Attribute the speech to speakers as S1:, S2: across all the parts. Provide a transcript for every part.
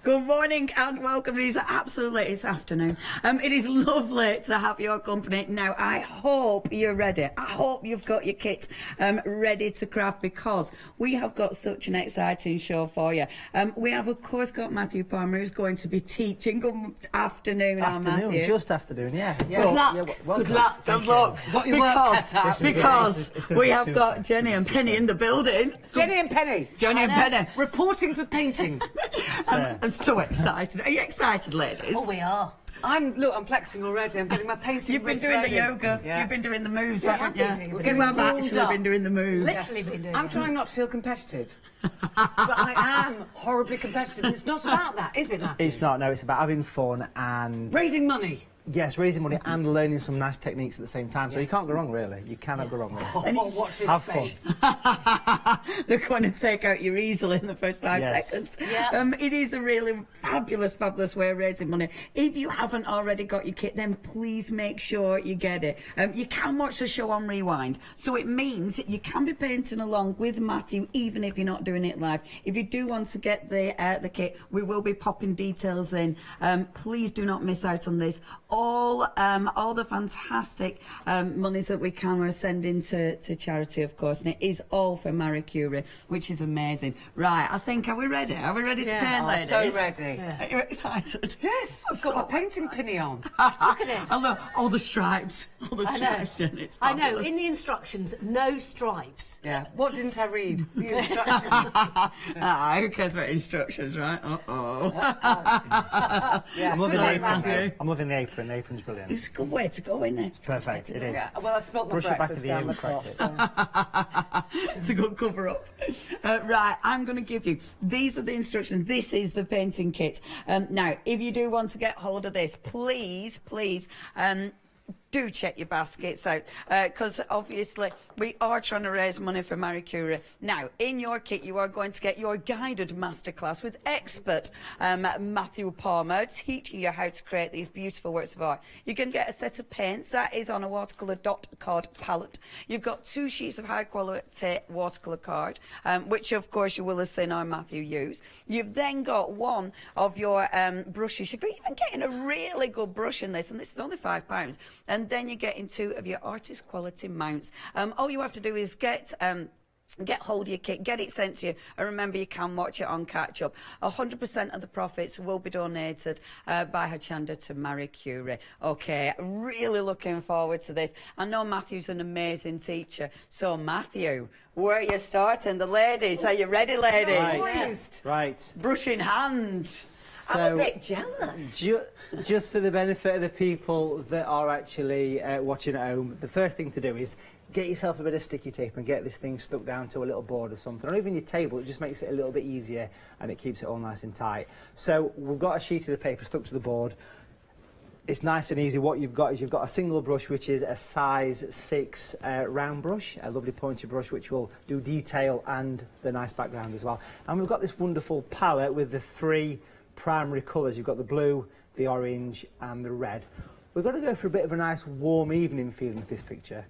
S1: Good morning and welcome. It is absolutely, it's afternoon. It is lovely to have your company. Now, I hope you're ready. I hope you've got your kits ready to craft, because we have got such an exciting show for you. We have, of course, got Matthew Palmer, who's going to be teaching. Good afternoon, Matthew.
S2: Just afternoon, yeah.
S1: Good luck. Good luck. Good luck. Because we have got Jenny and Penny in the building.
S3: Jenny and Penny.
S1: Jenny and Penny.
S3: Reporting for painting.
S1: I'm so excited. Are you excited, ladies?
S4: Oh, we are.
S3: I'm flexing already. I'm getting my painting.
S1: You've been doing the yoga. Yeah. You've been doing the moves, haven't you? You have actually been doing the moves.
S4: Literally been doing.
S3: I'm trying not to feel competitive. But I am horribly competitive. And it's not about that, is it, Matthew?
S2: It's not. No, it's about having fun and
S3: raising money.
S2: Yes, raising money and learning some nice techniques at the same time. So you can't go wrong, really. You cannot go wrong, really. Have fun.
S1: They're going to take out your easel in the first 5 seconds. Yeah. It is a really fabulous, fabulous way of raising money. If you haven't already got your kit, then please make sure you get it. You can watch the show on Rewind. So it means you can be painting along with Matthew, even if you're not doing it live. If you do want to get the kit, we will be popping details in. Please do not miss out on this. All the fantastic monies that we can, we're sending to charity, of course, and it is all for Marie Curie, which is amazing. Right, I think, are we ready? Are we ready to paint, ladies?
S3: So ready.
S1: Yeah. Are you excited?
S3: Yes, I've got my painting pinny on.
S4: Look at it.
S1: I love all the stripes. All the stripes, Jenny. It's
S4: I know.
S1: fabulous.
S4: In the instructions, no stripes.
S3: Yeah. What didn't I read? The instructions.
S1: Who cares about instructions, right? Uh-oh.
S3: Yeah.
S2: I'm loving the apron. I'm loving the apron. The apron's brilliant.
S1: It's a good way to go, isn't it?
S2: It's perfect. It is.
S3: Yeah. Well, I spilled my
S2: Brush it back
S3: breakfast
S2: to the
S3: down
S2: ear
S3: the
S2: and
S3: top.
S1: It's a good cover up. Right, I'm going to give you, these are the instructions. This is the painting kit. Now, if you do want to get hold of this, please, do check your baskets out, because obviously we are trying to raise money for Marie Curie. Now, in your kit, you are going to get your guided masterclass with expert Matthew Palmer teaching you how to create these beautiful works of art. You can get a set of paints that is on a watercolour dot card palette. You've got 2 sheets of high quality watercolour card, which of course you will have seen our Matthew use. You've then got 1 of your brushes. You're even getting a really good brush in this, and this is only £5. And then you're getting 2 of your artist quality mounts. All you have to do is get hold of your kit, get it sent to you, and remember, you can watch it on catch up. 100% of the profits will be donated by Hochanda to Marie Curie. Okay, really looking forward to this. I know Matthew's an amazing teacher. So Matthew, where are you starting? The ladies, are you ready, ladies?
S2: Right.
S1: Brush in hand.
S2: So,
S1: I'm a bit jealous.
S2: Just for the benefit of the people that are actually watching at home, the first thing to do is get yourself a bit of sticky tape and get this thing stuck down to a little board or something, or even your table. It just makes it a little bit easier and it keeps it all nice and tight. So we've got a sheet of the paper stuck to the board. It's nice and easy. What you've got is you've got a single brush, which is a size 6 round brush, a lovely pointy brush which will do detail and the nice background as well. And we've got this wonderful palette with the 3 primary colours. You've got the blue, the orange and the red. We've got to go for a bit of a nice warm evening feeling with this picture.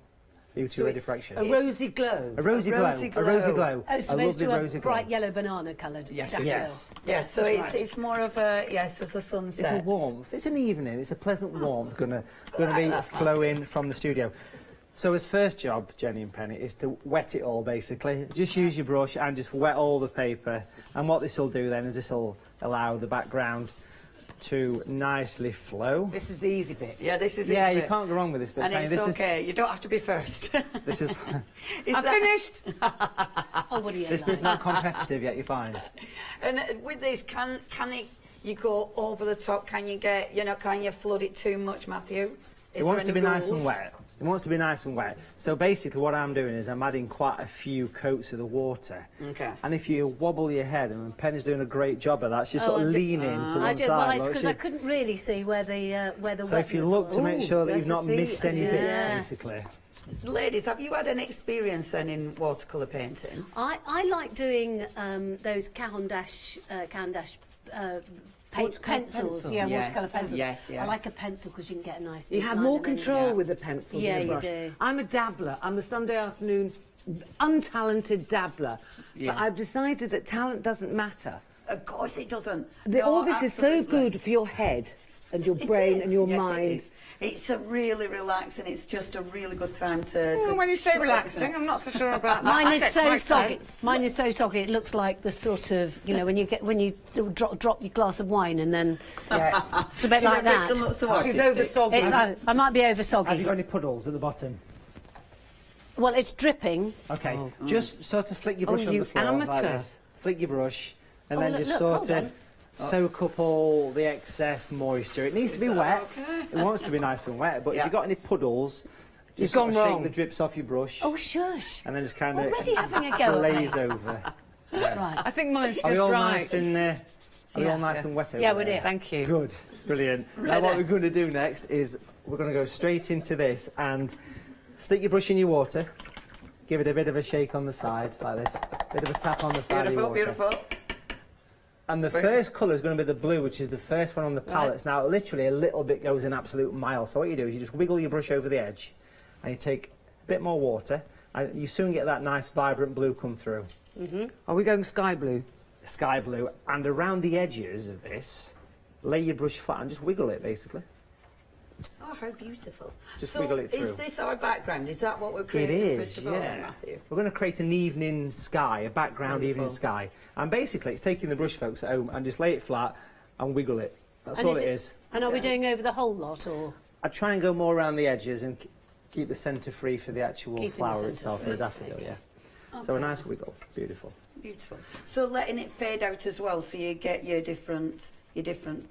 S2: Are you two ready for action?
S3: A rosy glow.
S2: A rosy glow. A rosy glow.
S4: Oh, supposed to a bright yellow banana coloured.
S1: Yes. So it's more of a, it's a sunset.
S2: It's a warmth. It's an evening. It's a pleasant warmth going to be flowing from the studio. So his first job, Jenny and Penny, is to wet it all, basically. Just use your brush and just wet all the paper. And what this will do then is this will allow the background to nicely flow.
S3: This is the easy bit.
S1: Yeah, this is
S2: Yeah,
S1: easy
S2: you
S1: bit.
S2: can't go wrong with this bit.
S1: And
S2: Penny.
S1: it's
S2: This
S1: okay, you don't have to be first.
S2: This is...
S3: I'm finished!
S4: Oh, what do you
S2: This bit's not competitive yet, you're fine.
S1: And with this, can you go over the top? Can you get, can you flood it too much, Matthew?
S2: It wants to be nice and wet. It wants to be nice and wet. So basically what I'm doing is I'm adding quite a few coats of the water.
S1: Okay.
S2: And if you wobble your head, and Penny's doing a great job of that, she's sort of leaning to one side.
S4: Because I couldn't really see where the
S2: So if you look to make sure that you've not missed any bits, basically.
S1: Ladies, have you had any experience then in watercolour painting?
S4: I like doing those Caran d'Ache pencils. Yeah, watercolour pencils.
S1: Yes.
S4: I like a pencil because you can get a nice.
S3: You have more control with a pencil
S4: Yeah,
S3: than a brush.
S4: you do.
S3: I'm a dabbler. I'm a Sunday afternoon untalented dabbler.
S1: Yeah.
S3: But I've decided that talent doesn't matter.
S1: Of course it doesn't.
S5: All
S1: No,
S5: this is so
S1: absolutely.
S5: good for your head and your
S1: It
S5: brain
S1: is.
S5: and your
S1: Yes,
S5: mind.
S1: It is. It's a really relaxing. It's just a really good time to.
S3: Well, when you say
S1: shut
S3: relaxing,
S1: everything
S3: I'm not so sure about that.
S4: Mine
S3: I
S4: is
S3: get
S4: so
S3: quite
S4: soggy.
S3: tense.
S4: Mine is so soggy. It looks like the sort of, you know, when you drop your glass of wine and then
S3: Yeah.
S4: it's a bit like that.
S3: She's over soggy.
S4: I might be over
S2: Have you
S4: soggy.
S2: got any puddles at the bottom?
S4: Well, it's dripping.
S2: Okay, just sort of flick your brush on
S3: you
S2: the floor like
S3: amateur.
S2: this. Flick your brush, and
S4: Oh,
S2: then
S4: look,
S2: just
S4: look,
S2: sort
S4: hold
S2: of
S4: on.
S2: soak up all the excess moisture. It needs to be wet. It wants to be nice and wet, but if you've got any puddles, just
S3: gone
S2: sort of
S3: wrong.
S2: shake the drips off your brush,
S4: Oh, shush.
S2: and then just kind of
S4: Already having a go at me.
S2: glaze over.
S4: Right.
S3: I think mine's
S2: Are we
S3: just
S2: all
S3: right.
S2: nice and are we
S4: Yeah.
S2: all nice and wet over
S4: Yeah, we're
S2: there?
S4: here.
S3: Thank you.
S2: Good, brilliant. Now what we're going to do next is we're going to go straight into this and stick your brush in your water. Give it a bit of a shake on the side, like this. Bit of a tap on the side of your
S1: Beautiful,
S2: water.
S1: beautiful.
S2: And the first colour is going to be the blue, which is the first one on the palettes. Now, literally, a little bit goes an absolute mile. So what you do is you just wiggle your brush over the edge, and you take a bit more water, and you soon get that nice, vibrant blue come through.
S3: Are we going sky blue?
S2: Sky blue. And around the edges of this, lay your brush flat and just wiggle it, basically.
S1: Oh, how beautiful.
S2: Just
S1: so
S2: wiggle it through.
S1: Is this our background? Is that what we're
S2: It
S1: creating
S2: is,
S1: first of all, then,
S2: yeah.
S1: Matthew?
S2: We're going to create an evening sky, a background
S1: Beautiful.
S2: evening sky. And basically, it's taking the brush, folks, at home and just lay it flat and wiggle it. That's
S4: And
S2: all
S4: is
S2: it
S4: it-
S2: is.
S4: And are we doing over the whole lot or?
S2: I try and go more around the edges and keep the centre free for the actual
S4: Keeping the
S2: flower
S4: centre
S2: itself,
S4: free,
S2: the daffodil,
S4: okay.
S2: yeah. So a nice wiggle, beautiful.
S1: Beautiful. So letting it fade out as well, so you get your different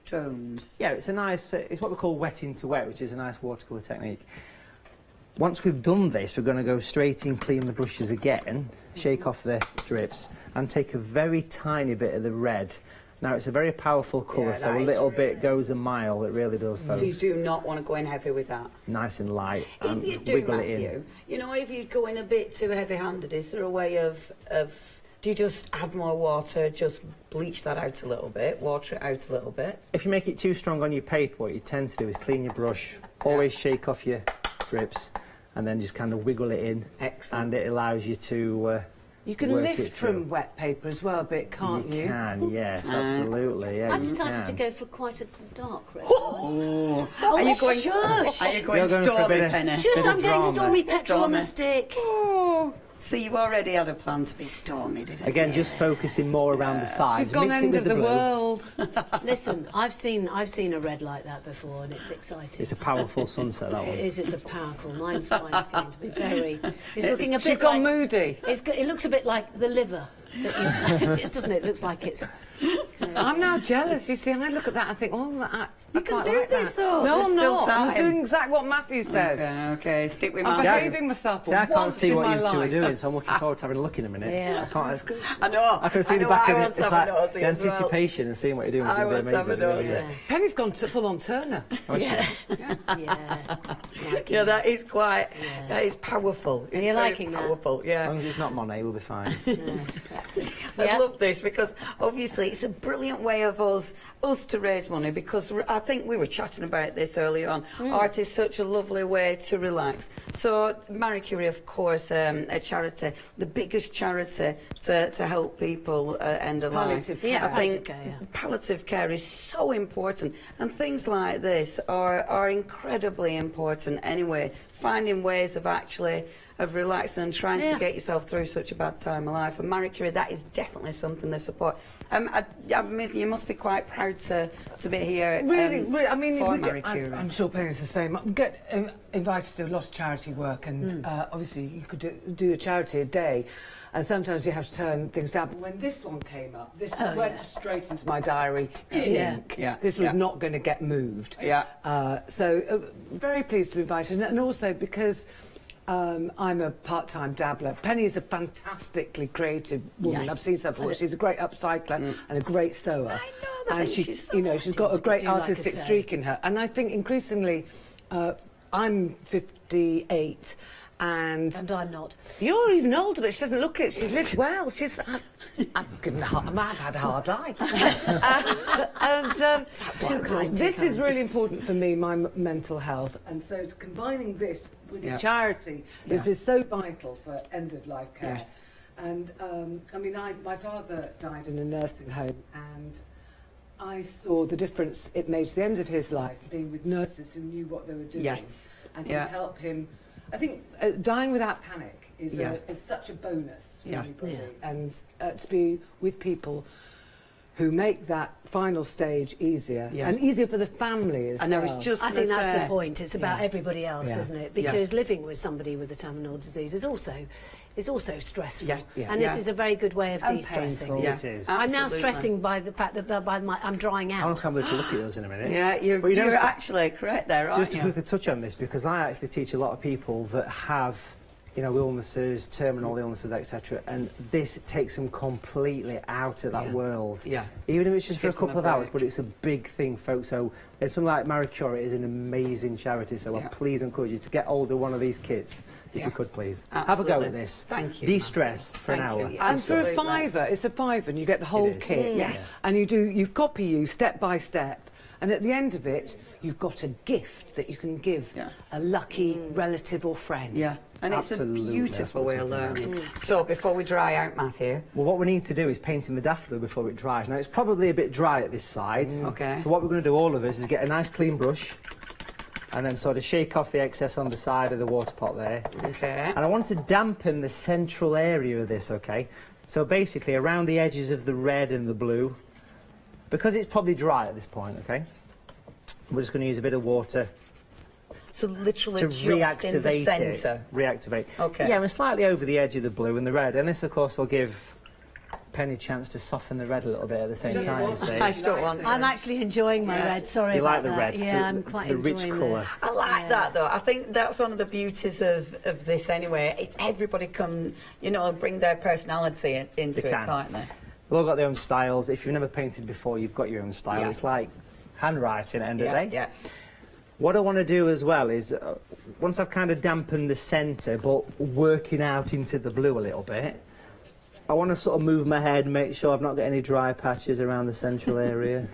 S1: tones.
S2: Yeah, it's a nice, it's what we call wetting to wet, which is a nice watercolour technique. Once we've done this, we're going to go straight in, clean the brushes again, shake off the drips, and take a very tiny bit of the red. Now, it's a very powerful colour,
S1: Yeah,
S2: so a
S1: that is
S2: little
S1: really
S2: bit goes a mile, it really does, folks.
S1: So you do not want to go in heavy with that.
S2: Nice and light, and
S1: If you do,
S2: wiggle it in.
S1: Matthew, you know, if you go in a bit too heavy-handed, is there a way of do you just add more water, just bleach that out a little bit, water it out a little bit?
S2: If you make it too strong on your paper, what you tend to do is clean your brush, always shake off your drips, and then just kind of wiggle it in.
S1: Excellent.
S2: And it allows you to
S3: You can
S2: work
S3: lift
S2: it through.
S3: from wet paper as well a bit, can't you?
S2: You can, yes, absolutely. Yeah,
S4: I've
S2: you
S4: decided to
S2: can.
S4: go for quite a dark red.
S1: Oh, are you going?
S4: Shush!
S1: Are you going
S2: You're going for a
S1: stormy,
S2: bit of-
S1: Penny?
S4: Shush,
S2: Bit of
S4: I'm going
S2: drama.
S4: stormy petrol on
S1: Stormy.
S4: a stick.
S1: So you've already had a plan to be stormy, didn't you?
S2: Again, just focusing more around the sides.
S3: She's gone
S2: mix it
S3: end
S2: with
S3: of the
S2: blue.
S3: world.
S4: Listen, I've seen a red like that before, and it's exciting.
S2: It's a powerful sunset, that
S4: It
S2: one.
S4: is. It's a powerful. Mine's going to be very. It's looking a
S3: She's
S4: bit
S3: gone
S4: like.
S3: moody.
S4: It looks a bit like the liver. Doesn't it? It looks like it's.
S3: I'm now jealous. You see, I look at that and think, oh, that.
S1: You can do this, though.
S3: No,
S1: There's
S3: I'm
S1: still
S3: not. I'm
S1: time.
S3: doing exactly what Matthew says.
S1: Okay, stick with
S3: I'm
S1: Matthew.
S3: behaving myself for
S2: See, I can't
S3: once
S2: see
S3: in
S2: what
S3: my
S2: you two are
S3: life.
S2: doing, so I'm looking forward to having a look in a minute.
S4: Yeah.
S2: I can't.
S1: I know.
S2: I can see
S1: I
S2: the
S1: know,
S2: back
S1: I
S2: of
S1: want
S2: it. It's
S1: some
S2: like
S1: of those
S2: the
S1: as well.
S2: anticipation and seeing what you're doing.
S1: I
S2: It's going
S1: want
S2: to be
S1: some of
S2: amazing. It
S1: those.
S2: really is.
S3: Penny's gone to full on Turner.
S4: Yeah.
S1: Yeah, that is quite. That is powerful. It's
S4: you
S1: very
S4: liking that?
S1: powerful,
S2: As
S1: yeah.
S2: long as it's not Monet, we'll be fine.
S1: I
S4: Yeah.
S1: love this because obviously it's a brilliant way of us to raise money because I think we were chatting about this earlier on. Art is such a lovely way to relax. So Marie Curie, of course, a charity, the biggest charity to help people end a life.
S3: Palliative
S4: care.
S1: I think
S4: Palliative care, yeah.
S1: palliative care is so important, and things like this are incredibly important anyway. Finding ways of actually of relaxing and trying to get yourself through such a bad time of life. And Marie Curie, that is definitely something they support. I mean, you must be quite proud to be here.
S3: Really, I mean,
S1: for
S3: we
S1: Marie
S3: get,
S1: Curie.
S3: I'm sure Penny's the same. I get invited to a lot of charity work, and obviously you could do a charity a day, and sometimes you have to turn things down. But when this one came up, this went straight into my diary in ink.
S1: Yeah,
S3: This was
S1: yeah.
S3: not going to get moved.
S1: Yeah.
S3: So very pleased to be invited, and also because I'm a part-time dabbler. Penny is a fantastically creative woman.
S1: Yes.
S3: I've seen her before. She's a great upcycler and a great sewer.
S1: I know that.
S3: And she,
S1: She's so
S3: you know, she's got a great
S4: do like a
S3: artistic
S4: sew.
S3: streak in her. And I think increasingly, I'm 58, and
S4: I'm not.
S3: you're even older, but she doesn't look it. She's lived well. I've given I've had a hard life.
S4: Too kind.
S3: This is really important for me, my mental health, and so it's combining this with
S1: Yeah.
S3: the charity. This is so vital for end-of-life care.
S1: Yes.
S3: And I mean, my father died in a nursing home, and I saw the difference it made to the end of his life, being with nurses who knew what they were doing.
S1: Yes.
S3: And could help him. I think dying without panic is such a bonus, really, Bobby. And to be with people who make that final stage easier, and easier for the family as well.
S1: And I was just
S4: I think that's
S1: say,
S4: the point. It's about everybody else, isn't it? Because living with somebody with a terminal disease is also stressful. And this is a very good way of de-stressing.
S2: It is.
S4: I'm now stressing by the fact that I'm drying out.
S2: I'll have a look at us in a minute.
S1: Yeah, you're actually correct there, aren't you?
S2: Just to quickly touch on this, because I actually teach a lot of people that have, you know, illnesses, terminal illnesses, etc. And this takes them completely out of that world. Yeah. Even if it's just for a couple of hours, but it's a big thing, folks. So something like Marie Curie is an amazing charity. So I please encourage you to get hold of one of these kits, if you could, please.
S1: Absolutely.
S2: Have a go at this.
S1: Thank you.
S2: De-stress for an hour.
S3: And for a £5, it's a £5, and you get the whole kit. And you copy you step by step. And at the end of it, you've got a gift that you can give a lucky relative or friend.
S1: Yeah, and absolutely, it's a beautiful way of learning. So before we dry out, Matthew.
S2: Well, what we need to do is painting the daffodil before it dries. Now, it's probably a bit dry at this side.
S1: Okay.
S2: So what we're going to do, all of us, is get a nice clean brush and then sort of shake off the excess on the side of the water pot there.
S1: Okay.
S2: And I want to dampen the central area of this, okay? So basically, around the edges of the red and the blue, because it's probably dry at this point, okay? We're just going to use a bit of water
S1: So literally
S2: to
S1: just
S2: reactivate
S1: in the centre.
S2: Reactivate.
S1: Okay.
S2: Yeah, we're slightly over the edge of the blue and the red, and this, of course, will give Penny a chance to soften the red a little bit at the same time.
S1: I don't want to.
S4: I'm actually enjoying my red. Sorry
S2: You
S4: about
S2: like the
S4: that.
S2: red?
S4: Yeah, I'm quite enjoying
S2: the rich colour.
S1: I like that though. I think that's one of the beauties of this anyway. Everybody can, you know, bring their personality into it, can't they?
S2: They've all got their own styles. If you've never painted before, you've got your own style.
S1: Yeah.
S2: It's like handwriting at the end of the day.
S1: Yeah.
S2: What I want to do as well is, once I've kind of dampened the centre, but working out into the blue a little bit, I want to sort of move my head and make sure I've not got any dry patches around the central area.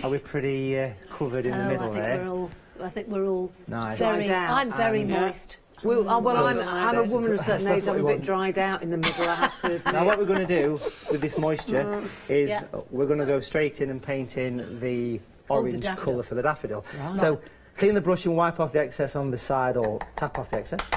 S2: Are we pretty covered in the middle there?
S4: I think we're all
S2: nice.
S4: I'm very moist.
S3: Well, I'm a woman of a certain age. I'm a bit dried out in the middle, I have to admit.
S2: Now, what we're going to do with this moisture is we're going to go straight in and paint in the orange colour for the daffodil. Right. So clean the brush and wipe off the excess on the side, or tap off the excess,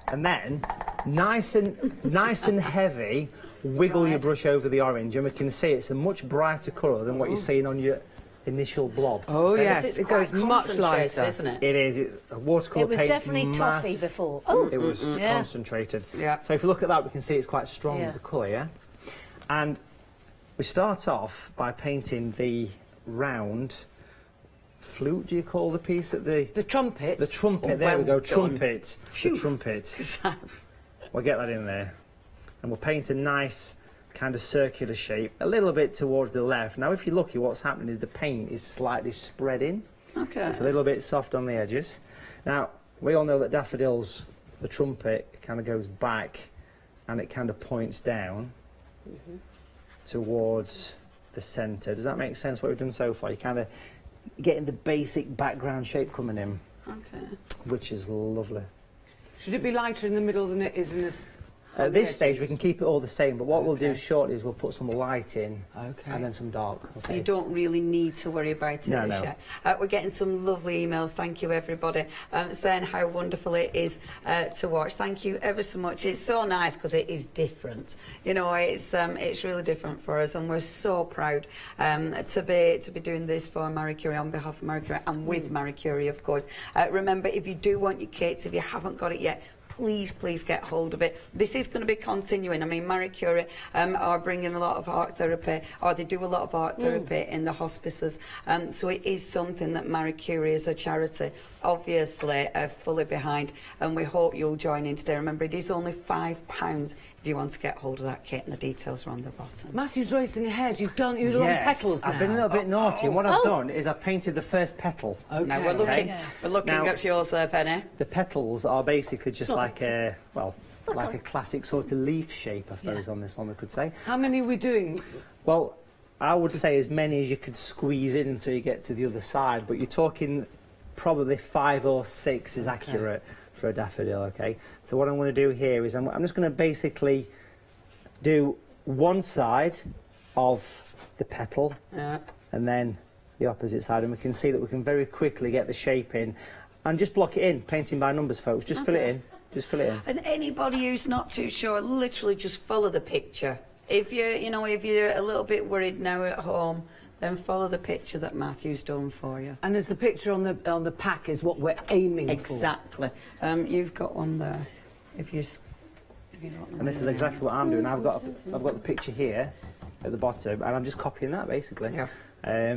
S2: and then nice and heavy, wiggle your brush over the orange, and we can see it's a much brighter colour than what you're seeing on your initial blob.
S3: Oh yes, it goes much lighter,
S1: isn't it?
S2: It is. It's a watercolour paint.
S4: It was definitely toffee before. Oh,
S2: it was concentrated.
S1: Yeah.
S2: So if you look at that, we can see it's quite strong, the colour, yeah? And we start off by painting the round flute, do you call the piece at the
S3: trumpet?
S2: The trumpet, there we go, trumpet. The trumpet. We'll get that in there. And we'll paint a nice kind of circular shape, a little bit towards the left. Now, if you're lucky, what's happening is the paint is slightly spreading. Okay. It's a little bit soft on the edges. Now, we all know that daffodils, the trumpet, kind of goes back and it kind of points down towards the centre. Does that make sense, what we've done so far? You're kind of getting the basic background shape coming in, which is lovely.
S3: Should it be lighter in the middle than it is in this?
S2: At this stage, we can keep it all the same, but what we'll do shortly is we'll put some light in and then some dark.
S1: So you don't really need to worry about it yet. We're getting some lovely emails. Thank you, everybody, saying how wonderful it is to watch. Thank you ever so much. It's so nice because it is different. You know, it's really different for us, and we're so proud to be doing this for Marie Curie, on behalf of Marie Curie, and with Marie Curie, of course. Remember, if you do want your kits, if you haven't got it yet, please get hold of it. This is going to be continuing. I mean, Marie Curie are bringing a lot of art therapy, or they do a lot of art therapy in the hospices. So it is something that Marie Curie as a charity, obviously, fully behind. And we hope you'll join in today. Remember, it is only £5 if you want to get hold of that kit, and the details are on the bottom.
S3: Matthew's racing ahead. You've done on petals now.
S2: I've been a little bit naughty, and what I've done is I've painted the first petal.
S1: Okay. Now we're looking at yours there, Penny.
S2: The petals are basically just like a classic sort of leaf shape, I suppose, on this one, we could say.
S3: How many are we doing?
S2: Well, I would say as many as you could squeeze in until you get to the other side, but you're talking probably 5 or 6 is accurate for a daffodil, okay? So what I'm going to do here is I'm just going to basically do one side of the petal
S1: Yeah.
S2: and then the opposite side, and we can see that we can very quickly get the shape in and just block it in, painting by numbers, folks. Just fill it in. Just fill it in.
S1: And anybody who's not too sure, literally just follow the picture. If you're, you know, if you're a little bit worried now at home, then follow the picture that Matthew's done for you.
S3: And as the picture on the pack is what we're aiming for.
S1: Exactly. You've got one there. If you don't.
S2: And this is exactly what I'm doing. I've got the picture here at the bottom, and I'm just copying that basically.
S1: Yeah.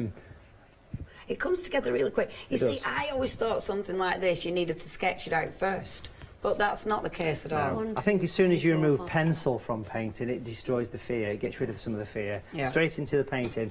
S1: It comes together really quick. You see, I always thought something like this, you needed to sketch it out first. But that's not the case at all.
S2: I think as soon as you remove pencil from painting, it destroys the fear. It gets rid of some of the fear.
S1: Yeah.
S2: Straight into the painting.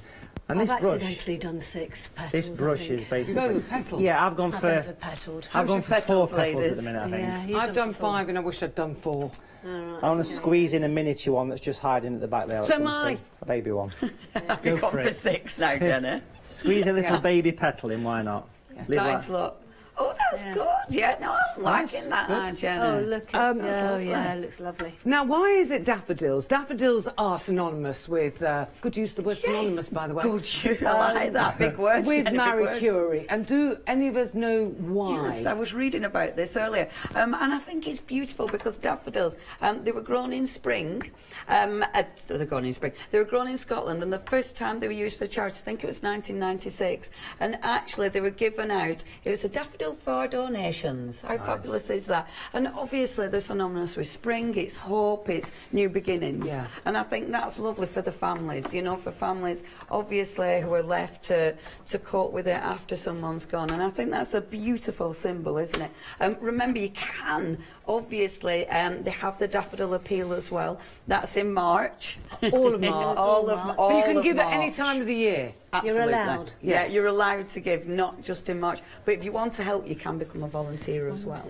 S2: And
S4: I've
S2: this brush,
S4: accidentally done 6 petals.
S2: this brush is basically.
S3: You go with petals?
S2: Yeah, I've gone
S4: I've
S2: for.
S4: over-petaled.
S2: I've gone for 4
S1: petals,
S2: petals
S1: ladies?
S2: at the minute. I think.
S4: Yeah, you've
S3: I've done
S4: for 4.
S3: 5 and I wish I'd done 4.
S2: I want to squeeze in a miniature one that's just hiding at the back there.
S3: So am I.
S2: A baby one.
S1: I've
S2: Go
S1: gone
S2: for
S1: for
S2: it.
S1: 6 now, Jenny.
S2: Squeeze a little baby petal in. Why not? Leave
S1: Tight
S2: that-
S1: look. Oh, that's good. Yeah, no, I'm liking that,
S2: Good.
S1: Jenny.
S4: Oh, look. Oh,
S1: lovely.
S4: yeah, it looks lovely.
S3: Now, why is it daffodils? Daffodils are synonymous with, good use of the word synonymous, by the way.
S1: Good, I like that big word.
S3: With
S1: Jenny, big
S3: Marie
S1: words.
S3: Curie. And do any of us know why?
S1: Yes, I was reading about this earlier, and I think it's beautiful because daffodils, they were grown in spring. They're grown in spring. They were grown in Scotland, and the first time they were used for charity, I think it was 1996, and actually they were given out. It was a daffodil for donations. How fabulous is that? And obviously they're synonymous with spring. It's hope. It's new beginnings.
S3: Yeah.
S1: And I think that's lovely for the families. You know, for families obviously who are left to cope with it after someone's gone. And I think that's a beautiful symbol, isn't it? Remember, you can obviously they have the daffodil appeal as well. That's in March.
S3: All of March.
S1: all of
S3: But you can
S1: of
S3: give it any
S1: March.
S3: time of the year.
S1: Absolutely.
S4: You're allowed.
S1: Yeah,
S3: Yes.
S1: you're allowed to give, not just in March. But if you want to help, you can become a volunteer as well.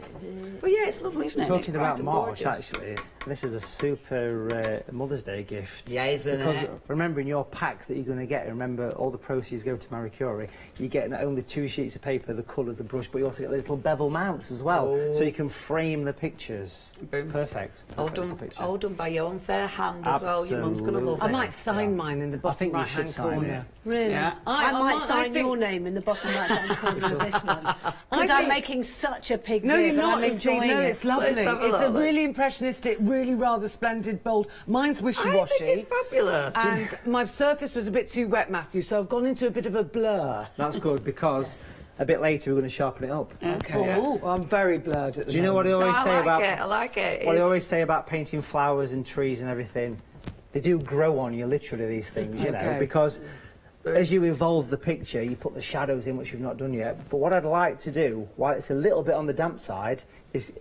S1: But yeah, it's lovely, isn't it?
S2: Talking
S1: It's
S2: about
S1: bright and
S2: March,
S1: gorgeous.
S2: actually, this is a super Mother's Day gift.
S1: Yeah, isn't
S2: Because
S1: it?
S2: remember, in your packs that you're going to get, remember all the proceeds go to Marie Curie. You get not only 2 sheets of paper, the colours, the brush, but you also get little bevel mounts as well, so you can frame the pictures.
S1: Boom.
S2: Perfect.
S1: All
S2: Perfect
S1: done,
S2: for picture.
S1: all done by your own fair hand as well. Your mum's going to love
S2: Absolutely.
S3: I
S1: it.
S3: might sign mine in the bottom
S2: think you
S3: right-hand
S2: should sign
S3: corner.
S4: Really?
S1: Yeah.
S4: I might sign
S3: think-
S4: your name in the bottom right-hand corner of this one.
S3: I
S4: Because I'm
S3: think-
S4: making such a pig's
S3: No,
S4: ear,
S3: you're
S4: but
S3: not,
S4: I'm
S3: Lucy.
S4: enjoying
S3: No,
S4: it.
S3: it's lovely.
S1: Let's have a
S3: It's a
S1: look.
S3: really impressionistic, really rather splendid, bold. Mine's
S1: I
S3: wishy-washy.
S1: think it's fabulous.
S3: And my surface was a bit too wet, Matthew, so I've gone into a bit of a blur.
S2: That's good, because a bit later we're going to sharpen it up.
S3: Okay.
S1: Yeah.
S3: Well, I'm very blurred at the
S2: Do you know what I
S3: moment.
S2: always
S1: No, I
S2: say
S1: like
S2: about...
S1: it. I like it.
S2: What I
S1: It's-
S2: always say about painting flowers and trees and everything, they do grow on you, literally, these things, you know,
S3: Okay.
S2: because as you evolve the picture, you put the shadows in, which we've not done yet. But what I'd like to do, while it's a little bit on the damp side, is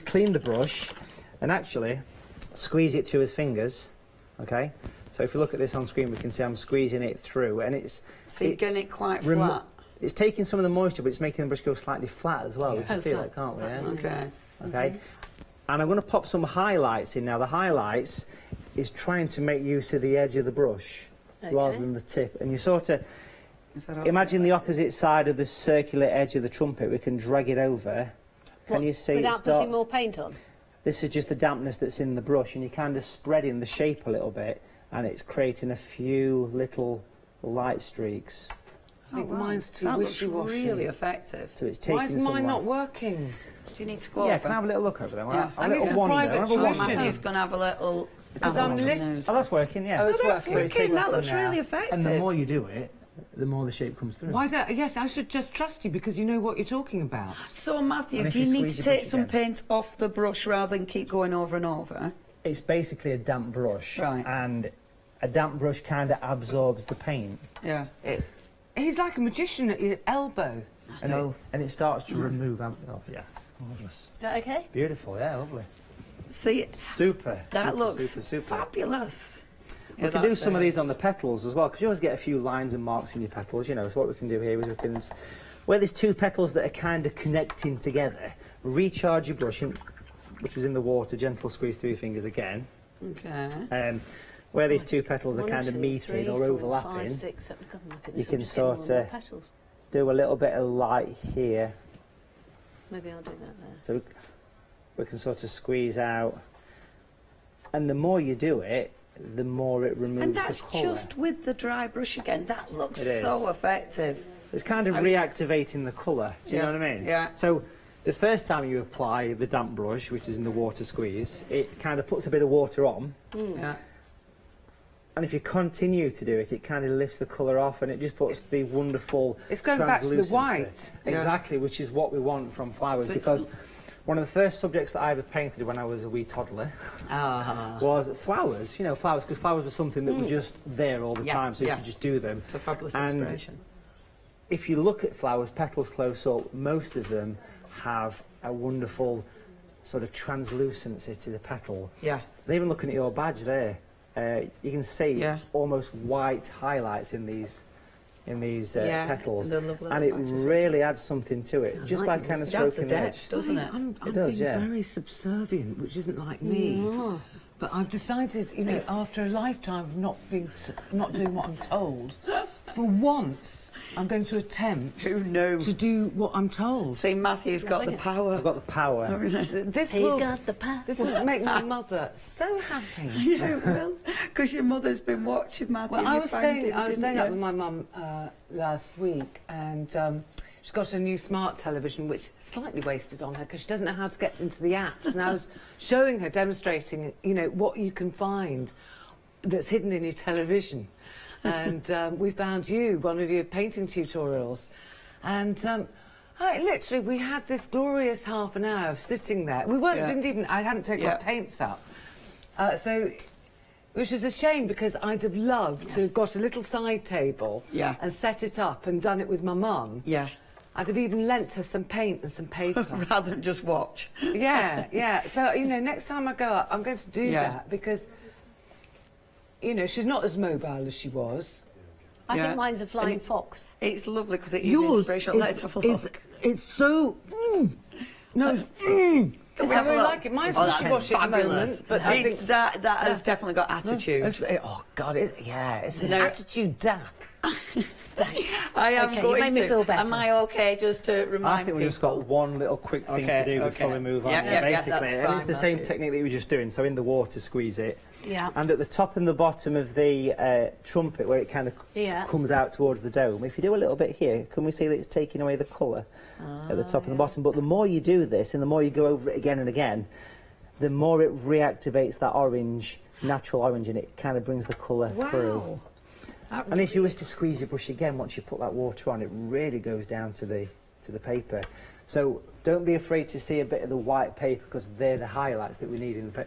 S2: clean the brush and actually squeeze it through his fingers, okay? So if you look at this on screen, we can see I'm squeezing it through, and
S1: So you're getting it quite
S2: remo-
S1: flat.
S2: It's taking some of the moisture, but it's making the brush go slightly flat as well. We can
S4: Oh,
S2: see
S4: flat.
S2: that, can't we? Yeah?
S1: Okay.
S2: Okay, and I'm going to pop some highlights in now. The highlights is trying to make use of the edge of the brush rather than the tip. And you sort of
S1: Is that okay?
S2: imagine the opposite side of the circular edge of the trumpet. We can drag it over. Can you see it
S4: Without
S2: starts?
S4: putting more paint on?
S2: This is just the dampness that's in the brush, and you're kind of spreading the shape a little bit, and it's creating a few little light streaks.
S3: I think mine's too
S1: That looks
S3: wishy-washy.
S1: really effective.
S2: So it's taking
S3: Why is
S2: some
S3: mine
S2: light.
S3: not working?
S1: Do you need to go
S2: Yeah,
S1: over?
S2: can I have a little look over there?
S1: Yeah.
S2: A
S3: And
S2: little
S3: it's a
S2: wander.
S3: private
S2: Have a wander.
S3: tuition.
S1: Matthew's going to have a little...
S3: Because
S1: have a
S3: I'm
S1: look
S3: lit-
S1: at those.
S2: Oh, that's working, yeah.
S3: Oh, it's
S1: That's
S3: working.
S1: working. That looks
S3: now.
S1: really effective.
S2: And the more you do it, the more the shape comes through.
S3: Why don't... Yes, I should just trust you because you know what you're talking about.
S1: So, Matthew,
S2: And if
S1: do you
S2: you
S1: need
S2: squeeze
S1: to
S2: your
S1: take
S2: brush
S1: some
S2: again.
S1: paint off the brush rather than keep going over and over?
S2: It's basically a damp brush,
S1: Right.
S2: and a damp brush kind of absorbs the paint,
S1: Yeah.
S3: He's like a magician at your elbow.
S2: and it starts to remove. Oh, yeah, marvelous,
S4: Is that okay?
S2: beautiful, yeah, lovely,
S1: See,
S2: super.
S1: that
S2: super,
S1: looks
S2: super.
S1: fabulous.
S2: We can do some of these on the petals as well, because you always get a few lines and marks in your petals, you know. So what we can do here is we can, where there's 2 petals that are kind of connecting together, recharge your brush, which is in the water, gentle squeeze through your fingers again.
S1: Okay.
S2: Where these 2 petals are
S4: 1,
S2: kind of
S4: 2,
S2: meeting
S4: 3,
S2: or
S4: 4,
S2: overlapping,
S4: 5, 6, 7, God, look at
S2: you
S4: this, I'm
S2: can
S4: just getting more
S2: sort
S4: and more
S2: of-
S4: petals.
S2: do a little bit of light here.
S4: Maybe I'll do that there.
S2: So we can sort of squeeze out. And the more you do it, the more it removes
S1: and that's
S2: the colour.
S1: just with the dry brush again. That looks
S2: It is.
S1: so effective.
S2: It's kind of reactivating the colour, do you know what I mean?
S1: Yeah.
S2: So the first time you apply the damp brush, which is in the water squeeze, it kind of puts a bit of water on.
S1: Yeah.
S2: And if you continue to do it, it kind of lifts the colour off and it just puts the wonderful
S3: It's going back to the
S2: translucency.
S3: white.
S2: Exactly, which is what we want from flowers,
S1: So
S2: because one of the first subjects that I ever painted when I was a wee toddler
S1: Ah.
S2: was flowers. You know, flowers, because flowers were something that were just there all the
S1: Yeah,
S2: time, so you
S1: yeah.
S2: could just do them.
S1: It's a fabulous
S2: And
S1: inspiration.
S2: if you look at flowers, petals close up, most of them have a wonderful sort of translucency to the petal.
S1: Yeah.
S2: And even looking at your badge there, you can see almost white highlights in these petals, and it really adds something to it just by kind of stroking the edge,
S1: doesn't it?
S3: I'm
S2: It does,
S3: being
S2: yeah.
S3: very subservient, which isn't like me. But I've decided, you know, after a lifetime of not doing what I'm told, for once I'm going to attempt
S1: Who knew?
S3: to do what I'm told.
S1: See, Matthew's got the power.
S2: I've got the power.
S3: He's
S4: got the power.
S3: This will make my mother so happy.
S1: Yeah, it will. Because your mother's been watching Matthew.
S3: Well, I was staying
S1: didn't
S3: up
S1: you?
S3: with my mum last week, and she's got a new smart television, which is slightly wasted on her because she doesn't know how to get into the apps. And I was showing her, demonstrating, you know, what you can find that's hidden in your television. And we found one of your painting tutorials, and we had this glorious half an hour of sitting there. We I hadn't taken my paints up, which is a shame because I'd have loved to have got a little side table and set it up and done it with my mum.
S1: Yeah.
S3: I'd have even lent her some paint and some paper.
S1: Rather than just watch.
S3: Yeah. So, you know, next time I go up, I'm going to do that because, you know, she's not as mobile as she was.
S4: I think mine's a flying fox.
S1: It's lovely because it is inspirational. Let's have a look.
S3: It's so... No, it's... I really like it. Mine's wishy-washy at the moment, but I think...
S1: That has definitely got attitude.
S3: Oh, God, it's an attitude daft.
S4: Thanks.
S1: I am
S4: okay,
S1: going
S4: you made me feel better.
S1: Am I okay just to remind
S2: I think we've just
S1: people?
S2: got one little quick thing to do before we move on. Basically,
S1: that's
S2: and
S1: fine,
S2: it's the same technique that you were just doing. So in the water, squeeze it.
S4: Yeah.
S2: And at the top and the bottom of the trumpet, where it kind of comes out towards the dome, if you do a little bit here, can we see that it's taking away the colour at the top and the bottom? But the more you do this, and the more you go over it again and again, the more it reactivates that orange, natural orange, and it kind of brings the colour through. And if you was to squeeze your brush again, once you put that water on, it really goes down to the paper. So don't be afraid to see a bit of the white paper, because they're the highlights that we need in the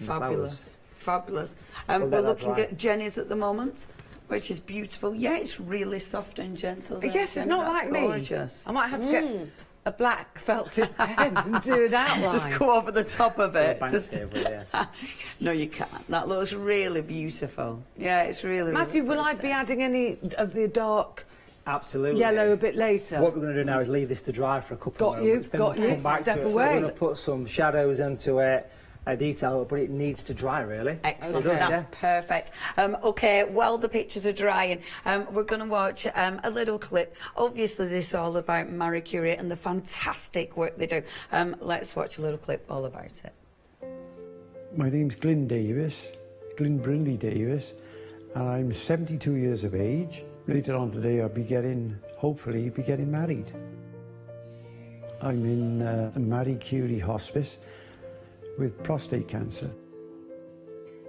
S1: Fabulous. Fabulous. We're looking at Jenny's at the moment, which is beautiful. Yeah, it's really soft and gentle. There,
S3: yes,
S1: Jenny.
S3: it's not
S1: That's
S3: like
S1: gorgeous.
S3: me. I might have to get a black felt tip pen and do an outline.
S1: Just go over the top of it.
S2: Yes.
S1: No, you can't. That looks really beautiful. Yeah, it's really.
S3: Matthew,
S1: really
S3: will I be adding any of the dark
S2: Absolutely.
S3: yellow a bit later?
S2: What we're going to do now is leave this to dry for a couple of moments.
S3: Got you.
S2: Come back
S3: Step
S2: to it.
S3: away.
S2: We're going to put some shadows into it. Detail, but it needs to dry, really.
S1: Excellent.
S2: Okay.
S1: That's perfect. Okay, while the pictures are drying, we're going to watch a little clip. Obviously, this is all about Marie Curie and the fantastic work they do. Let's watch a little clip all about it.
S5: My name's Glyn Brindley Davis, and I'm 72 years of age. Later on today, hopefully be getting married. I'm in a Marie Curie hospice with prostate cancer.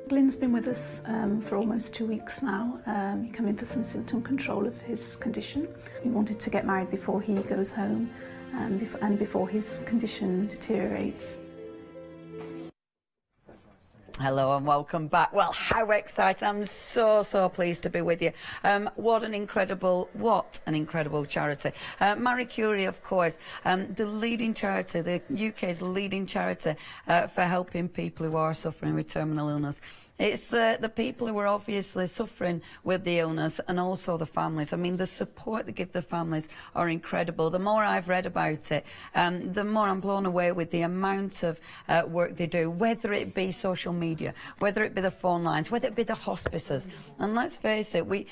S6: Glyn's been with us for almost 2 weeks now. He came in for some symptom control of his condition. He wanted to get married before he goes home and before his condition deteriorates.
S1: Hello and welcome back. Well, how exciting. I'm so pleased to be with you. What an incredible charity. Marie Curie, of course, the leading charity, the UK's leading charity for helping people who are suffering with terminal illness. It's the people who are obviously suffering with the illness and also the families. I mean, the support they give the families are incredible. The more I've read about it, the more I'm blown away with the amount of work they do, whether it be social media, whether it be the phone lines, whether it be the hospices. And let's face it, we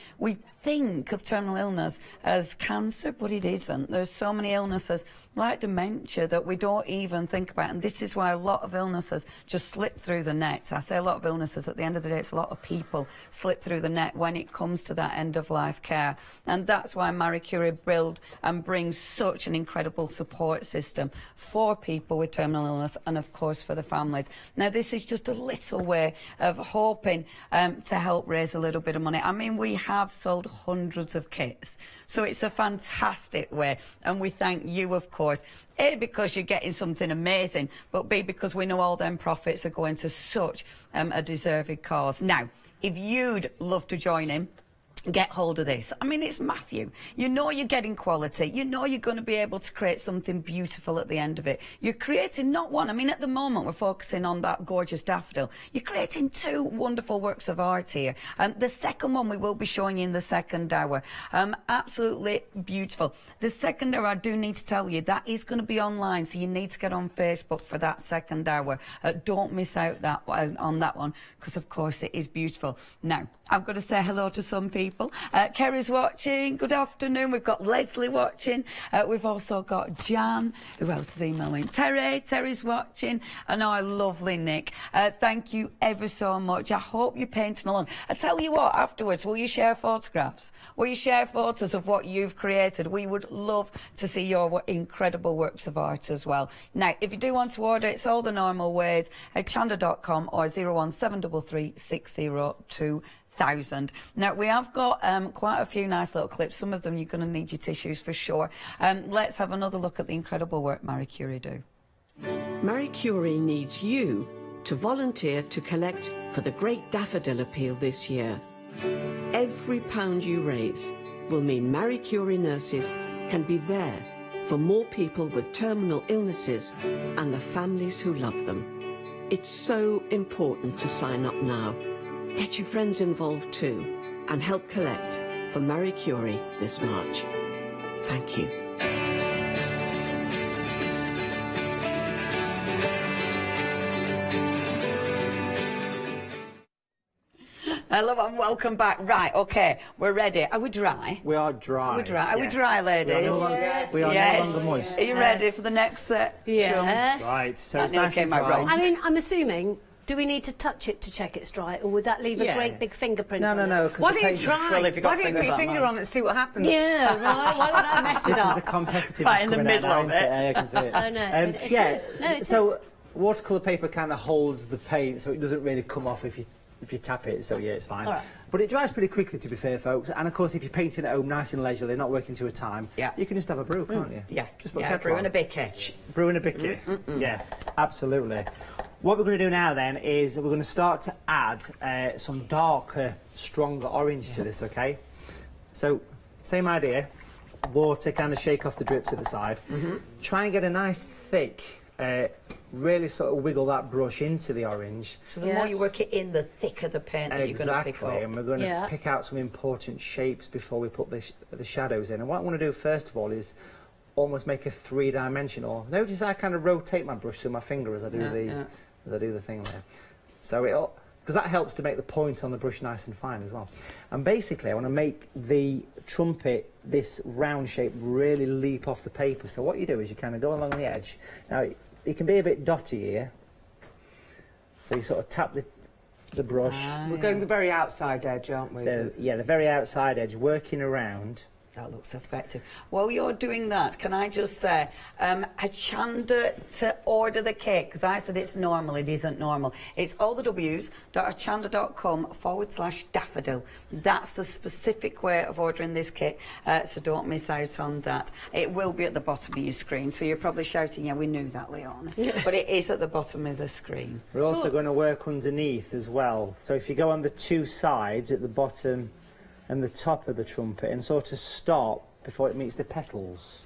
S1: think of terminal illness as cancer, but it isn't. There's so many illnesses like dementia that we don't even think about. And this is why a lot of illnesses just slip through the net. I say a lot of illnesses, at the end of the day, it's a lot of people slip through the net when it comes to that end-of-life care. And that's why Marie Curie build and brings such an incredible support system for people with terminal illness and, of course, for the families. Now, this is just a little way of hoping to help raise a little bit of money. I mean, we have sold hundreds of kits, so it's a fantastic way, and we thank you, of course, A, because you're getting something amazing, but B, because we know all them profits are going to such a deserved cause. Now, if you'd love to join in, get hold of this. I mean, it's Matthew. You know you're getting quality. You know you're going to be able to create something beautiful at the end of it. You're creating not one. I mean, at the moment, we're focusing on that gorgeous daffodil. You're creating two wonderful works of art here. The second one we will be showing you in the second hour. Absolutely beautiful. The second hour, I do need to tell you, that is going to be online, so you need to get on Facebook for that second hour. Don't miss out on that one, because, of course, it is beautiful. Now, I'm going to say hello to some people. Kerry's watching. Good afternoon. We've got Leslie watching. We've also got Jan. Who else is emailing? Terry's watching. And our lovely Nick. Thank you ever so much. I hope you're painting along. I tell you what, afterwards, will you share photographs? Will you share photos of what you've created? We would love to see your incredible works of art as well. Now, if you do want to order, it's all the normal ways. Hochanda.com or 01733 602 1,000. Now, we have got quite a few nice little clips. Some of them you're going to need your tissues for sure. Let's have another look at the incredible work Marie Curie do.
S7: Marie Curie needs you to volunteer to collect for the Great Daffodil Appeal this year. Every pound you raise will mean Marie Curie nurses can be there for more people with terminal illnesses and the families who love them. It's so important to sign up now. Get your friends involved too and help collect for Marie Curie this March. Thank you.
S1: Hello and welcome back. Right, okay, we're ready. Are we dry?
S2: We are dry.
S1: Are we dry? Are we
S2: Yes.
S1: dry, ladies?
S2: We are no longer moist.
S1: Are you ready for the next set?
S4: Yes.
S2: Right, so
S1: That
S2: it's
S1: nearly
S2: nice
S1: came
S2: and
S1: out
S2: dry.
S1: wrong.
S4: I mean, I'm assuming, do we need to touch it to check it's dry, or would that leave a
S2: Yeah.
S4: great big fingerprint
S2: No,
S4: on
S2: no,
S4: it?
S2: no. 'cause
S3: Why
S2: the
S3: don't you
S2: paint-
S3: try?
S1: Well, if you've got
S3: Why don't you put
S1: fingers
S3: your
S1: that
S3: finger
S1: long.
S3: on it and see what happens?
S4: Yeah, right. Why would I mess
S2: This
S4: it
S2: is the
S4: up?
S2: competitiveness
S1: Right in the
S2: coming out
S1: middle
S2: now,
S1: of
S2: isn't
S1: it.
S2: I can see it.
S4: Oh, no, it
S2: yeah,
S4: is. No, it
S2: so
S4: is.
S2: watercolour paper kind of holds the paint, so it doesn't really come off if you tap it, so yeah, it's fine.
S4: All right.
S2: But it dries pretty quickly, to be fair, folks. And of course, if you're painting at home nice and leisurely, not working to a time,
S1: Yeah.
S2: you can just have a brew, can't you?
S1: Yeah,
S2: Just put
S1: yeah,
S2: kettle
S1: brew
S2: on.
S1: and a bicky.
S2: Brew and a bicky. Yeah, absolutely. What we're going to do now then is we're going to start to add some darker, stronger orange to this, okay? So, same idea. Water, kind of shake off the drips at the side. Try and get a nice thick, really sort of wiggle that brush into the orange.
S1: So the more you work it in, the thicker the paint that you're going to pick
S2: Exactly,
S1: up.
S2: and we're going to
S4: Yeah.
S2: pick out some important shapes before we put the shadows in. And what I want to do first of all is almost make a three-dimensional. Notice I kind of rotate my brush through my finger as I do the thing there. So it'll, because that helps to make the point on the brush nice and fine as well. And basically, I want to make the trumpet, this round shape, really leap off the paper. So what you do is you kind of go along the edge. Now, it can be a bit dotty here. So you sort of tap the brush.
S3: We're going the very outside edge, aren't we?
S2: The very outside edge, working around.
S1: That looks effective. While you're doing that, can I just say, Hochanda to order the kit, because I said it's normal, it isn't normal. It's all the w's.hochanda.com/daffodil. That's the specific way of ordering this kit, so don't miss out on that. It will be at the bottom of your screen, so you're probably shouting, yeah, we knew that, Leon. But it is at the bottom of the screen.
S2: We're also going to work underneath as well. So if you go on the two sides at the bottom and the top of the trumpet and sort of stop before it meets the petals.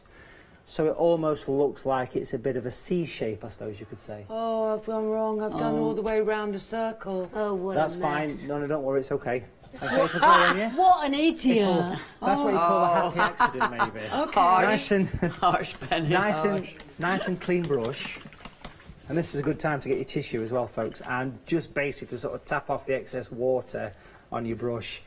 S2: So it almost looks like it's a bit of a C shape, I suppose you could say.
S3: Oh, I've gone wrong. I've done all the way round the circle.
S4: Oh, what
S2: That's
S4: a
S2: fine.
S4: mess.
S2: No, don't worry, it's okay. I say for playing you.
S4: What an idiot.
S2: That's what you call a happy accident, maybe.
S1: Harsh.
S2: Harsh
S1: Penny.
S2: nice and clean brush. And this is a good time to get your tissue as well, folks. And just basically sort of tap off the excess water on your brush.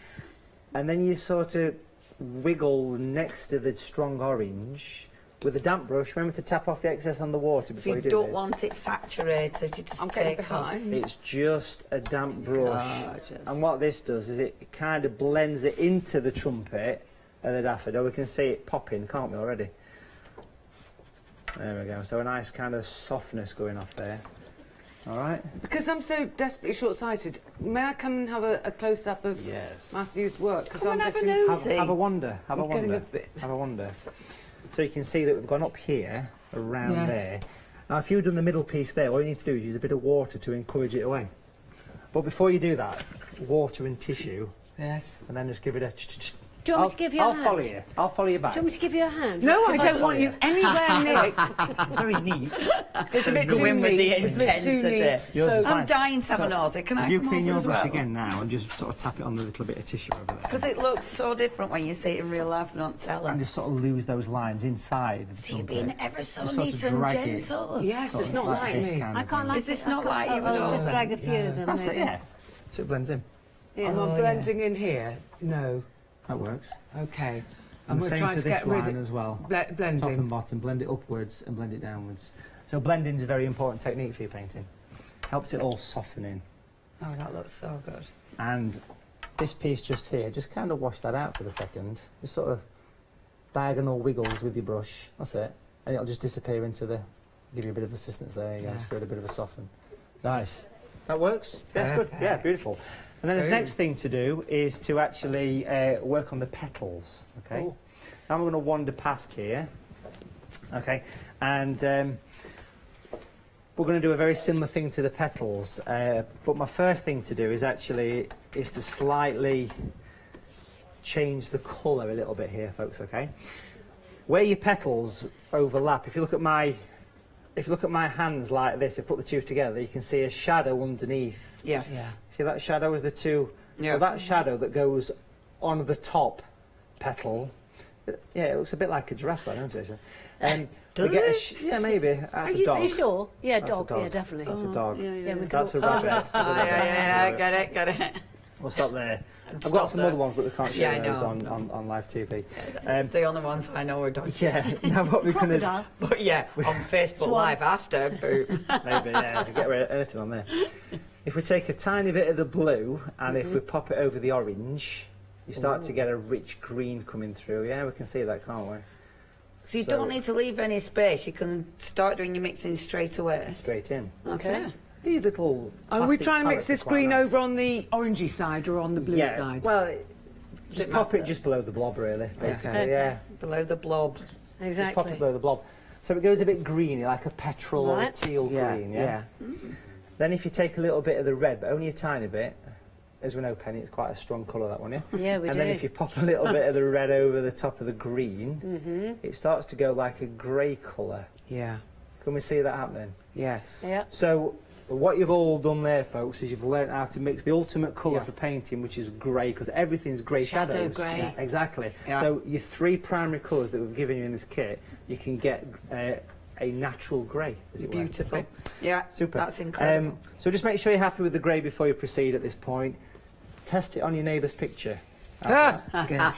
S2: And then you sort of wiggle next to the strong orange, with a damp brush, remember to tap off the excess on the water before
S1: So you
S2: do
S1: don't
S2: this.
S1: want it saturated, you just take off.
S2: It's just a damp brush.
S1: Gorgeous.
S2: And what this does is it kind of blends it into the trumpet and the daffodil. We can see it popping, can't we, already? There we go. So a nice kind of softness going off there. All right.
S3: Because I'm so desperately short-sighted, may I come and have a close-up of Matthew's work? Because
S1: Come and have a nosy.
S2: Have a wander. Have a
S3: getting
S2: wander. Have a wander. So you can see that we've gone up here, around there. Now, if you've done the middle piece there, all you need to do is use a bit of water to encourage it away. But before you do that, water and tissue.
S3: Yes.
S2: And then just give it a...
S4: Do you want me to give you a hand?
S2: I'll follow you. I'll follow you back.
S4: Do you want me to give you a hand?
S3: No, I don't want you anywhere near.
S2: It's very neat.
S3: It's a bit
S1: Go
S3: too
S1: in with the
S3: neat. It's a bit too
S1: intensity.
S3: neat.
S2: Yours is
S1: I'm
S2: fine.
S1: dying to have a nosy. Can I
S2: You
S1: come
S2: clean
S1: over
S2: your
S1: as
S2: brush
S1: well?
S2: again now and just sort of tap it on the little bit of tissue over there.
S1: Because it looks so different when you see it in real life and not tell
S2: And
S1: it.
S2: just sort of lose those lines inside the
S1: See you
S2: trumpet.
S1: being ever so
S2: Just sort
S1: neat
S2: of
S1: and
S2: drag it.
S1: gentle.
S3: Yes,
S2: Sort
S3: it's
S2: of
S3: not like
S2: this
S3: me.
S2: kind
S4: I
S2: of
S4: can't
S2: thing.
S4: like
S1: Is this
S4: it.
S1: not like you at
S4: I'll
S1: all
S4: just
S1: then?
S4: drag a few of them.
S2: That's it,
S4: maybe.
S2: yeah. So it blends in.
S3: And I'm blending in here. No.
S2: That works.
S3: Okay.
S2: And
S3: we're
S2: the same
S3: trying
S2: for
S3: to
S2: this
S3: get rid
S2: line
S3: of
S2: as well.
S3: blending.
S2: Top and bottom, blend it upwards and blend it downwards. So blending is a very important technique for your painting. Helps it all soften in.
S1: Oh, that looks so good.
S2: And this piece just here, just kind of wash that out for the second. Just sort of diagonal wiggles with your brush. That's it. And it'll just disappear into the... Give you a bit of assistance there. You just give it a bit of a soften. Nice. That works? Yeah, that's good. Yeah, beautiful. And then the next thing to do is to actually work on the petals. Okay.
S3: Ooh.
S2: Now we're going to wander past here. Okay. And we're going to do a very similar thing to the petals. But my first thing to do is to slightly change the colour a little bit here, folks. Okay. Where your petals overlap, if you look at my hands like this, if you put the two together, you can see a shadow underneath.
S1: Yes.
S3: Yeah.
S2: See that shadow as the two?
S1: Yeah.
S2: So that shadow that goes on the top petal, yeah, it looks a bit like a giraffe, doesn't it?
S1: Does it?
S2: Yeah, maybe. That's a dog.
S4: Are you sure? Yeah,
S2: That's a
S4: dog. Yeah, definitely.
S2: That's a dog.
S4: Yeah, we could
S2: That's a
S4: all-
S2: rabbit. That's a rabbit.
S1: Yeah, get it.
S2: We'll stop there. I've
S1: Stop
S2: got some
S1: there.
S2: other ones, but we can't show
S1: Yeah, I
S2: those
S1: know.
S2: on live TV.
S1: The only ones I know are dogs.
S2: Yeah. Now what we're going to
S4: Crocodile.
S1: But yeah, on Facebook
S4: Swan.
S1: Live after, boom.
S2: maybe yeah, get rid of anything on there. If we take a tiny bit of the blue and if we pop it over the orange, you start to get a rich green coming through. Yeah, we can see that, can't we?
S1: So you
S2: So-
S1: don't need to leave any space. You can start doing your mixing straight away.
S2: Straight in.
S1: Okay.
S2: These little.
S3: Are we
S2: plastic
S3: trying to mix
S2: pallets are
S3: this
S2: quite
S3: green
S2: nice.
S3: over on the orangey side or on the blue
S2: Yeah.
S3: side?
S2: Well, just pop it
S1: matter?
S2: just below the blob, really. Basically,
S3: Okay.
S2: yeah.
S1: Below the blob.
S2: Just pop
S4: Exactly.
S2: it below the blob. So it goes a bit greeny, like a petrol or a
S4: Right.
S2: teal green. Yeah. Then if you take a little bit of the red, but only a tiny bit, as we know, Penny, it's quite a strong colour, that one, yeah?
S4: Yeah, we
S2: and
S4: do.
S2: then if you pop a little bit of the red over the top of the green, it starts to go like a grey colour.
S3: Yeah.
S2: Can we see that happening?
S3: Yes.
S4: Yeah.
S2: So what you've all done there, folks, is you've learnt how to mix the ultimate colour
S3: Yeah.
S2: for painting, which is grey, because everything's grey
S4: Shadow
S2: shadows.
S4: grey.
S2: Yeah, exactly.
S1: Yeah.
S2: So your three primary colours that we've given you in this kit, you can get a natural grey, as it were.
S1: Beautiful.
S2: Okay?
S1: Yeah,
S2: Super.
S1: that's incredible.
S2: So just make sure you're happy with the grey before you proceed at this point. Test it on your neighbour's picture.
S1: You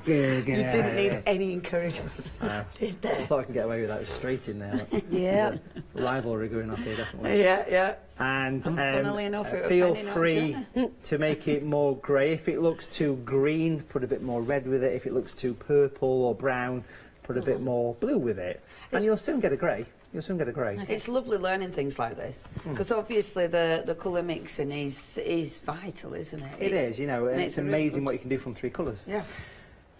S1: didn't need any encouragement, did
S2: I
S1: there?
S2: thought I could get away with that straight in there.
S1: Yeah.
S2: Rivalry going off here, definitely.
S1: Yeah.
S2: And
S1: funnily enough, it was
S2: feel
S1: penny, not
S2: free
S1: Jenna.
S2: to make it more grey. If it looks too green, put a bit more red with it. If it looks too purple or brown, put a bit more blue with it. And you'll soon get a grey. You'll soon get a grey.
S1: It's lovely learning things like this because obviously the colour mixing is vital, isn't it?
S2: It is, you know, and it's
S1: a really
S2: amazing
S1: good-
S2: what you can do from three colours.
S1: Yeah.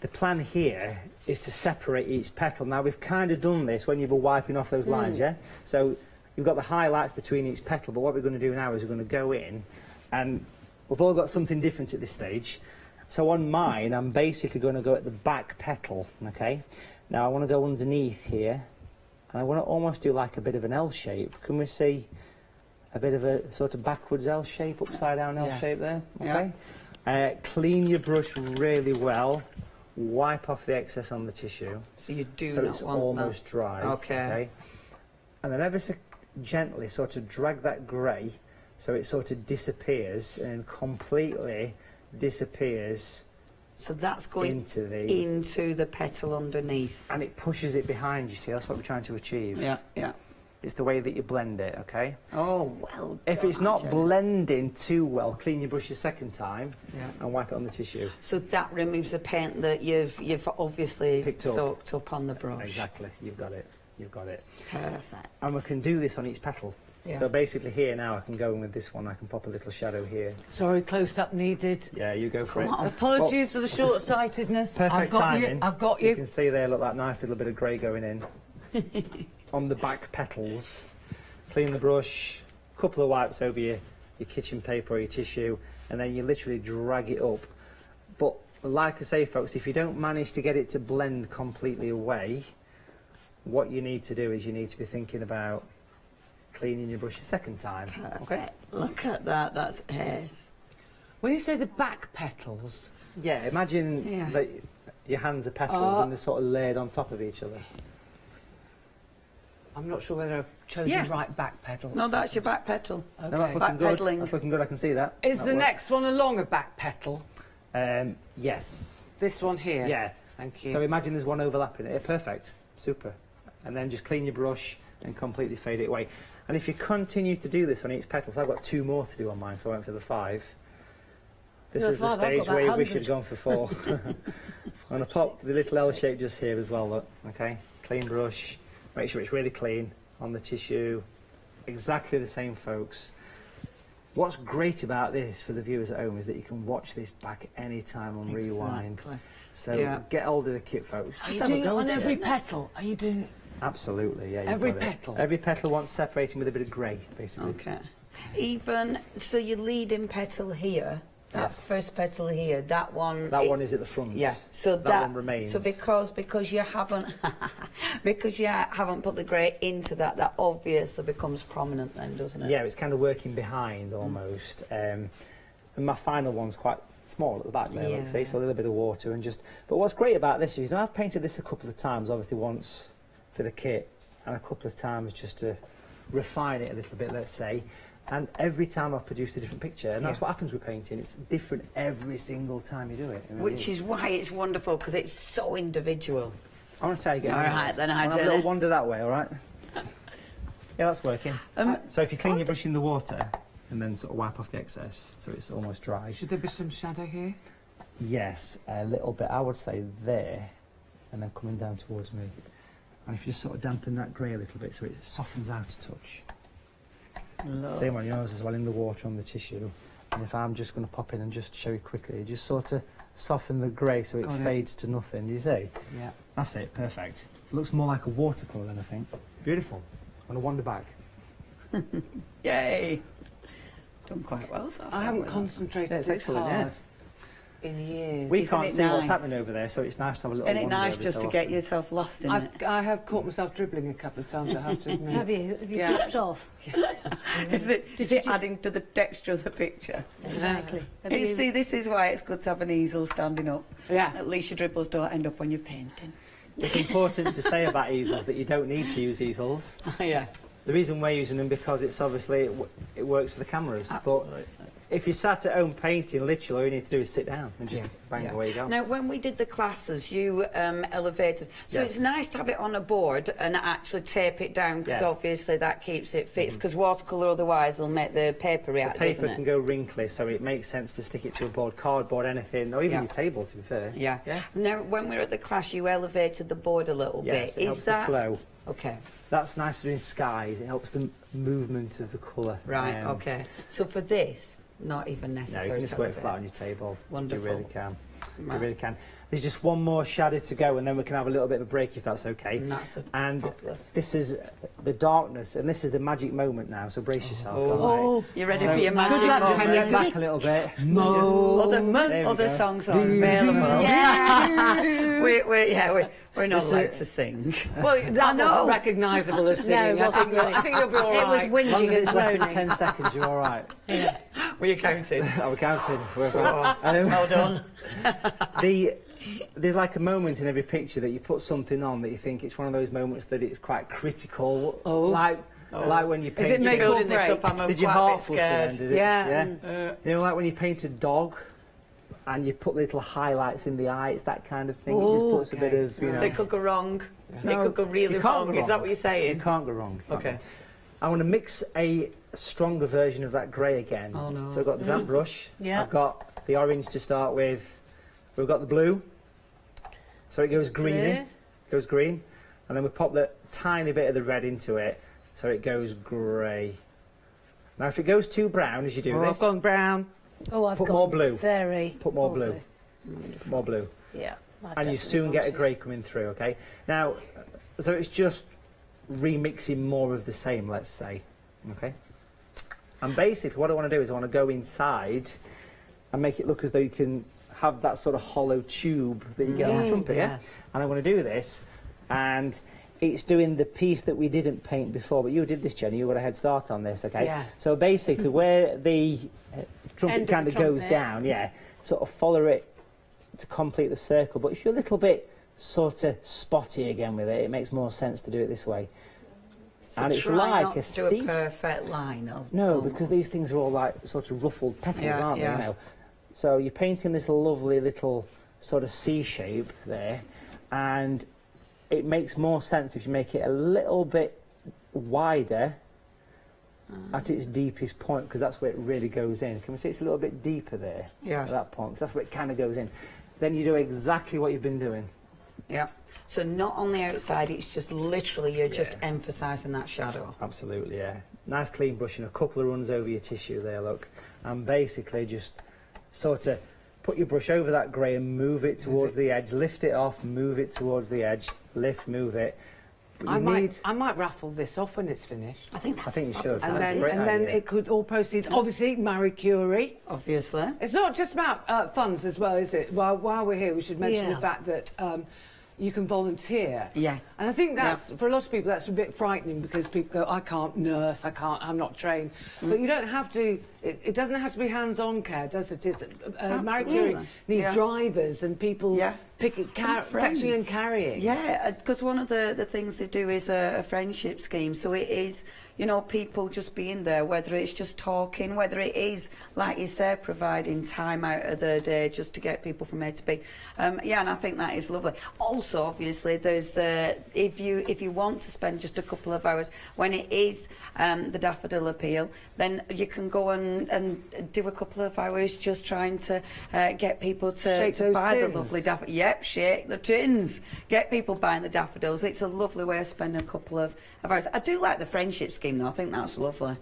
S2: The plan here is to separate each petal. Now, we've kind of done this when you were wiping off those lines, yeah? So you've got the highlights between each petal, but what we're going to do now is we're going to go in, and we've all got something different at this stage. So on mine, I'm basically going to go at the back petal, okay? Now, I want to go underneath here, and I want to almost do like a bit of an L shape. Can we see a bit of a sort of backwards L shape, upside down L shape there? Okay. Clean your brush really well. Wipe off the excess on the tissue.
S1: So you do
S2: So
S1: not
S2: it's
S1: want
S2: almost dry.
S1: Okay.
S2: And then ever so gently sort of drag that grey so it sort of disappears and completely disappears
S1: So that's going into the petal underneath.
S2: And it pushes it behind, you see, that's what we're trying to achieve.
S1: Yeah, yeah.
S2: It's the way that you blend it, okay?
S1: Oh, well
S2: If it's not blending too well, clean your brush a second time and wipe it on the tissue.
S1: So that removes the paint that you've obviously soaked up on the brush.
S2: Exactly, you've got it. You've got it.
S1: Perfect.
S2: And we can do this on each petal.
S1: Yeah.
S2: So basically here now I can go in with this one, I can pop a little shadow here.
S3: Sorry, close-up needed.
S2: Yeah, you go for it.
S3: Apologies for the short-sightedness.
S2: Perfect timing.
S3: I've got you.
S2: You can see there, look, that nice little bit of grey going in. On the back petals. Clean the brush, couple of wipes over your kitchen paper or your tissue, and then you literally drag it up. But like I say, folks, if you don't manage to get it to blend completely away, what you need to do is you need to be thinking about cleaning your brush a second time.
S1: Perfect.
S2: Okay?
S1: Look at that, that's ace.
S3: When you say the back petals...
S2: Yeah, imagine that your hands are petals and they're sort of laid on top of each other.
S3: I'm not sure whether I've chosen the right back petal.
S1: No, that's your back petal.
S3: Okay.
S2: No, that's looking good. That's looking good, I can see that.
S3: Is the next one a longer back petal?
S2: Yes.
S3: This one here?
S2: Yeah.
S3: Thank you.
S2: So imagine there's one overlapping it. Perfect. Super. And then just clean your brush and completely fade it away. And if you continue to do this on each petal, so I've got 2 more to do on mine, so I went for the 5. This is the stage where you wish you'd gone for 4. I'm going to pop the little L shape just here as well, look. Okay? Clean brush. Make sure it's really clean on the tissue. Exactly the same, folks. What's great about this for the viewers at home is that you can watch this back any time on rewind. So get hold of the kit, folks.
S3: Are you doing it on every petal? Are you doing it?
S2: Absolutely, yeah.
S3: Every petal?
S2: Every petal wants separating with a bit of grey, basically.
S1: Okay. Even, so your leading petal here, that first petal here, that one...
S2: That one is at the front.
S1: Yeah. So
S2: that one remains.
S1: So because you haven't put the grey into that, that obviously becomes prominent then, doesn't it?
S2: Yeah, it's kind of working behind almost. And my final one's quite small at the back there, let's see, so a little bit of water and just... But what's great about this is, I've painted this a couple of times, obviously once for the kit, and a couple of times just to refine it a little bit, let's say. And every time I've produced a different picture, and that's what happens with painting. It's different every single time you do it.
S1: Which is why it's wonderful, because it's so individual.
S2: I want to say again.
S1: All right, then I
S2: have a little wander that way, all right? Yeah, that's working. So if you clean your brush in the water, and then sort of wipe off the excess, so it's almost dry.
S3: Should there be some shadow here?
S2: Yes, a little bit. I would say there, and then coming down towards me. And if you just sort of dampen that grey a little bit so it softens out a touch. Same on yours as well, in the water on the tissue. And if I'm just going to pop in and just show you quickly, just sort of soften the grey so it fades to nothing, do you see?
S1: Yeah.
S2: That's it, perfect. It looks more like a watercolour then, I think. Beautiful. I'm going to wander back.
S1: Yay! Done quite well so far.
S3: I haven't concentrated this hard in years.
S2: We can't see what's happening over there, so it's nice to have a little
S1: Isn't it nice just to get yourself lost in it?
S3: I have caught myself dribbling a couple of times, I have to admit.
S4: Have you? Have you dripped off?
S1: Is it adding to the texture of the picture?
S4: Exactly.
S1: You see, this is why it's good to have an easel standing up.
S3: Yeah.
S1: At least your dribbles don't end up when you're painting.
S2: It's important to say about easels that you don't need to use easels.
S1: Yeah.
S2: The reason we're using them because it's obviously it works for the cameras.
S1: Absolutely.
S2: But if you sat at home painting, literally all you need to do is sit down and just bang away you go.
S1: Now, when we did the classes, you elevated. So it's nice to have it on a board and actually tape it down because obviously that keeps it fixed. Because watercolour otherwise will make the paper react.
S2: The paper can go wrinkly, so it makes sense to stick it to a board, cardboard, anything, or even your table. To be fair.
S1: Yeah. Now, when we were at the class, you elevated the board a little bit.
S2: It helps the flow.
S1: Okay.
S2: That's nice for doing skies. It helps the movement of the colour.
S1: Right. Okay. So for this. Not even necessary.
S2: No, you can just work flat on your table.
S1: Wonderful.
S2: You really can. You really can. There's just one more shadow to go, and then we can have a little bit of a break if that's okay. And this is the darkness, and this is the magic moment now. So brace yourself.
S1: Oh, you ready for your magic moment?
S2: Just step back a little bit.
S1: Other songs are available. Yeah. We're not allowed to sing.
S3: Well, that wasn't recognisable as singing.
S4: No,
S3: I think you'll be all right.
S4: It was whinging and
S2: less than
S4: groaning.
S2: 10 seconds, you're all right.
S1: Were you counting?
S2: I'm counting.
S1: Well done.
S2: There's like a moment in every picture that you put something on that you think it's one of those moments that it's quite critical. Like when you paint.
S3: Is it make or break?
S1: This up, I'm
S2: did your heart flutter then?
S3: Yeah.
S2: You know, like when you paint a dog and you put little highlights in the eye. It's that kind of thing. It just puts a bit of, you know.
S1: So it could go wrong.
S2: No,
S1: it could go really wrong. Is that what you're saying?
S2: You can't go wrong.
S1: Okay.
S2: I want to mix a stronger version of that grey again.
S1: Oh, no.
S2: So I've got the damp brush.
S4: Yeah.
S2: I've got the orange to start with. We've got the blue. So it goes green in. Goes green. And then we pop the tiny bit of the red into it. So it goes grey. Now if it goes too brown as you do this...
S3: I've gone brown.
S4: Oh, I've
S2: Put
S4: got
S2: more blue.
S4: Put
S2: more blue. More blue.
S4: Yeah.
S2: And you soon get a grey coming through, okay? Now, so it's just remixing more of the same, let's say, okay? And basically what I want to do is I want to go inside and make it look as though you can have that sort of hollow tube that you get on a trumpet, yeah? And I want to do this, and it's doing the piece that we didn't paint before, but you did this, Jenny, you got a head start on this, okay? Yeah. So basically where the trumpet kind of goes down, sort of follow it to complete the circle, but if you're a little bit sort of spotty again with it, it makes more sense to do it this way.
S1: So
S2: and it's
S1: try
S2: like
S1: not
S2: a
S1: to do a perfect line.
S2: No, because these things are all like sort of ruffled petals, aren't they? You know? So you're painting this lovely little sort of C shape there, and it makes more sense if you make it a little bit wider at its deepest point, because that's where it really goes in. Can we see it's a little bit deeper there at that point? Because that's where it kind of goes in. Then you do exactly what you've been doing.
S1: Yeah. So not on the outside, it's just literally you're just emphasising that shadow.
S2: Absolutely, yeah. Nice clean brush and a couple of runs over your tissue there, look. And basically just sort of put your brush over that grey and move it towards the edge, lift it off, move it towards the edge, lift, move it.
S3: I might raffle this off when it's finished.
S1: I think
S2: you should.
S3: And then it could all proceed. Obviously, Marie Curie.
S1: Obviously.
S3: It's not just about funds as well, is it? While we're here, we should mention the fact that you can volunteer. Yeah. And I think that's, for a lot of people, that's a bit frightening, because people go, I can't nurse, I'm not trained. But you don't have to, it doesn't have to be hands-on care, does it? Marie Curie needs drivers and people fetching and carrying.
S1: Yeah, because one of the things they do is a friendship scheme. So it is, you know, people just being there, whether it's just talking, whether it is, like you said, providing time out of their day just to get people from A to B. Yeah, and I think that is lovely. Also, obviously, there's the, if you want to spend just a couple of hours, when it is the daffodil appeal, then you can go and do a couple of hours just trying to get people to buy the lovely daffodil. Yep, shake the tins. Get people buying the daffodils. It's a lovely way of spending a couple of hours. I do like the friendship scheme, though. I think that's lovely.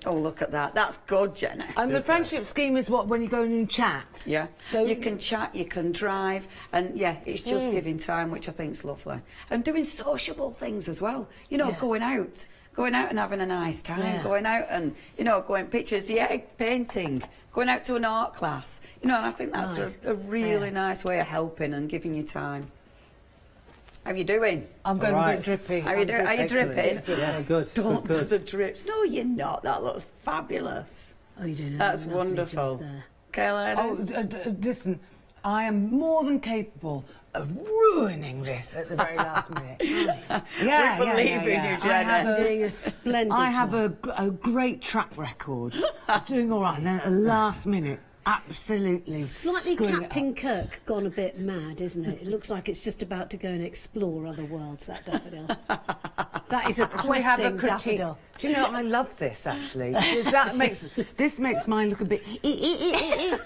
S1: Oh, look at that. That's good, Jenny.
S3: And the friendship scheme is what, when you go in and chat?
S1: Yeah. So you can chat, you can drive, and yeah, it's just giving time, which I think is lovely. And doing sociable things as well. You know, going out and having a nice time, going out and, you know, going pictures, painting, going out to an art class. You know, and I think that's a really nice way of helping and giving you time. How are you doing?
S3: I'm going a bit drippy.
S1: Are you dripping?
S2: Yeah, good.
S1: Don't do the drips. No, you're not. That looks fabulous.
S4: Oh, you're doing
S1: That's wonderful.
S3: Kayla, listen, I am more than capable of ruining this at the very last minute.
S1: We believe in you, Jenna.
S4: Doing a splendid
S3: I have a great track record of doing all right, and then at the last minute, absolutely
S4: slightly Captain Kirk gone a bit mad, isn't it? It looks like it's just about to go and explore other worlds, that daffodil. That is a questing daffodil.
S3: Do you know, I love this, actually, because this makes mine look a bit ever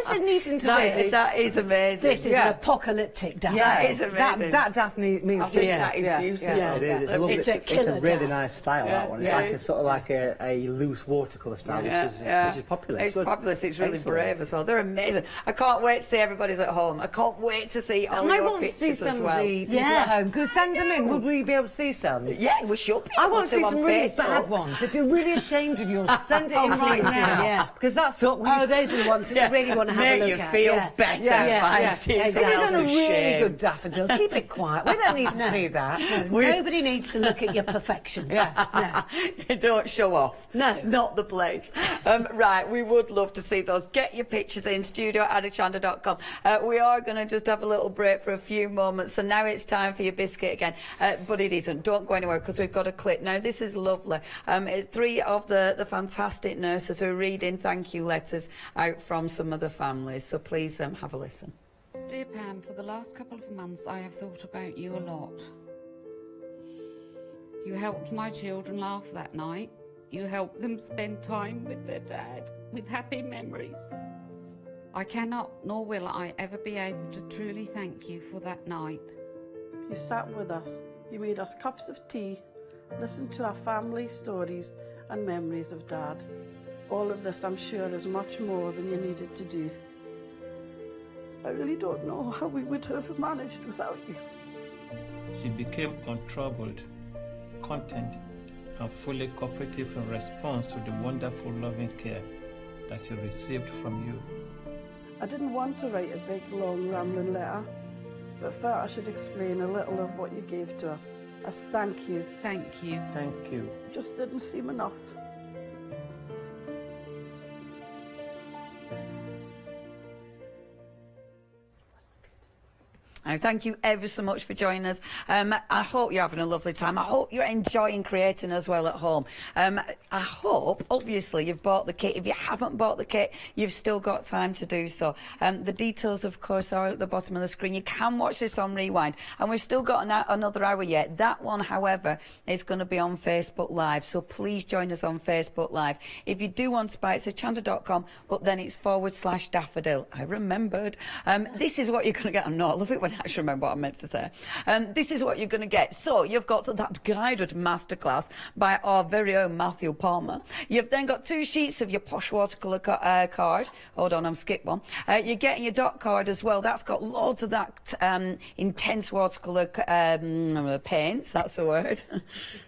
S3: so neat and tidy.
S1: That is amazing.
S4: This is an apocalyptic daffodil.
S1: Yeah, it's amazing.
S3: That Daphne means
S1: that is beautiful.
S4: Yeah.
S2: It is. It's a really nice style, that one. It's like sort of like a loose watercolour style, which is popular.
S1: It's fabulous. It's really brave as well. They're amazing. I can't wait to see everybody's at home. I can't wait to see all your pictures as well.
S3: I want to see some of the people at home. Could send them in. Would we be able to see some?
S1: Yeah, we should.
S3: I want to see some really bad ones. If you're really ashamed of yours, send it in right now.
S4: Yeah,
S3: because that's what we.
S4: Oh, those are the ones that you really want to have a look at.
S1: Make you feel better.
S3: If you've done a really good daffodil, keep it quiet. We don't need to see that.
S4: Nobody needs to look at your perfection.
S1: You don't show off.
S4: No,
S1: it's not the place. Right, we would love to see those. Get your pictures in, studio@hochanda.com. We are going to just have a little break for a few moments, so now it's time for your biscuit again, but it isn't. Don't go anywhere, because we've got a clip now. This is lovely. It's 3 of the fantastic nurses who are reading thank you letters out from some of the families. So please have a listen.
S8: Dear Pam, for the last couple of months I have thought about you a lot. You helped my children laugh that night. You helped them spend time with their dad, with happy memories. I cannot, nor will I ever be able to truly thank you for that night.
S9: You sat with us. You made us cups of tea, listened to our family stories and memories of Dad. All of this, I'm sure, is much more than you needed to do. I really don't know how we would have managed without you.
S10: She became untroubled, content, and fully cooperative in response to the wonderful loving care that she received from you.
S9: I didn't want to write a big, long, rambling letter, but felt I should explain a little of what you gave to us as thank you.
S8: Thank you.
S2: Thank you.
S9: Just didn't seem enough.
S1: Thank you ever so much for joining us. I hope you're having a lovely time. I hope you're enjoying creating as well at home. I hope, obviously, you've bought the kit. If you haven't bought the kit, you've still got time to do so. The details, of course, are at the bottom of the screen. You can watch this on Rewind, and we've still got another hour yet. That one, however, is going to be on Facebook Live, so please join us on Facebook Live. If you do want to buy it, it's hochanda.com, but then it's /daffodil. I remembered. This is what you're going to get. I'm not. I love it when I actually remember what I meant to say. This is what you're going to get. So you've got that guided masterclass by our very own Matthew Palmer. You've then got 2 sheets of your posh watercolour card. Hold on, I've skipped one. You're getting your dot card as well. That's got loads of that intense watercolour paints. That's the word.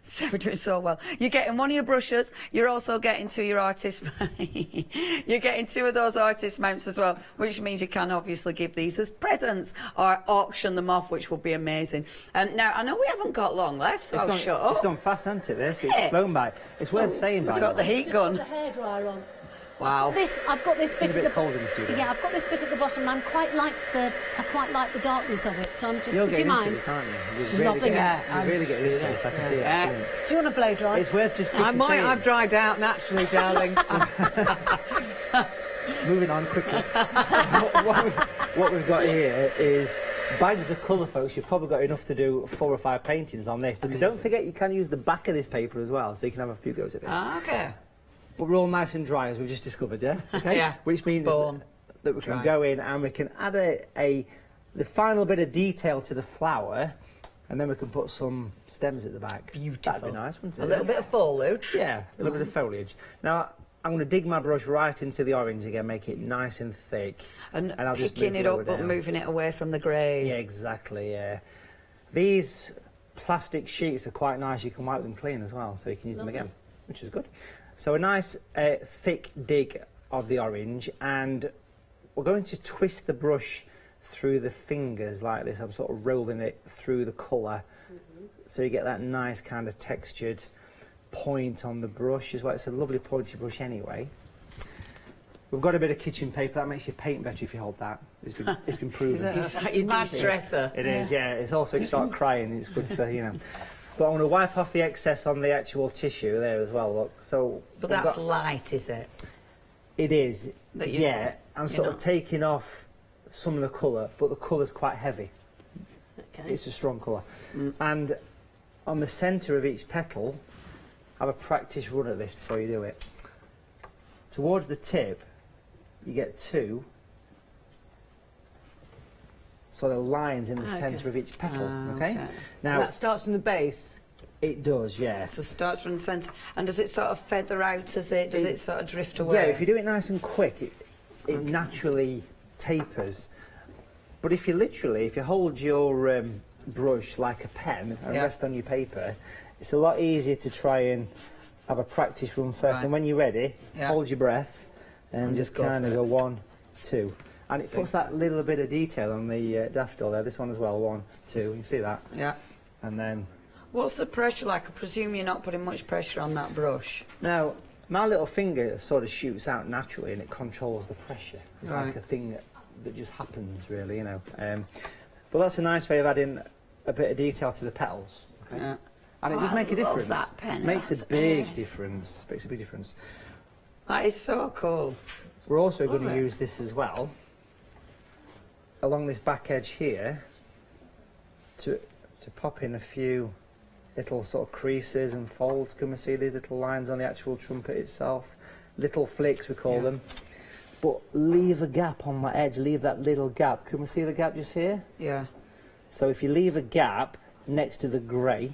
S1: So we're doing so well. You're getting one of your brushes. You're also getting 2 of your artist. You're getting 2 of those artist mounts as well, which means you can obviously give these as presents or auction them off, which will be amazing. Now, I know we haven't got long left, so I'll shut up.
S2: It's gone fast, hasn't it, this? It's flown by. It's worth saying, by
S1: We've got the heat gun.
S4: Just put the hairdryer on.
S1: Wow.
S4: I've got this bit
S2: It's a bit cold in the studio.
S4: Yeah, I've got this bit at the bottom. I quite like the darkness of it. So I'm just.
S2: You're
S4: Would you
S2: getting
S4: mind?
S2: into this, aren't you? You're
S4: Loving
S2: really
S4: it.
S2: You're really getting into this. I can see it.
S4: Do you want a blow dry?
S2: It's worth just
S3: I
S2: quickly
S3: might
S2: saying.
S3: have dried out naturally, darling.
S2: Moving on quickly. what we've got here is bags of colour, folks. You've probably got enough to do 4 or 5 paintings on this. Because don't forget, you can use the back of this paper as well, so you can have a few goes at this.
S1: Okay.
S2: But we're all nice and dry, as we've just discovered, yeah? Okay?
S1: Yeah.
S2: Which means that we can go in and we can add the final bit of detail to the flower, and then we can put some stems at the back.
S1: Beautiful.
S2: That'd be nice, wouldn't it?
S1: A little bit of foliage.
S2: Yeah, a little bit of foliage. Now, I'm going to dig my brush right into the orange again, make it nice and thick.
S1: And
S2: I'll just
S1: picking
S2: move
S1: it
S2: lower
S1: up but
S2: down.
S1: moving it away from the grey.
S2: Yeah, exactly, yeah. These plastic sheets are quite nice. You can wipe them clean as well, so you can use them again, which is good. So a nice thick dig of the orange, and we're going to twist the brush through the fingers like this. I'm sort of rolling it through the colour, so you get that nice kind of textured point on the brush as well. It's a lovely pointy brush anyway. We've got a bit of kitchen paper. That makes your paint better if you hold that. It's been proven.
S1: He's like your mad dresser.
S2: It is, yeah. It's also, if you start crying, it's good for, you know. But I'm going to wipe off the excess on the actual tissue there as well, look. So,
S1: But that's light, is it?
S2: it is,
S1: That you-
S2: yeah. I'm sort of taking off some of the colour, but the colour's quite heavy.
S4: Okay.
S2: It's a strong colour. And on the centre of each petal, have a practice run at this before you do it. Towards the tip, you get 2 sort of lines in the centre of each petal, okay? Now,
S3: That starts from the base.
S2: it does, yeah.
S1: So it starts from the centre. And does it sort of feather out as it? Does it sort of drift away?
S2: Yeah, if you do it nice and quick, it naturally tapers. But if you hold your brush like a pen and rest on your paper, it's a lot easier to try and have a practice run first. And when you're ready, hold your breath and just kind of go 1, 2. And it puts that little bit of detail on the daffodil there. This one as well, 1, 2. You can see that?
S1: Yeah.
S2: And then...
S1: What's the pressure like? I presume you're not putting much pressure on that brush.
S2: Now, my little finger sort of shoots out naturally and it controls the pressure. It's like a thing that just happens, really, you know. But that's a nice way of adding a bit of detail to the petals. Okay?
S1: Yeah.
S2: And it does make a difference.
S1: That pen.
S2: Makes a big difference. Makes a big difference.
S1: That is so cool.
S2: we're also going to use this as well along this back edge here to pop in a few little sort of creases and folds. Can we see these little lines on the actual trumpet itself? Little flicks we call them. But leave a gap on my edge, leave that little gap. Can we see the gap just here?
S1: Yeah.
S2: So if you leave a gap next to the grey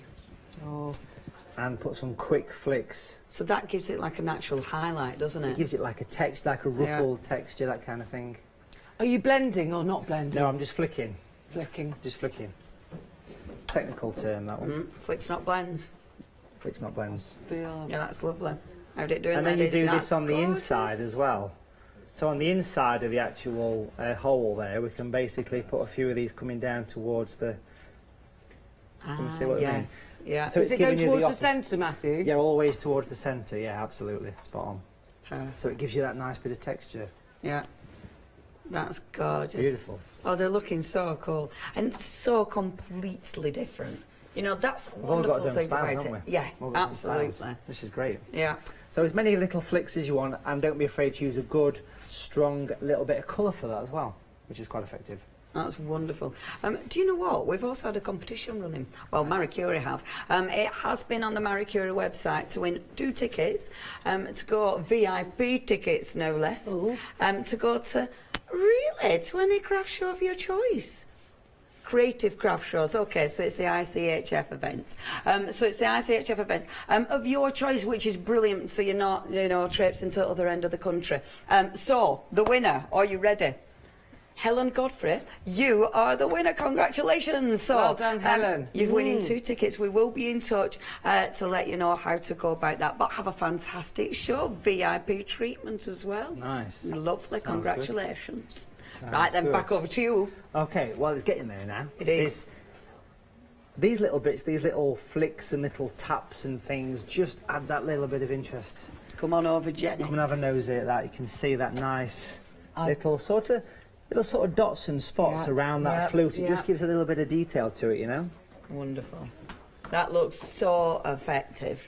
S2: and put some quick flicks.
S1: So that gives it like a natural highlight, doesn't it?
S2: It gives it like a texture, like a ruffled texture, that kind of thing.
S3: Are you blending or not blending?
S2: No, I'm just flicking.
S3: Flicking.
S2: Just flicking. Technical term, that one.
S1: Flicks, not blends.
S2: Flicks, not blends.
S1: Yeah, that's lovely. How'd it do?
S2: And then you do this on the inside as well. So on the inside of the actual hole there, we can basically put a few of these coming down towards the... Can you see what I mean?
S1: Yeah.
S2: So
S3: Does it go towards the centre, Matthew?
S2: Yeah, always towards the centre. Yeah, absolutely. Spot on.
S1: Perfect.
S2: So it gives you that nice bit of texture.
S1: Yeah. That's gorgeous.
S2: Beautiful.
S1: Oh, they're looking so cool. And so completely different. You know, that's a
S2: We've all got
S1: wonderful
S2: its own
S1: thing
S2: styles,
S1: about
S2: haven't
S1: it.
S2: we?
S1: Yeah,
S2: We've all got some
S1: absolutely.
S2: styles, which is great.
S1: Yeah.
S2: So as many little flicks as you want, and don't be afraid to use a good, strong little bit of colour for that as well, which is quite effective.
S1: That's wonderful. Do you know what? We've also had a competition running. Well, Marie Curie have. It has been on the Marie Curie website to win 2 tickets, to go VIP tickets, no less, to go to, really, to any craft show of your choice. Creative craft shows. Okay, so it's the ICHF events. So it's the ICHF events of your choice, which is brilliant. So you're not, you know, traipsing to the other end of the country. So the winner, are you ready? Helen Godfrey, you are the winner. Congratulations. So,
S3: well done, Helen.
S1: You're winning 2 tickets. We will be in touch to let you know how to go about that. But have a fantastic show. VIP treatment as well.
S2: Nice.
S1: Lovely.
S2: Sounds
S1: Congratulations.
S2: Sounds
S1: Right, then
S2: good.
S1: back over to you.
S2: Okay, well, it's getting there now.
S1: It is.
S2: These little bits, these little flicks and little taps and things just add that little bit of interest.
S1: Come on over, Jenny.
S2: Come and have a nosy at that. You can see that nice little sort of dots and spots around that flute. It just gives a little bit of detail to it, you know?
S1: Wonderful. That looks so effective.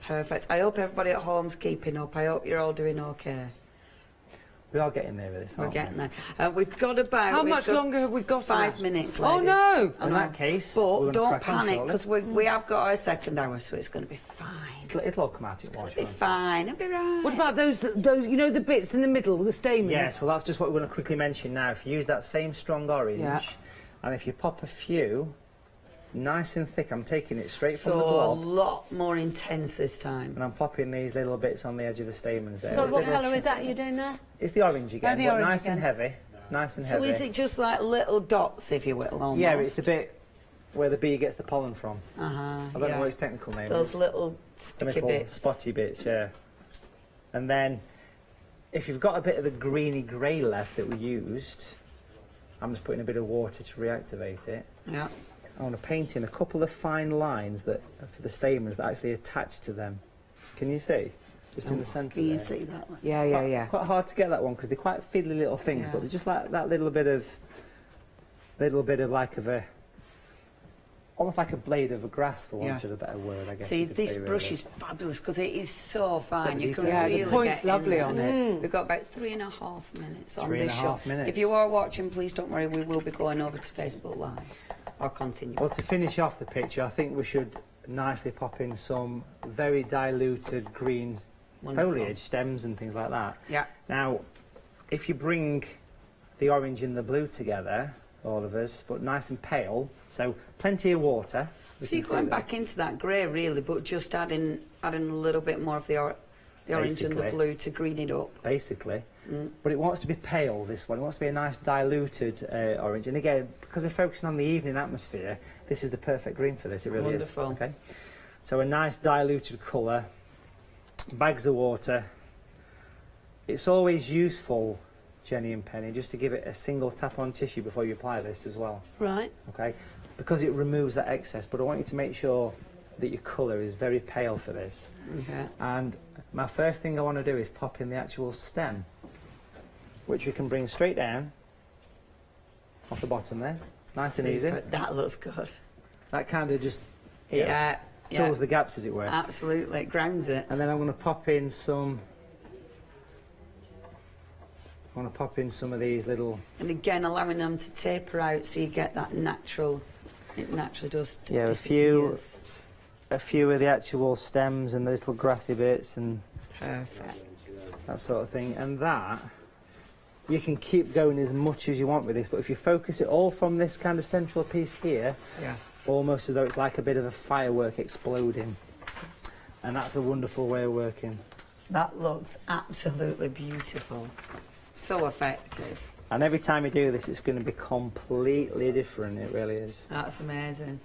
S1: Perfect. I hope everybody at home's keeping up. I hope you're all doing okay.
S2: We are getting there with this, aren't we?
S1: We're getting there. We've got about...
S3: How much longer have we got?
S1: 5 minutes,
S3: Oh,
S1: ladies.
S3: no!
S2: In that case,
S1: but don't panic, because we have got our second hour, so it's going to be fine.
S2: It'll all come out at once.
S1: It'll be fine. It'll be right.
S3: What about those, you know, the bits in the middle, the stamens?
S2: Yes, well, that's just what we're going to quickly mention now. If you use that same strong orange, and if you pop a few, nice and thick, I'm taking it straight from the blob.
S1: So a lot more intense this time.
S2: And I'm popping these little bits on the edge of the stamens there.
S4: So what colour is that you're doing there?
S2: It's the orange again,
S4: the
S2: but
S4: orange
S2: nice
S4: again.
S2: and heavy. Nice and heavy.
S1: So is it just like little dots, if you will, almost?
S2: Yeah, it's the bit where the bee gets the pollen from. I don't know what its technical name
S1: Those
S2: is.
S1: little
S2: The
S1: sticky
S2: little
S1: bits.
S2: spotty bits, yeah. And then, if you've got a bit of the greeny grey left that we used, I'm just putting a bit of water to reactivate it.
S1: Yeah.
S2: I want to paint in a couple of fine lines that for the stamens that actually attach to them. Can you see? Just in the centre.
S1: Can you
S2: there.
S1: see that one?
S3: Yeah.
S2: It's quite hard to get that one because they're quite fiddly little things, but they're just like that little bit of like of a, almost like a blade of a grass, for want of a better word, I guess.
S1: See,
S2: you could
S1: this
S2: say,
S1: brush
S2: really.
S1: is fabulous because it is so fine. You can
S2: detail.
S1: really
S3: the point's
S1: get in
S3: lovely
S1: there.
S3: on it.
S1: We've got about 3.5 minutes on
S2: 3.5
S1: this show.
S2: minutes.
S1: If you are watching, please don't worry. We will be going over to Facebook Live or continue.
S2: Well, to finish off the picture, I think we should nicely pop in some very diluted green foliage, stems and things like that.
S1: Yeah.
S2: Now, if you bring the orange and the blue together, all of us, but nice and pale, so plenty of water.
S1: So you're going back into that grey, really, but just adding a little bit more of the orange and the blue to green it up.
S2: Basically. But it wants to be pale, this one. It wants to be a nice diluted orange. And again, because we're focusing on the evening atmosphere, this is the perfect green for this. It really
S1: Wonderful.
S2: is. Okay. So a nice diluted colour, bags of water. It's always useful, Jenny and Penny, just to give it a single tap on tissue before you apply this as well.
S4: Right.
S2: Okay. Because it removes that excess. But I want you to make sure that your colour is very pale for this.
S1: Okay.
S2: And my first thing I want to do is pop in the actual stem, which we can bring straight down off the bottom there. Nice and easy.
S1: That looks good.
S2: That kind of just
S1: Yeah.
S2: fills the gaps, as it were.
S1: Absolutely. It grounds it.
S2: And then I'm going to pop in some I want to pop in some of these little...
S1: And again, allowing them to taper out so you get that natural... It naturally does disappears.
S2: a few of the actual stems and the little grassy bits and...
S1: Perfect.
S2: That sort of thing. And that, you can keep going as much as you want with this, but if you focus it all from this kind of central piece here, almost as though it's like a bit of a firework exploding. And that's a wonderful way of working.
S1: That looks absolutely beautiful. So effective.
S2: And every time you do this, it's going to be completely different. It really is.
S1: That's amazing.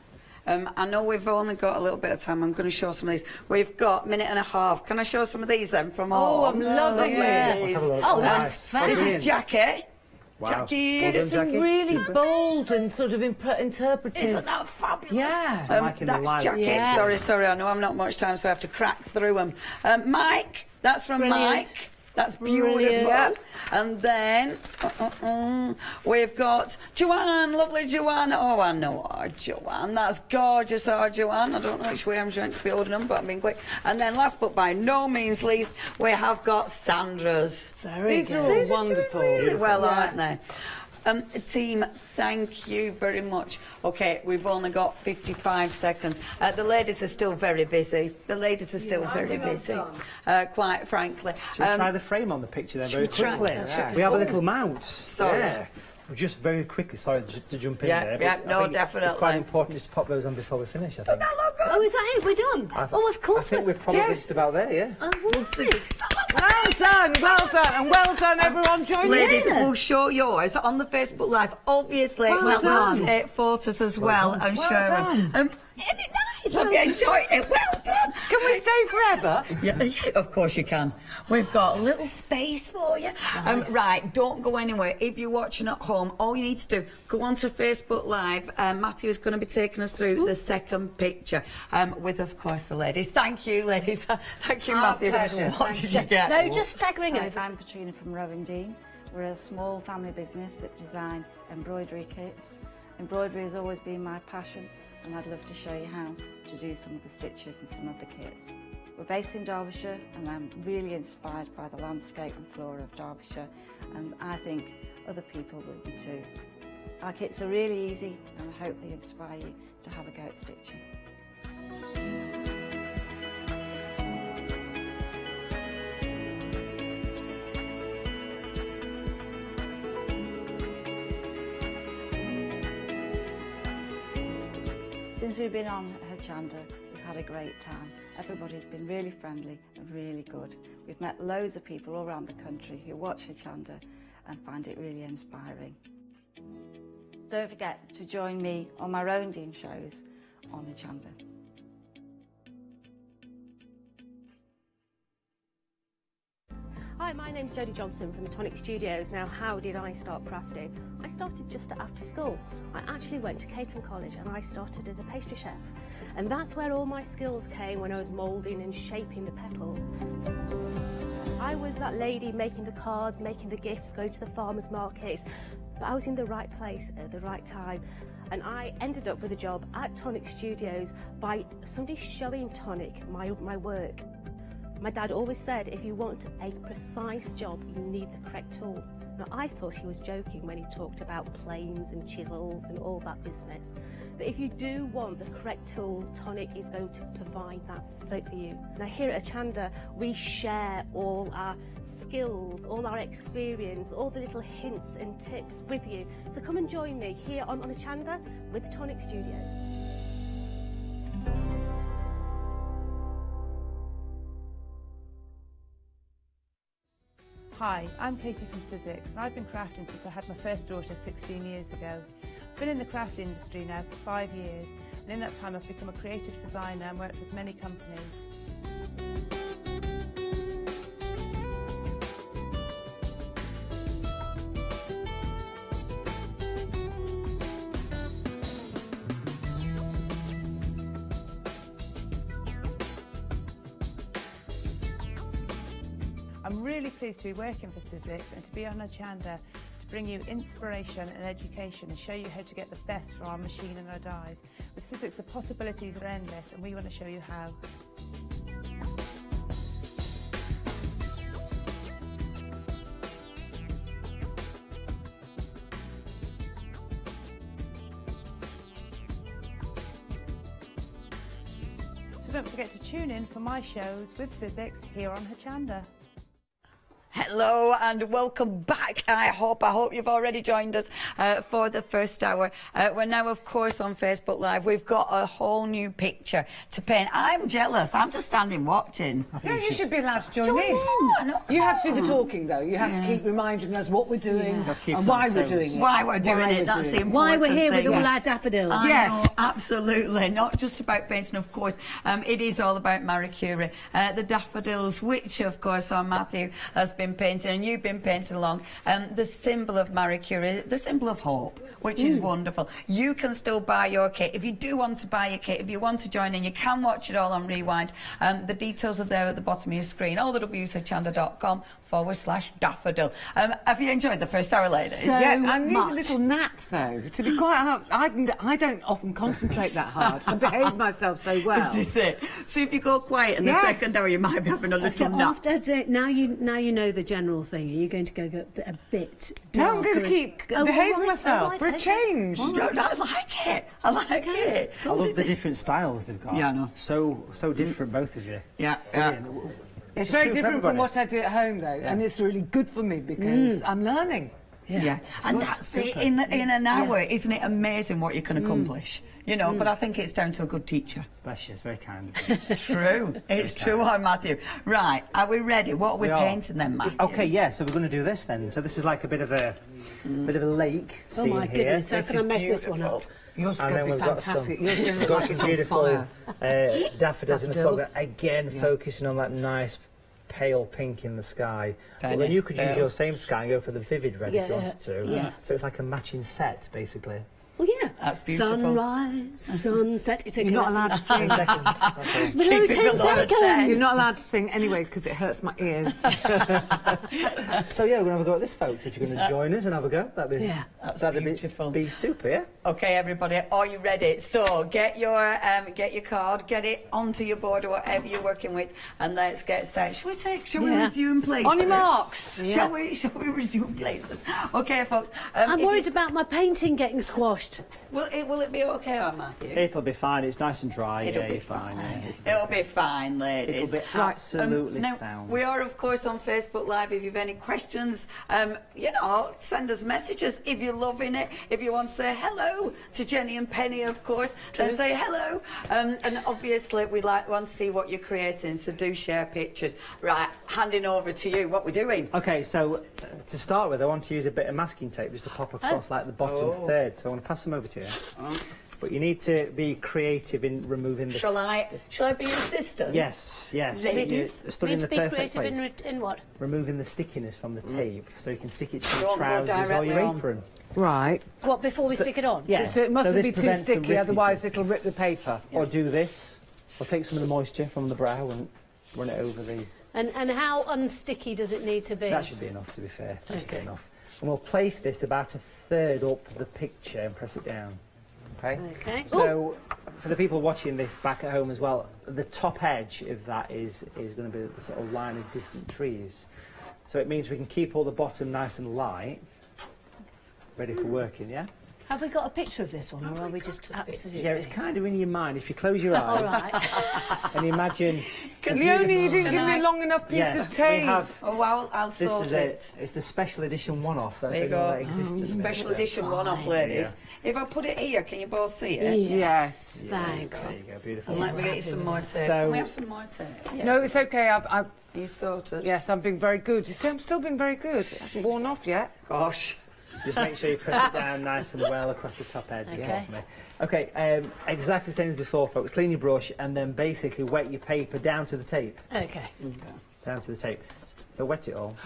S1: I know we've only got a little bit of time. I'm going to show some of these. We've got a minute and a half. Can I show some of these then from
S3: Oh, I'm loving
S1: these.
S4: Oh, that's fabulous.
S1: This is Jackie.
S2: Wow.
S1: Jackie.
S2: Well done,
S3: It's some
S2: Jackie.
S3: really
S2: Super.
S3: bold and sort of interpretive.
S1: Isn't that fabulous?
S3: Yeah.
S1: That's Jackie.
S4: Yeah.
S1: Sorry, I know I'm not much time, so I have to crack through them. Mike, that's from
S4: Brilliant.
S1: Mike. That's beautiful.
S4: Brilliant.
S1: And then we've got Joanne, lovely Joanne. Oh, I know our Joanne. That's gorgeous, our Joanne. I don't know which way I'm trying to be holding them, but I'm being quick. And then last but by no means least, we have got Sandra's.
S4: Very
S3: These
S4: good.
S3: are all wonderful.
S1: Really well, aren't they? Team, thank you very much. Okay, we've only got 55 seconds. The ladies are still very busy. The ladies are still very busy, quite frankly.
S2: Should we try the frame on the picture then very
S1: we try?
S2: quickly?
S1: Yeah.
S2: We have a little mount.
S1: Sorry.
S2: Yeah. Just very quickly, sorry to jump in
S1: Yeah,
S2: there.
S1: yeah,
S2: but
S1: no,
S2: I think
S1: definitely.
S2: It's quite important just to pop those on before we finish, I think.
S4: Oh, is that it? We're done? Oh, of course.
S2: I think we're probably just about there, yeah.
S4: Oh, right.
S3: Well done, and well done, everyone joining
S1: Ladies,
S3: in.
S1: we'll show yours on the Facebook Live. Obviously, we'll
S3: done.
S1: take photos as well and
S3: Well
S1: share
S3: done.
S1: them. Isn't it nice? Have you enjoyed it? Well done.
S3: Can we stay forever?
S1: Yeah, of course you can. We've got a little space for you. Right, don't go anywhere. If you're watching at home, all you need to do, go onto Facebook Live. Matthew is going to be taking us through the second picture with, of course, the ladies. Thank you, ladies. Thank you, Matthew.
S3: pleasure.
S1: What did you get?
S4: No, just staggering
S11: Hi,
S4: over.
S11: I'm Katrina from Rowan Dean. We're a small family business that design embroidery kits. Embroidery has always been my passion, and I'd love to show you how to do some of the stitches and some of the kits. We're based in Derbyshire, and I'm really inspired by the landscape and flora of Derbyshire, and I think other people will be too. Our kits are really easy, and I hope they inspire you to have a go at stitching. Since we've been on Hochanda, we've had a great time. Everybody's been really friendly and really good. We've met loads of people all around the country who watch Hochanda and find it really inspiring. Don't forget to join me on my own Dean shows on Hochanda.
S12: Hi, my name's Jodie Johnson from Tonic Studios. Now, how did I start crafting? I started just after school. I actually went to catering college and I started as a pastry chef. And that's where all my skills came when I was moulding and shaping the petals. I was that lady making the cards, making the gifts, going to the farmers markets, but I was in the right place at the right time. And I ended up with a job at Tonic Studios by somebody showing Tonic my work. My dad always said, if you want a precise job, you need the correct tool. Now, I thought he was joking when he talked about planes and chisels and all that business. But if you do want the correct tool, Tonic is going to provide that for you. Now, here at Hochanda, we share all our skills, all our experience, all the little hints and tips with you. So come and join me here on Hochanda with Tonic Studios.
S13: Hi, I'm Katie from Sussex, and I've been crafting since I had my first daughter 16 years ago. I've been in the craft industry now for 5 years, and in that time I've become a creative designer and worked with many companies. I'm really pleased to be working for Sussex and to be on Hochanda to bring you inspiration and education and show you how to get the best from our machine and our dies. With Sussex, the possibilities are endless, and we want to show you how. Also, don't forget to tune in for my shows with Physics here on Hochanda.
S1: Hello and welcome back. I hope you've already joined us for the first hour. We're now, of course, on Facebook Live. We've got a whole new picture to paint. I'm jealous. I'm just standing watching.
S3: No, you should be allowed to join in. You have to do the talking, though. You have to keep reminding us what we're doing and why we're doing it.
S1: Why we're doing it. That's the important
S4: Why we're here
S1: thing.
S4: with all our daffodils.
S1: Yes, absolutely. Not just about painting, of course. It is all about Marie Curie. The daffodils, which, of course, our Matthew has been painting, and you've been painting along. The symbol of Marie Curie, the symbol of hope, which is wonderful. You can still buy your kit. If you do want to buy your kit, if you want to join in, you can watch it all on Rewind. The details are there at the bottom of your screen. All the www.hochanda.com/daffodil. Have you enjoyed the first hour, ladies?
S3: I need a little nap, though. To be quite honest, I don't often concentrate that hard. I behave myself so well.
S1: This is it. So if you go quiet in the second hour, you might be having a little nap.
S4: Now you know the general thing. Are you going to go a bit darker?
S3: No, I'm going to keep behaving myself for a change.
S1: I like it. I like it.
S2: I love the different styles they've got.
S1: Yeah, I know.
S2: So different, both of you.
S1: Yeah.
S3: It's very different from what I do at home, though, and it's really good for me because I'm learning.
S1: Yeah. And that's it in an hour. Isn't it amazing what you can accomplish? You know, but I think it's down to a good teacher.
S2: Bless you, it's very kind.
S1: It's true. It's true, Matthew. Right, are we ready? What are we painting then, Matthew?
S2: Okay, yeah, so we're going to do this then. So this is like a bit of a lake scene here.
S4: Oh my goodness, how can I mess this one up?
S3: Yours is going to be fantastic. Yours is going to
S2: we've got some beautiful daffodils in the fog. Again, focusing on that nice pale pink in the sky. Well, then you could use your same sky and go for the vivid red if you wanted to.
S4: Yeah.
S2: So it's like a matching set, basically.
S4: Well, yeah. That's beautiful. Sunrise, sunset.
S3: You're not allowed to sing.
S2: 10 seconds.
S4: Below 10 seconds.
S3: You're not allowed to sing anyway because it hurts my ears.
S2: So yeah, we're going to have a go at this, folks. If you're going to join us and have a go, that'd be
S1: beautiful.
S2: Be super, yeah.
S1: Okay, everybody, are you ready? So get your card, get it onto your board or whatever you're working with, and let's get set. Shall we resume places?
S3: On your marks.
S1: Shall we resume places? Okay, folks.
S4: I'm worried about my painting getting squashed.
S1: Will it be okay, Matthew?
S2: It'll be fine. It's nice and dry.
S1: It'll be fine. It'll be fine, ladies.
S2: It'll be absolutely sound.
S1: We are, of course, on Facebook Live. If you've any questions, send us messages. If you're loving it, if you want to say hello to Jenny and Penny, of course, then say hello. And obviously, we want to see what you're creating, so do share pictures. Right, handing over to you. What we're doing?
S2: Okay, so to start with, I want to use a bit of masking tape just to pop across like the bottom third. So I want to pass them over to you. But you need to be creative in removing the...
S1: Shall I be your assistant?
S2: Yes.
S4: Ladies,
S2: stood in the perfect place.
S4: in what?
S2: Removing the stickiness from the tape, so you can stick it to your trousers or your apron.
S3: Right.
S4: What, before we stick it on?
S2: Yeah.
S3: So it mustn't be too sticky,
S2: the
S3: otherwise it'll rip the paper.
S2: Or do this, or take some of the moisture from the brow and run it over the...
S4: And how unsticky does it need to be?
S2: That should be enough, to be fair. That should be enough. And we'll place this about a third up the picture and press it down. Okay. So, for the people watching this back at home as well, the top edge of that is going to be the sort of line of distant trees. So it means we can keep all the bottom nice and light, ready for working, yeah?
S4: Have we got a picture of this one, or are we just absolutely...
S2: Yeah, it's kind of in your mind. If you close your eyes and you imagine...
S3: Leonie, you didn't give me a long enough piece of tape.
S1: I'll sort it.
S2: It's the special edition one-off.
S1: There you go. Special edition one-off, ladies. If I put it here, can you both see it?
S3: Yes.
S4: Thanks.
S2: There you go, beautiful.
S1: And let me get you some more tape.
S2: So,
S1: can we have some more tape? Yeah.
S3: No, it's okay.
S1: You sorted?
S3: Yes, I'm being very good. You see, I'm still being very good. It hasn't worn off yet.
S1: Gosh.
S2: Just make sure you press it down nice and well across the top edge. Okay, exactly the same as before, folks. Clean your brush and then basically wet your paper down to the tape.
S4: Okay.
S2: Down to the tape. So wet it all.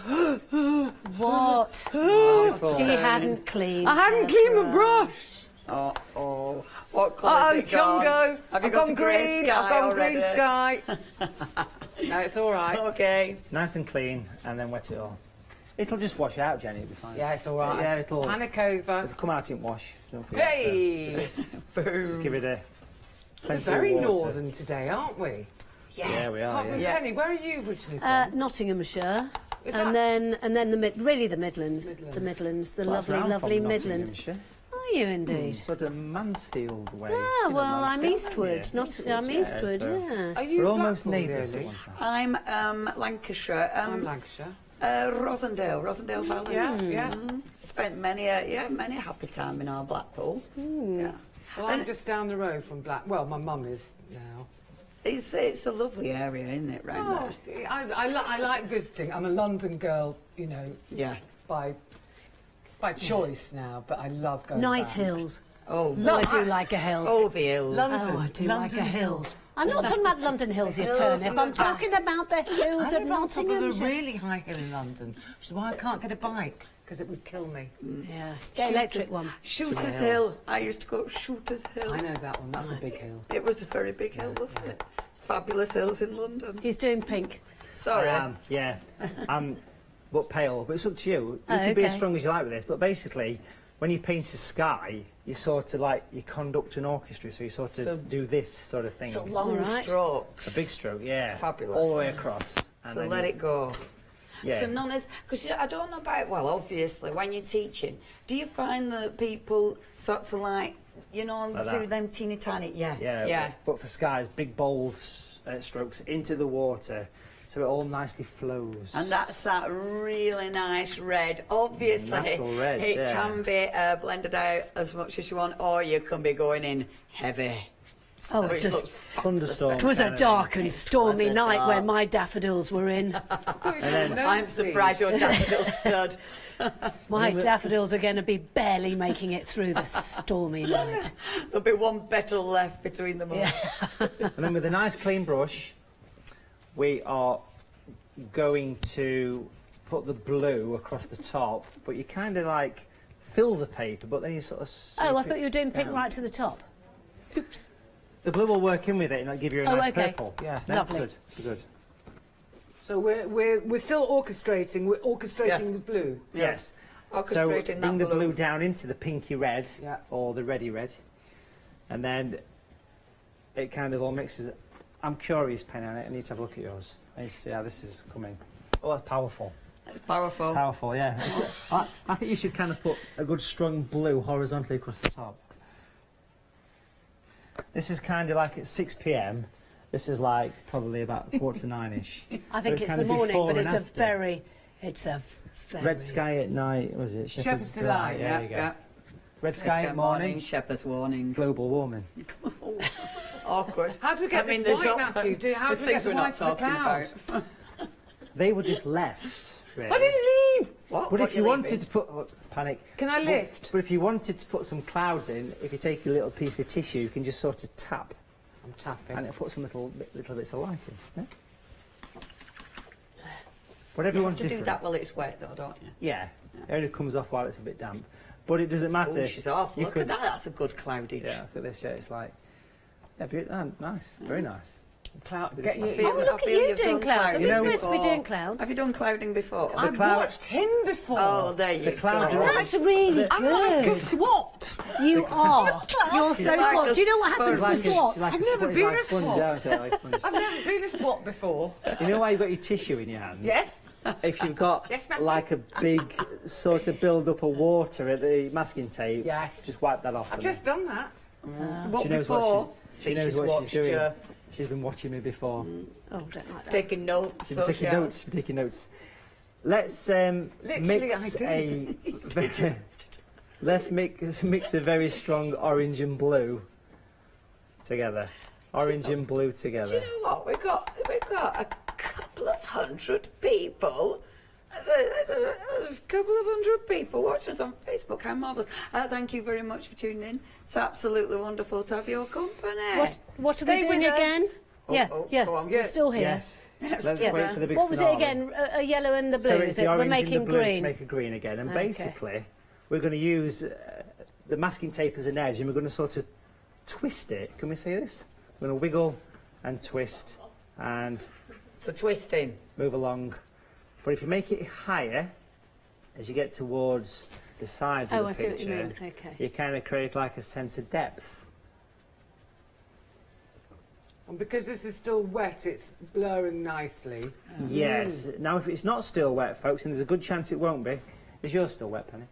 S4: What? She hadn't cleaned.
S3: I hadn't cleaned my brush.
S1: Oh. What colour is it
S3: Chongo.
S1: Have you got some grey sky
S3: I've gone
S1: already?
S3: green sky. No, it's all right.
S1: Okay.
S2: Nice and clean and then wet it all. It'll just wash out, Jenny, it'll be fine.
S3: Yeah, it's all right.
S2: Yeah, it'll...
S3: Panic over.
S2: It'll come out in wash. Don't forget.
S3: Hey!
S2: So just give it a...
S3: We're very northern today, aren't we?
S2: Yeah, we are,
S3: Penny, where are you originally from?
S4: Nottinghamshire. And then the Midlands. The lovely Midlands. you indeed?
S2: Sort of Mansfield way.
S4: Ah,
S2: You know,
S4: well, I'm
S2: Mansfield.
S4: eastward, I'm
S2: Yeah,
S4: eastward,
S2: so
S4: yes.
S3: Are you
S2: we're almost
S3: Blackpool,
S2: neighbours at
S3: really?
S2: one time.
S1: I'm Lancashire.
S3: I'm Lancashire.
S1: Rosendale Valley.
S3: Yeah.
S1: Spent many a happy time in our Blackpool. Yeah.
S3: Well, I'm just down the road from Well, my mum is now.
S1: It's a lovely area, isn't it, round there?
S3: I like visiting. I'm a London girl, you know.
S1: Yeah.
S3: By choice now, but I love going
S4: Nice
S3: back.
S4: hills.
S1: Oh,
S4: I do like a hill.
S1: Oh, the hills.
S4: Oh, I do like a hill. I'm not talking about London hills, you turnip. I'm talking about the hills of Nottingham.
S3: There's a really high hill in London, which is why I can't get a bike, because it would kill me.
S4: Yeah, the electric one.
S1: Shooters Hill. I used to go up Shooters Hill.
S3: I know that one. That's a big hill.
S1: It was a very big hill, loved it. Fabulous hills in London.
S4: He's doing pink.
S1: Sorry.
S2: I am, yeah. I'm but pale, but it's up to you. You
S4: Oh,
S2: can be as
S4: okay.
S2: strong as you like with this, but basically, when you paint a sky, you sort of like, you conduct an orchestra, so you sort of do this sort of thing.
S1: So long strokes.
S2: A big stroke, yeah.
S1: Fabulous.
S2: All the way across. And
S1: So
S2: then
S1: let
S2: you-
S1: it go.
S2: Yeah.
S1: So none is, because I don't know about, well, obviously, when you're teaching, do you find that people sort of like, you know,
S2: Like
S1: do
S2: that?
S1: them teeny tiny, yeah.
S2: Yeah. But for skies, big bold strokes into the water, so it all nicely flows.
S1: And that's that really nice red. Obviously,
S2: Natural red,
S1: it
S2: yeah.
S1: can be blended out as much as you want, or you can be going in heavy.
S4: Oh,
S1: Which
S4: it's just
S1: looks
S2: thunderstorm.
S4: It was a
S2: kind of
S4: dark
S2: thing.
S4: and stormy
S1: was a
S4: night
S1: dark-
S4: where my daffodils were in.
S1: I'm surprised your daffodil stood.
S4: My daffodils are going to be barely making it through the stormy night.
S1: There'll be one petal left between them all.
S2: And then with a nice clean brush, we are going to put the blue across the top, but you kind of like fill the paper, but then you sort of...
S4: Oh, I
S2: sweep
S4: thought you were doing
S2: it
S4: pink
S2: down.
S4: right to the top. Oops.
S2: The blue will work in with it and it'll give you a
S4: Oh,
S2: nice
S4: okay.
S2: purple.
S3: Yeah.
S2: No,
S4: Lovely.
S2: Good.
S3: So we're still orchestrating. We're orchestrating
S1: Yes.
S3: the blue.
S2: Yes. So
S1: Orchestrating
S2: bring
S1: that
S2: the blue down into the pinky red,
S3: Yeah.
S2: or the reddy red, and then it kind of all mixes. I'm Curie's pen on it. I need to have a look at yours. I need to see how this is coming. Oh, that's powerful.
S1: It's powerful.
S2: Powerful, yeah. I think you should kind of put a good strong blue horizontally across the top. This is kind of like at 6 p.m. This is like probably about 8:45ish.
S4: I think
S2: So
S4: it's
S2: kind
S4: the
S2: of
S4: morning,
S2: before
S4: but
S2: and
S4: it's a
S2: after.
S4: very...
S2: Red sky at night, was it?
S3: Shepherd's Delight,
S2: There you go.
S1: Yeah.
S2: Red sky at morning,
S1: Shepherd's warning.
S2: global warming.
S1: Awkward.
S3: How do we get
S1: I mean,
S3: this
S1: there's
S3: white,
S1: not-
S3: Matthew? How
S1: there's
S3: do we get
S1: things
S3: the
S1: we're not
S3: white to the
S1: talking
S3: cloud?
S1: about.
S2: They were just left. Really.
S3: I didn't leave!
S1: What?
S2: But
S1: What
S2: if you
S1: leaving?
S2: wanted to put panic.
S3: Can I lift?
S2: But if you wanted to put some clouds in, if you take a little piece of tissue, you can just sort of tap,
S3: I'm tapping.
S2: and it'll put some little bits of light in. Yeah? Whatever
S1: You
S2: one's
S1: have to do
S2: different.
S1: that while it's wet, though, don't you?
S2: Yeah. It only comes off while it's a bit damp. But it doesn't matter.
S1: Oh, she's off.
S2: You
S1: Look
S2: could-
S1: at that. That's a good cloudage.
S2: Yeah, look at this. Yeah, it's like. Yeah, nice. Very nice.
S3: Cloud. Get
S1: I
S3: you.
S1: feel-
S4: Oh, look
S1: I
S4: at
S1: feel
S4: you
S1: you've
S4: doing
S1: done
S4: clouds. Are we
S1: clouding
S4: supposed to be
S1: before.
S4: doing clouds?
S1: Have you done clouding before?
S3: I've
S2: cloud-
S3: watched him before.
S1: Oh, there you
S2: The clouds
S1: go.
S2: are-
S4: That's really
S3: I'm like a
S4: good.
S3: swat.
S4: You are. You're so
S1: like
S4: swat.
S1: a
S4: Do you know what happens
S1: sponge.
S4: to swats?
S3: I've never been a
S2: sponge,
S3: swat.
S2: yeah, so like sponge.
S3: I've never been a swat before.
S2: You know why you've got your tissue in your hand?
S3: Yes?
S2: If you've got
S3: Yes, Matthew.
S2: like a big sort of build up of water at the masking tape,
S3: Yes.
S2: just wipe that off.
S3: I've
S2: for
S3: just
S2: me.
S3: done that.
S1: What
S2: She knows
S1: before?
S2: what she knows what
S1: watched
S2: she's doing.
S1: you.
S2: She's been watching me before.
S4: Oh, don't like that.
S1: Taking notes.
S2: She's been taking
S1: so
S2: notes. Taking notes. Let's mix
S3: I
S2: a. Let's mix a very strong orange and blue together. Orange and blue
S1: Do
S2: together.
S1: you know what? We've got a couple of hundred people. There's a couple of hundred people watching us on Facebook. How marvellous. Thank you very much for tuning in. It's absolutely wonderful to have your company.
S4: What are we
S3: Stay
S4: doing
S3: with us.
S4: again? Yeah,
S1: oh,
S4: yeah.
S1: go on.
S4: We're still here.
S2: Yes. Let's
S4: Yeah.
S2: wait for the big
S4: What was it
S2: finale.
S4: again? A yellow and the blue,
S2: So it's
S4: is
S2: the
S4: it? We're
S2: orange
S4: making
S2: and the blue to
S4: green.
S2: make a green again, and
S4: Okay.
S2: basically we're going to use the masking tape as an edge, and we're going to sort of twist it. Can we see this? We're going to wiggle and twist and
S1: So twisting.
S2: move along. But if you make it higher, as you get towards the sides
S4: Oh,
S2: of
S4: I
S2: the
S4: see what you
S2: picture,
S4: mean. Okay.
S2: you kind of create like a sense of depth.
S3: And because this is still wet, it's blurring nicely.
S2: Yes. Now, if it's not still wet, folks, and there's a good chance it won't be, is yours still wet, Penny?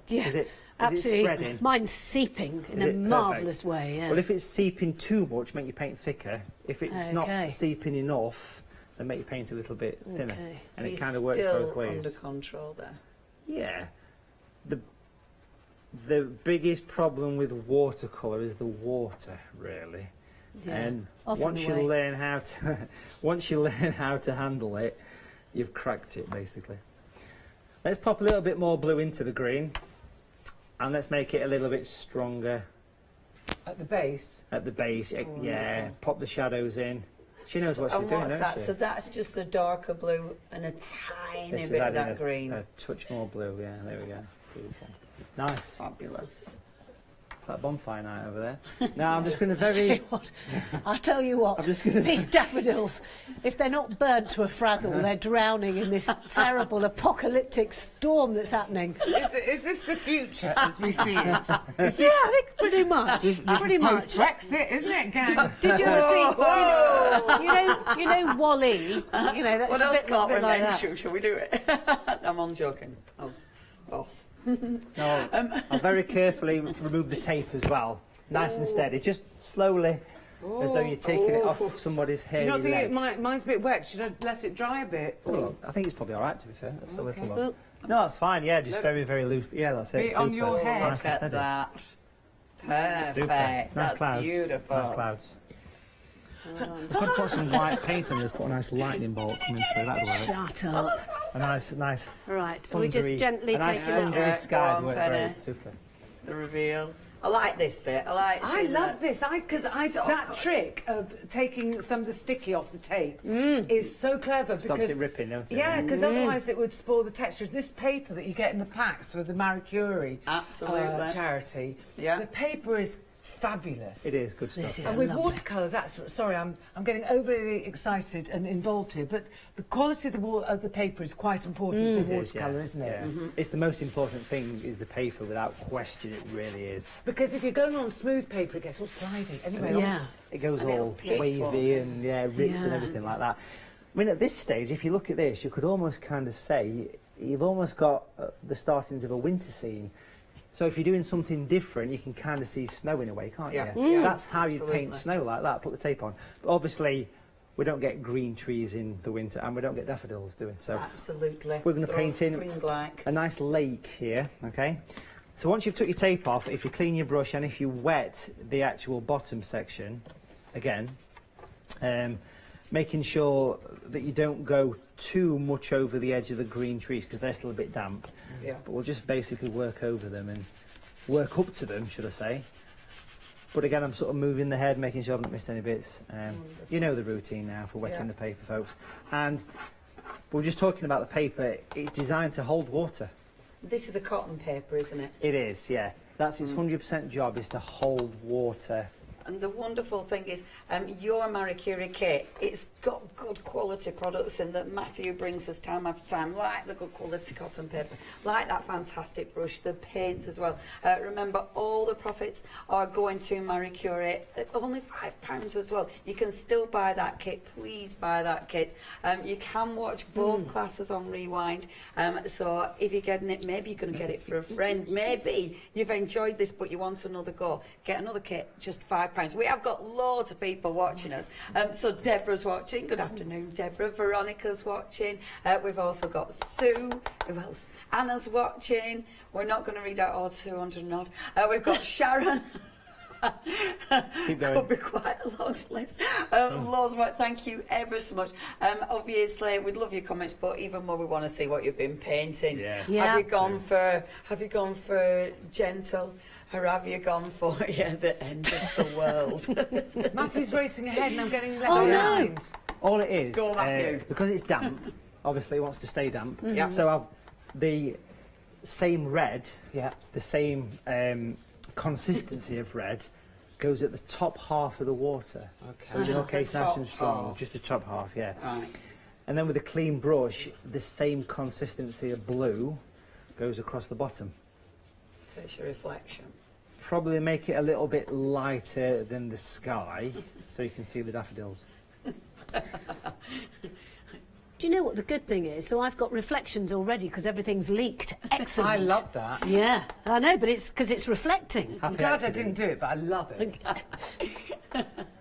S4: Yeah,
S2: Is it
S4: absolutely.
S2: spreading?
S4: Mine's seeping in a marvellous way, yeah.
S2: Well, if it's seeping too much, make your paint thicker. If it's not seeping enough, then make your paint a little bit thinner.
S4: Okay.
S2: And
S1: So
S2: it kind of works both ways.
S1: Under control there.
S2: Yeah. The biggest problem with watercolour is the water, really.
S4: Yeah,
S2: and
S4: often
S2: once you learn how to handle it, you've cracked it basically. Let's pop a little bit more blue into the green, and let's make it a little bit stronger.
S3: At the base?
S2: At the base, yeah. Pop the shadows in. She knows what she's doing,
S1: what's
S2: doesn't
S1: that?
S2: she?
S1: So that's just a darker blue and a tiny bit of that green.
S2: A touch more blue, yeah. There we go. Beautiful. Nice.
S1: Fabulous.
S2: That bonfire night over there. Now I'm just going to
S4: I'll tell you what, these daffodils, if they're not burnt to a frazzle, they're drowning in this terrible apocalyptic storm that's happening.
S3: Is this the future as we see it?
S4: Yeah, I think pretty much. Pretty much.
S3: Brexit, isn't it, gang?
S4: Did you ever see, you know WALL-E? You know, that's
S1: what
S4: a
S1: else
S4: bit
S1: got
S4: like that.
S1: Shall we do it? I'm on joking. Boss.
S2: No, I'll very carefully remove the tape as well. Nice and steady, just slowly, as though you're taking it off somebody's hairy
S3: You don't think
S2: leg.
S3: mine's a bit wet? Should I let it dry a bit?
S2: Oh, I think it's probably all right, to be fair. That's a little one. No, that's fine. Yeah, just very, very loose. Yeah, that's it.
S3: Be on your head.
S2: Nice and
S1: Look
S2: steady.
S1: at that. Perfect.
S2: Super. Nice
S1: That's
S2: clouds.
S1: beautiful.
S2: Nice clouds. We could put some white paint on this, put a nice lightning bolt coming through. That'd work.
S4: Shut up.
S2: A nice.
S4: Right, can we just gently
S2: a nice
S4: take it
S2: thundery
S4: out?
S2: sky would work great. Super.
S1: The reveal. I like this bit.
S3: I love this. That trick of taking some of the sticky off the tape is so clever.
S2: Stops
S3: because
S2: it ripping, don't it?
S3: Yeah, because otherwise it would spoil the texture. This paper that you get in the packs for the Marie Curie charity, the paper is fabulous.
S2: It is good stuff.
S3: And with watercolour, I'm getting overly excited and involved here, but the quality of the paper is quite important for watercolour, isn't it?
S2: Yeah. It's the most important thing is the paper, without question. It really is.
S3: Because if you're going on smooth paper, it gets all slidey. Anyway,
S2: it goes all wavy and rips and everything like that. I mean, at this stage, if you look at this, you could almost kind of say you've almost got the startings of a winter scene. So if you're doing something different, you can kind of see snow in a way, can't you? That's how you paint snow like that, put the tape on. But obviously, we don't get green trees in the winter, and we don't get daffodils, do we? So
S1: absolutely.
S2: We're going to paint in a nice lake here, okay? So once you've took your tape off, if you clean your brush and if you wet the actual bottom section, again, making sure that you don't go too much over the edge of the green trees because they're still a bit damp.
S1: Yeah.
S2: But we'll just basically work over them and work up to them, should I say. But again, I'm sort of moving the head, making sure I haven't missed any bits. You know the routine now for wetting the paper, folks. And we're just talking about the paper. It's designed to hold water.
S1: This is a cotton paper, isn't it?
S2: It is, yeah. That's its 100% job, is to hold water.
S1: And the wonderful thing is, your Marie Curie kit, it's got good quality products in that Matthew brings us time after time, like the good quality cotton paper, like that fantastic brush, the paints as well. Remember, all the profits are going to Marie Curie, only £5 as well. You can still buy that kit, please buy that kit. You can watch both classes on Rewind, so if you're getting it, maybe you're going to get it for a friend, maybe you've enjoyed this but you want another go, get another kit, just £5. We have got loads of people watching us. So Deborah's watching. Good afternoon, Deborah. Veronica's watching. We've also got Sue. Who else? Anna's watching. We're not going to read out all 200 and odd. We've got Sharon.
S2: Keep going.
S1: Could be quite a long list. Loads more. Thank you ever so much. Obviously, we'd love your comments, but even more, we want to see what you've been painting.
S2: Yes.
S4: Yeah.
S1: Have you gone for gentle? Or have you gone for the end of the world?
S3: Matthew's racing ahead and I'm getting left
S4: behind.
S2: All it is,
S1: Go on, Matthew.
S2: because it's damp, obviously it wants to stay damp.
S1: Yeah.
S2: So I've the same red, the same consistency of red goes at the top half of the water.
S3: Okay.
S2: So okay, it's nice and strong, just the top half,
S1: Right.
S2: And then with a clean brush, the same consistency of blue goes across the bottom.
S1: So it's your reflection.
S2: Probably make it a little bit lighter than the sky, so you can see the daffodils.
S4: Do you know what the good thing is? So I've got reflections already because everything's leaked Excellent.
S3: I love that.
S4: Yeah, I know, but it's because it's reflecting.
S3: I'm glad I didn't do it, but I love it.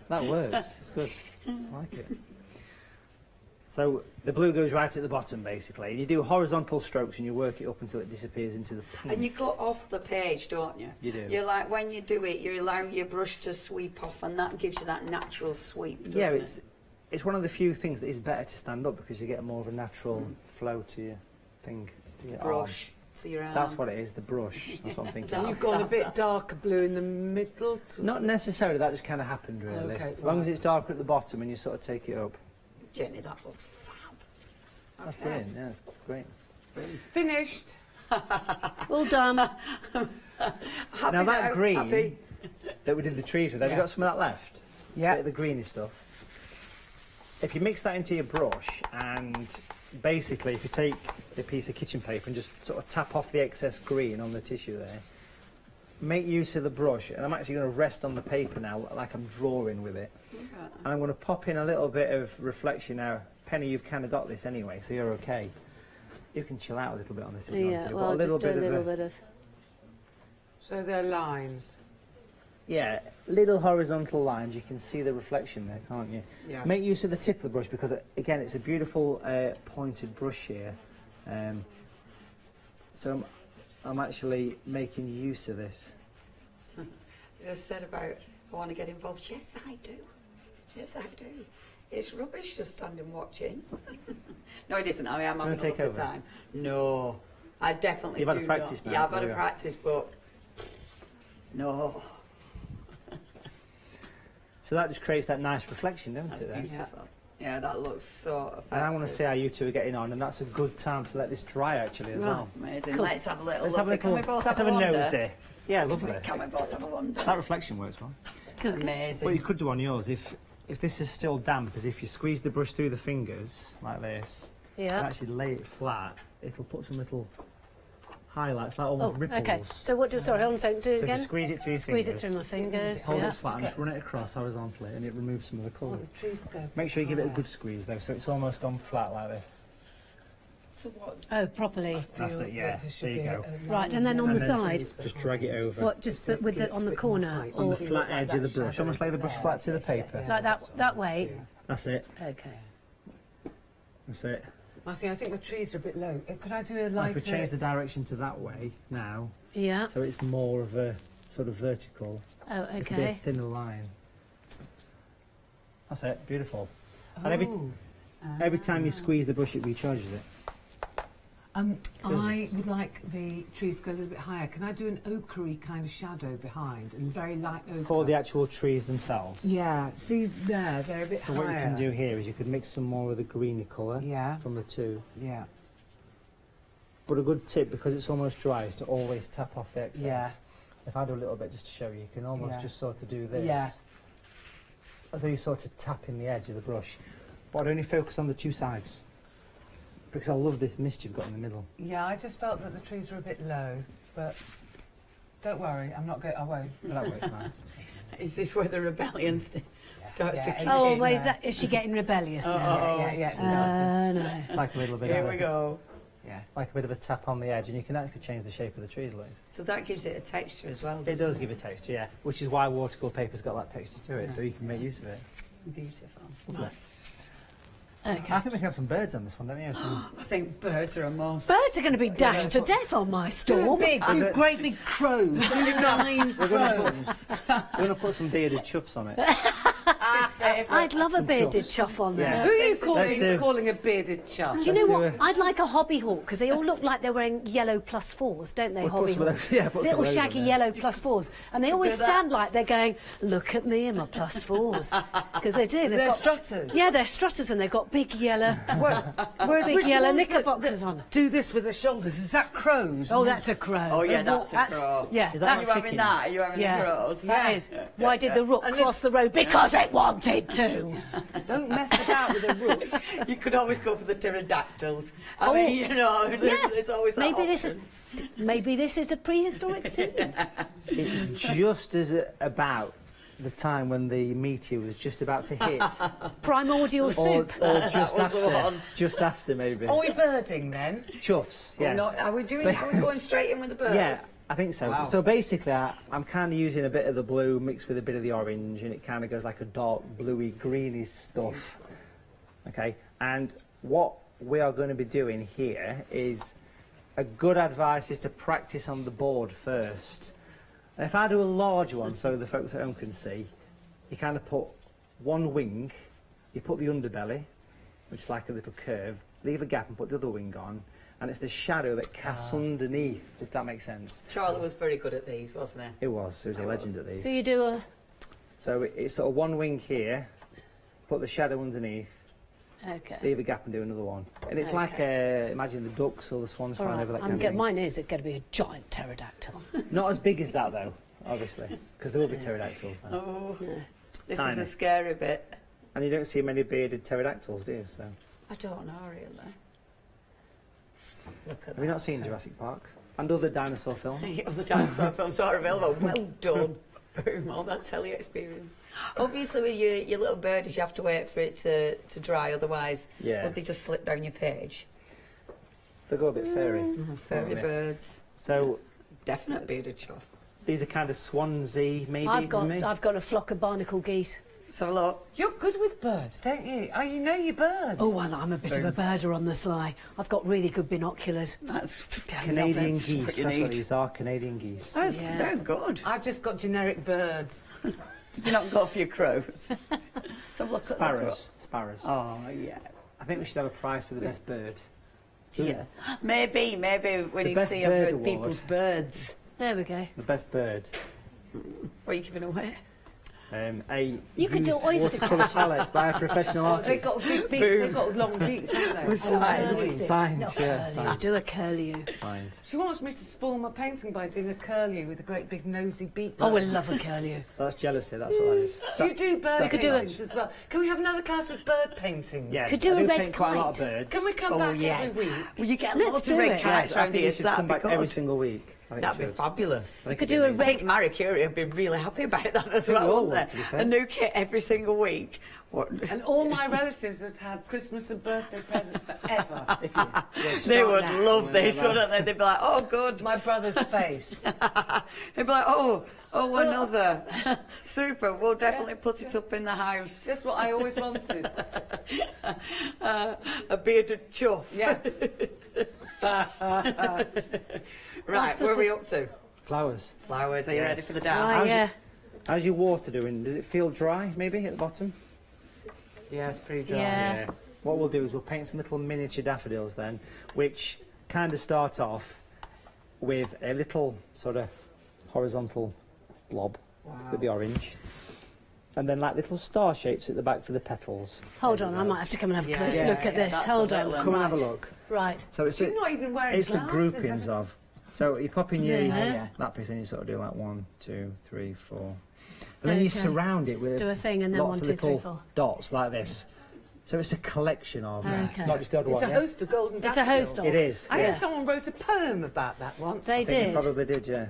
S2: That works. It's good. I like it. So the blue goes right at the bottom, basically. You do horizontal strokes and you work it up until it disappears into the pink.
S1: And you go off the page, don't you?
S2: You do.
S1: You're like, when you do it, you allow your brush to sweep off, and that gives you that natural sweep, doesn't
S2: Yeah,
S1: it?
S2: it's one of the few things that is better to stand up because you get more of a natural flow to your thing. To your
S1: Brush.
S2: arm.
S1: To your arm.
S2: That's what it is, the brush. That's what I'm thinking.
S3: And you've gone a bit darker blue in the middle.
S2: Not necessarily, that just kind of happened, really.
S3: Okay,
S2: as long as it's darker at the bottom and you sort of take it up.
S1: Jenny, that looks fab.
S2: That's brilliant, yeah, that's great.
S3: Finished.
S4: All done.
S2: Now that green that we did the trees with, have you got some of that left?
S3: Yeah.
S2: Bit of the greeny stuff. If you mix that into your brush and basically if you take a piece of kitchen paper and just sort of tap off the excess green on the tissue there, make use of the brush, and I'm actually going to rest on the paper now like I'm drawing with it. And I'm going to pop in a little bit of reflection now. Penny, you've kind of got this anyway, so you're okay. You can chill out a little bit on this if you want to.
S4: Well,
S2: a little
S4: just do
S2: bit
S4: a little bit of...
S3: So they're lines.
S2: Yeah, little horizontal lines. You can see the reflection there, can't you?
S3: Yeah.
S2: Make use of the tip of the brush because, again, it's a beautiful pointed brush here. So I'm actually making use of this.
S1: You just said about, I want to get involved. Yes, I do. Yes, I do. It's rubbish just standing watching. No, it isn't. I mean, I'm having a lovely time. No, I definitely
S2: You've
S1: do
S2: had a practice
S1: not.
S2: now.
S1: Yeah, I've had a practice, but no.
S2: So that just creates that nice reflection, don't
S1: That's
S2: it? Then?
S1: beautiful. Yeah, that looks so effective.
S2: And I want to see how you two are getting on, and that's a good time to let this dry actually as well.
S1: Amazing.
S4: Cool.
S1: Let's have a little
S2: Let's
S1: look.
S2: have a little.
S1: Can we both
S2: Let's
S1: have
S2: have
S1: a
S2: a
S1: wander?
S2: nosy. Yeah, lovely.
S1: Can we both have a wander?
S2: That reflection works well.
S1: Amazing.
S2: What you could do on yours, if this is still damp, is if you squeeze the brush through the fingers like this, and actually lay it flat, it'll put some little highlights, like almost ripples.
S4: Okay. So what do? Sorry, hold on. So do it
S2: So if
S4: again.
S2: you squeeze it through your
S4: Squeeze
S2: fingers,
S4: it through my fingers.
S2: hold
S4: Yeah.
S2: it flat and just run it across horizontally, and it removes some of the colour.
S3: The trees go
S2: Make sure you give it a good squeeze though, so it's almost gone flat like this.
S1: So what?
S4: Oh, properly.
S2: That's it. Yeah. There you go.
S4: Right, and then on the
S2: then
S4: side.
S2: Just drag it over.
S4: What? Just put with the on the corner,
S2: On
S4: or
S2: the flat edge of the brush. Almost lay the brush flat to the paper.
S4: like that? That way.
S2: That's it.
S4: Okay.
S2: That's it.
S3: Matthew, I think the trees are a bit low. Could I do a
S2: Well,
S3: lighter...
S2: if we change the direction to that way now,
S4: Yeah.
S2: so it's more of a sort of vertical.
S4: Oh,
S2: It could be a
S4: okay.
S2: thinner line. That's it. Beautiful. And every time you squeeze the brush, it recharges it.
S3: I would like the trees to go a little bit higher. Can I do an ochre kind of shadow behind and very light ochre?
S2: For the actual trees themselves.
S3: Yeah, see there, they're a bit
S2: So
S3: higher.
S2: what you can do here is you could mix some more of the greeny colour from the two.
S3: Yeah.
S2: But a good tip, because it's almost dry, is to always tap off the excess.
S3: Yeah.
S2: If I do a little bit just to show you, you can almost just sort of do this.
S3: Yeah.
S2: As though you sort of tap in the edge of the brush. But I'd only focus on the two sides. Because I love this mist you've got in the middle.
S3: Yeah, I just felt that the trees were a bit low, but don't worry, I'm not going. I won't.
S2: Well, that works nice.
S1: Is this where the rebellion starts to kick
S4: Oh,
S1: in?
S4: well, is she getting rebellious now?
S3: Yeah.
S4: No.
S2: It's like a little bit
S1: Here
S2: of
S1: we go.
S2: Yeah, like a bit of a tap on the edge, and you can actually change the shape of the trees like this.
S1: So that gives it a texture as well.
S2: It does give a texture, yeah. Which is why watercolour paper's got that texture to it, so you can make use of it.
S1: Beautiful.
S2: Lovely.
S4: Okay.
S2: I think we can have some birds on this one, don't you?
S1: I think birds are a must.
S4: Birds are going to be dashed to death on my storm.
S3: Two great big crows. 9
S2: We're
S3: crows.
S2: going to put some bearded chuffs on it.
S4: I'd love a
S2: Some
S4: bearded
S2: chuffs.
S4: chuff on there.
S2: Yeah.
S3: Who are
S2: Let's
S3: you
S2: do-
S3: calling a bearded chuff?
S4: Do you know
S2: Let's do
S4: what? I'd like a hobby hawk because they all look like they're wearing yellow +4s, don't they?
S2: We'll put
S4: Hobby
S2: some of
S4: hawks.
S2: those- yeah, put some
S4: Little
S2: of those on
S4: shaggy
S2: there.
S4: yellow +4s, and they always
S1: do that.
S4: stand like they're going, "Look at me and my +4s," because they do. They've
S3: They're
S4: got
S3: strutters.
S4: Yeah, they're strutters, and they've got big yellow,
S3: Whereas
S4: big
S3: which
S4: yellow
S3: ones
S4: knickerbockers
S3: that
S4: on.
S3: Do this with the shoulders. Is that crows?
S4: Oh, that's a crow.
S1: Oh yeah, that's a crow.
S4: Yeah,
S2: Is
S1: Are
S2: that
S1: you
S4: that's
S1: having
S2: chickens?
S1: that? Are you having the
S4: yeah,
S1: crows?
S4: that is. Why did the rook cross the road? Because it wanted to.
S3: Don't mess about with a rook.
S1: You could always go for the pterodactyls. I
S4: Oh,
S1: mean, you know, there's always that
S4: Maybe this is a prehistoric scene.
S2: It's just as about the time when the meteor was just about to hit.
S4: Primordial soup.
S2: Or just after maybe.
S3: Are we birding then?
S2: Chuffs, yes.
S1: Are we going straight in with the birds?
S2: Yeah, I think so.
S3: Wow.
S2: So basically, I'm kind of using a bit of the blue mixed with a bit of the orange, and it kind of goes like a dark bluey, greeny stuff. Okay, and what we are going to be doing here is a good advice is to practice on the board first. And if I do a large one, so the folks at home can see, you kind of put one wing, you put the underbelly, which is like a little curve, leave a gap and put the other wing on, and it's the shadow that casts underneath, if that makes sense.
S1: Charlotte was very good at these, wasn't he?
S2: It was a legend at these.
S4: So you do a...
S2: So it's sort of one wing here, put the shadow underneath,
S4: Okay.
S2: leave a gap and do another one. And it's like, imagine the ducks or the swans flying over that kind of thing.
S4: Mine is going to be a giant pterodactyl.
S2: Not as big as that though, obviously, because there will be pterodactyls then.
S1: Oh, this
S2: Tiny.
S1: is a scary bit.
S2: And you don't see many bearded pterodactyls, do you? So.
S1: I don't know, really. Look at
S2: Have you not seen Jurassic Park? And other dinosaur films?
S1: Other dinosaur films are available. Well done. Boom, all that telly experience. Obviously, with your little birdies, you have to wait for it to dry, otherwise would they just slip down your page?
S2: They go a bit fairy.
S1: Fairy birds.
S2: So
S1: definitely bearded chuff.
S2: These are kind of Swansea, maybe.
S4: I've got a flock of barnacle geese.
S1: So look.
S3: You're good with birds, don't you? Oh, you know your birds.
S4: Oh, well, I'm a bit of a birder on the sly. I've got really good binoculars.
S1: That's
S2: Canadian geese. That's what these are, Canadian geese.
S1: They're good.
S3: I've just got generic birds.
S1: Did you not go for your crows? So look
S2: Sparrows. Sparrows.
S1: Oh, yeah.
S2: I think we should have a prize for the best bird.
S1: Yeah. Maybe we need to see people's birds.
S4: There we go.
S2: The best bird.
S1: What are you giving away?
S4: You could do oyster
S2: colour palette by a professional artist.
S3: They've got big beaks. They've got long beaks, haven't they?
S2: Signed, yeah.
S4: Signed. Do a curlew.
S2: Signed.
S3: She wants me to spoil my painting by doing a curlew with a great big nosy beak.
S4: Oh, I love a curlew.
S2: That's jealousy. That's what that is.
S3: So you do bird
S4: could do
S3: paintings as well. Can we have another class with bird paintings?
S2: Yes,
S4: could do
S2: I
S4: a red
S2: paint quite a lot of
S4: kite.
S2: birds.
S3: Can we come back every week?
S1: Well, you get
S4: Let's
S1: lots
S4: do
S1: of red
S4: it.
S1: kites
S2: I
S1: around
S2: think
S1: here,
S2: you
S1: so
S2: should
S1: that'd
S2: come
S1: be
S2: back
S1: good.
S2: every single week.
S1: That'd be fabulous.
S4: You could do a
S1: I
S4: red...
S1: think Marie Curie would be really happy about that as well, wouldn't they? A new kit every single week. What?
S3: And all my relatives would have Christmas and birthday presents forever.
S1: They would love this, wouldn't they? They'd be like, oh, good.
S3: My brother's face.
S1: They'd be like, oh, another. Super, we'll definitely put it up in the house.
S3: That's what I always wanted.
S1: A bearded chuff.
S3: Yeah.
S1: Right, where are we up to?
S2: Flowers.
S1: Flowers, are you ready for the
S4: Oh,
S1: dance?
S4: yeah.
S2: How's your water doing? Does it feel dry, maybe, at the bottom?
S3: Yeah, it's pretty dry.
S4: Yeah.
S2: What we'll do is we'll paint some little miniature daffodils then, which kind of start off with a little sort of horizontal blob with the orange. And then like little star shapes at the back for the petals.
S4: Hold on, I might have to come and have a close look at this. Hold on.
S2: Come and have a look.
S4: Right.
S2: So it's
S3: She's not even wearing
S2: it's the
S3: glasses,
S2: groupings of. So you pop in your
S4: Yeah.
S2: that piece and you sort of do like 1, 2, 3, 4. And then you surround it with
S4: Do a thing and then
S2: lots
S4: 1,
S2: of
S4: 2, 3,
S2: little
S4: 4.
S2: dots like this. So it's a collection of,
S4: Okay.
S2: not just the odd
S3: It's
S2: one.
S3: a host of golden
S4: It's a host of.
S2: It is.
S3: I
S2: yeah.
S3: heard someone wrote a poem about that once.
S4: They
S2: I think
S4: did.
S2: they probably did, yeah.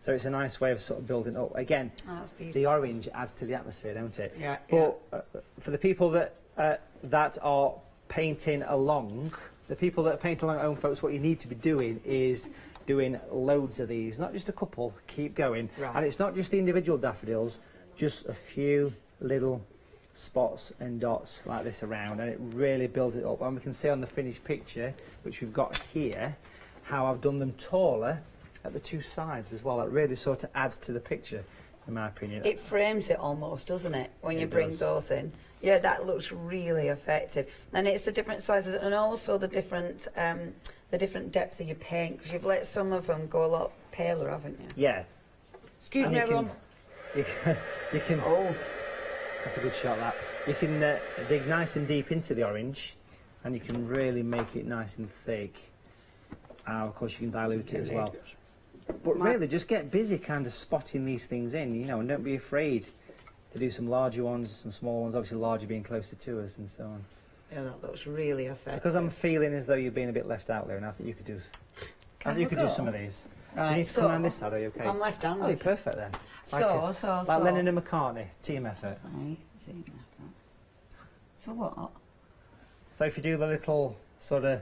S2: So it's a nice way of sort of building up. Again,
S1: that's beautiful.
S2: the orange adds to the atmosphere, don't it?
S1: Yeah.
S2: But for the people that that are painting along, the people that paint along at home, folks, what you need to be doing is doing loads of these, not just a couple. Keep going, and it's not just the individual daffodils, just a few little spots and dots like this around, and it really builds it up. And we can see on the finished picture, which we've got here, how I've done them taller at the two sides as well. It really sort of adds to the picture, in my opinion.
S1: It frames it almost, doesn't it, when you bring
S2: does.
S1: those in? Yeah, that looks really effective. And it's the different sizes and also the different depth of your paint, because you've let some of them go a lot paler, haven't you?
S2: Yeah.
S3: Excuse me, everyone.
S2: You can. Oh, that's a good shot. That you can dig nice and deep into the orange, and you can really make it nice and thick. Of course, you can dilute it as well. But really, just get busy, kind of spotting these things in, you know, and don't be afraid to do some larger ones, some small ones. Obviously, larger being closer to us, and so on.
S1: Yeah, that looks really effective.
S2: Because I'm feeling as though you're being a bit left out there, and I think you could do. I think you could do some of these. Do you need to come around this side, are you okay?
S1: I'm left-handed.
S2: Oh, perfect then. Like Lennon and McCartney, team effort.
S1: So what?
S2: So if you do the little sort of,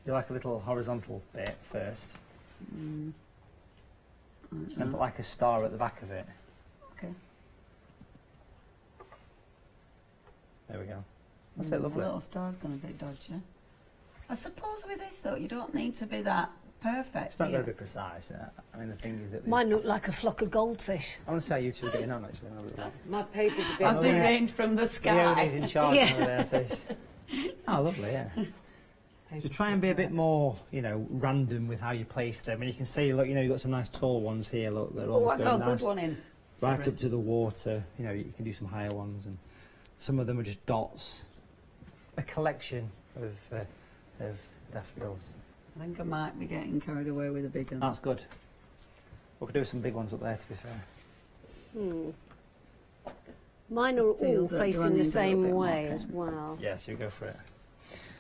S2: you like a little horizontal bit first, and put like a star at the back of it.
S1: Okay.
S2: There we go. That's it, lovely.
S1: The little star's gone a bit dodgy. I suppose with this though, you don't need to be that perfect.
S2: It's not very precise. I mean, the thing is that
S4: mine look like a flock of goldfish.
S2: I want to see how you two are getting on actually.
S3: My paper's a bit.
S1: I've been rained from the sky.
S2: He's in charge there. So oh, lovely, yeah. So try and be a bit more, you know, random with how you place them. And you can see, look, you know, you've got some nice tall ones here. Look, they're all
S1: I got a good one in.
S2: Right up to the water. You know, you can do some higher ones, and some of them are just dots. A collection of daffodils.
S1: I think I might be getting carried away with the big ones.
S2: That's good. We could do some big ones up there, to be fair.
S4: Mine are all facing the same way as well.
S2: Yeah, so you go for it.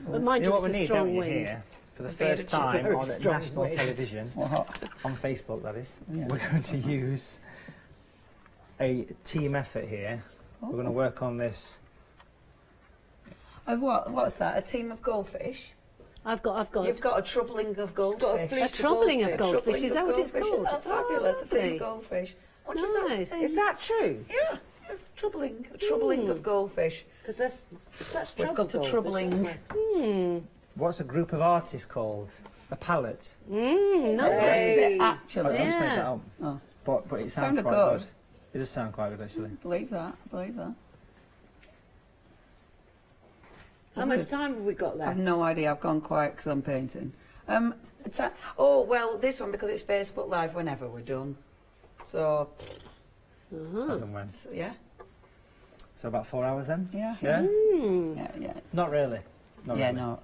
S4: But mine
S2: you know
S4: just
S2: what we
S4: a
S2: need,
S4: strong
S2: don't you,
S4: wind.
S2: here, for the first time on national television, on Facebook that is, we're going to use a team effort here. We're going to work on this.
S1: What's that? A team of goldfish?
S4: I've got.
S1: You've got a troubling of goldfish.
S4: A troubling of goldfish. Is that what it's called?
S1: Isn't that fabulous? A team of goldfish.
S4: Nice.
S3: Is that true?
S1: Yeah, it's a troubling of goldfish.
S3: Because
S1: We've got a troubling.
S2: What's a group of artists called? A palette.
S1: Actually,
S2: I just made that up.
S1: Oh.
S2: But it sounds quite good. It does sound quite good, actually.
S1: Believe that.
S3: How much time have we got left?
S1: I've no idea. I've gone quiet because I'm painting. Oh, well, this one, because it's Facebook Live whenever we're done. So...
S2: As and when.
S1: Yeah.
S2: So about 4 hours then?
S1: Yeah.
S2: Yeah? Not really.
S1: No.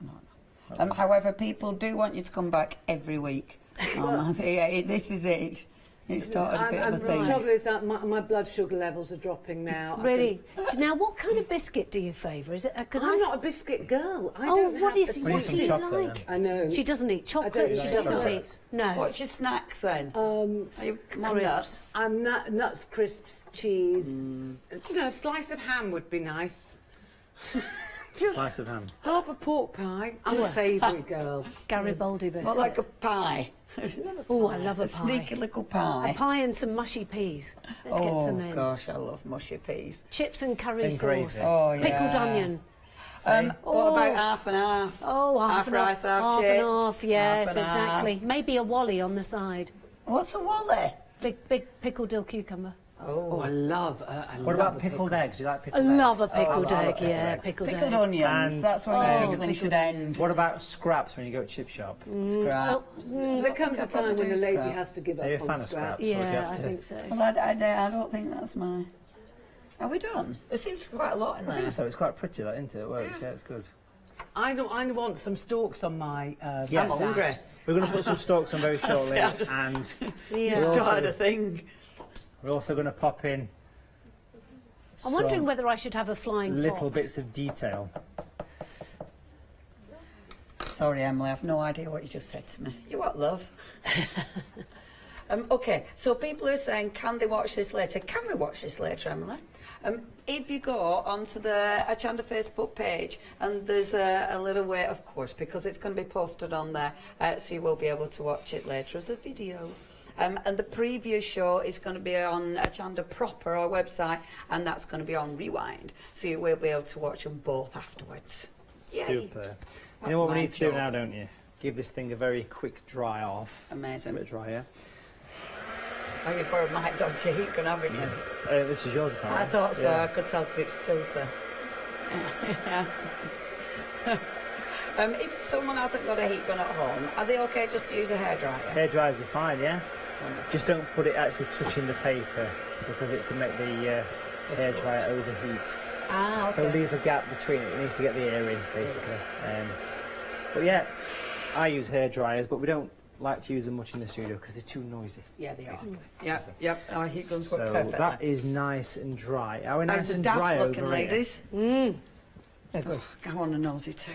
S1: However, people do want you to come back every week. This is it. It started a bit of a thing.
S3: The trouble is that my blood sugar levels are dropping now.
S4: Really? Now, what kind of biscuit do you favour? Is it? Because
S3: I'm not a biscuit girl.
S4: What do you like?
S3: I know.
S4: She doesn't eat chocolate. She doesn't eat. No.
S1: What's your snacks then?
S4: Crisps.
S3: I'm nuts, crisps, cheese. Do you know, a slice of ham would be nice.
S2: Slice of ham.
S3: Half a pork pie. I'm a savoury girl.
S4: Garibaldi biscuit.
S1: What, like a pie?
S4: Oh, I love a pie.
S1: Sneaky little pie.
S4: A pie and some mushy peas. Let's get some in.
S1: Oh gosh, I love mushy peas.
S4: Chips and curry sauce.
S2: Gravy.
S1: Oh yeah.
S4: Pickled onion.
S1: What about half and half?
S4: Oh, half and
S1: rice,
S4: half.
S1: half
S4: Half
S1: chips.
S4: and half. Yes,
S1: Half and
S4: exactly. Maybe a wally on the side.
S1: What's a wally?
S4: Big pickled dill cucumber.
S3: Oh, I love.
S2: What about pickled eggs? Do you like
S4: I
S2: pickled eggs?
S4: love a pickled egg. Yeah, pickled egg.
S1: Pickled onions.
S2: And
S1: that's where pickling should end.
S2: What about scraps when you go to chip shop?
S1: Scraps.
S3: There comes a time when a lady has to give up
S2: Are you a fan
S3: on
S2: of
S3: scraps.
S2: scraps?
S4: Yeah, I think so.
S1: Well, I don't think that's my... Are we done? There seems to be quite a lot in there.
S2: I think so. It's quite pretty, that, isn't it? It works. Yeah, it's good.
S3: I want some stalks on my.
S2: Yes.
S1: I'm hungry.
S2: We're going to put some stalks on very shortly, and
S1: started a thing.
S2: we're also going to pop in.
S4: I'm wondering whether I should have a flying
S2: little
S4: fox.
S2: bits of detail.
S1: Sorry, Emily, I've no idea what you just said to me. You what, love? Okay, so people are saying, can they watch this later? Can we watch this later, Emily? If you go onto the Hochanda Facebook page, and there's a little way, of course, because it's going to be posted on there, so you will be able to watch it later as a video. And the previous show is going to be on Hochanda proper, our website, and that's going to be on Rewind, so you will be able to watch them both afterwards. Yay.
S2: Super. You know what we need to do now, don't you? Give this thing a very quick dry off.
S1: Amazing.
S2: A bit drier.
S1: Oh, you've borrowed my dodgy heat gun, haven't you?
S2: This is yours, apparently.
S1: I thought so. Yeah. I could tell because it's filthy. If someone hasn't got a heat gun at home, are they okay just to use a hairdryer?
S2: Hairdryers are fine, yeah. Just don't put it actually touching the paper, because it can make the hairdryer overheat.
S1: Ah, okay.
S2: So leave a gap between it. It needs to get the air in, basically. But yeah, I use hairdryers, but we don't like to use them much in the studio because they're too noisy.
S1: Yeah, they are. Yep. Our heat guns work
S2: so
S1: perfectly.
S2: that is nice and dry. Are we nice
S1: How's
S2: and
S1: the
S2: dry
S1: looking,
S2: over
S1: ladies?
S2: Here? Yeah, good.
S1: Go on a nosy too.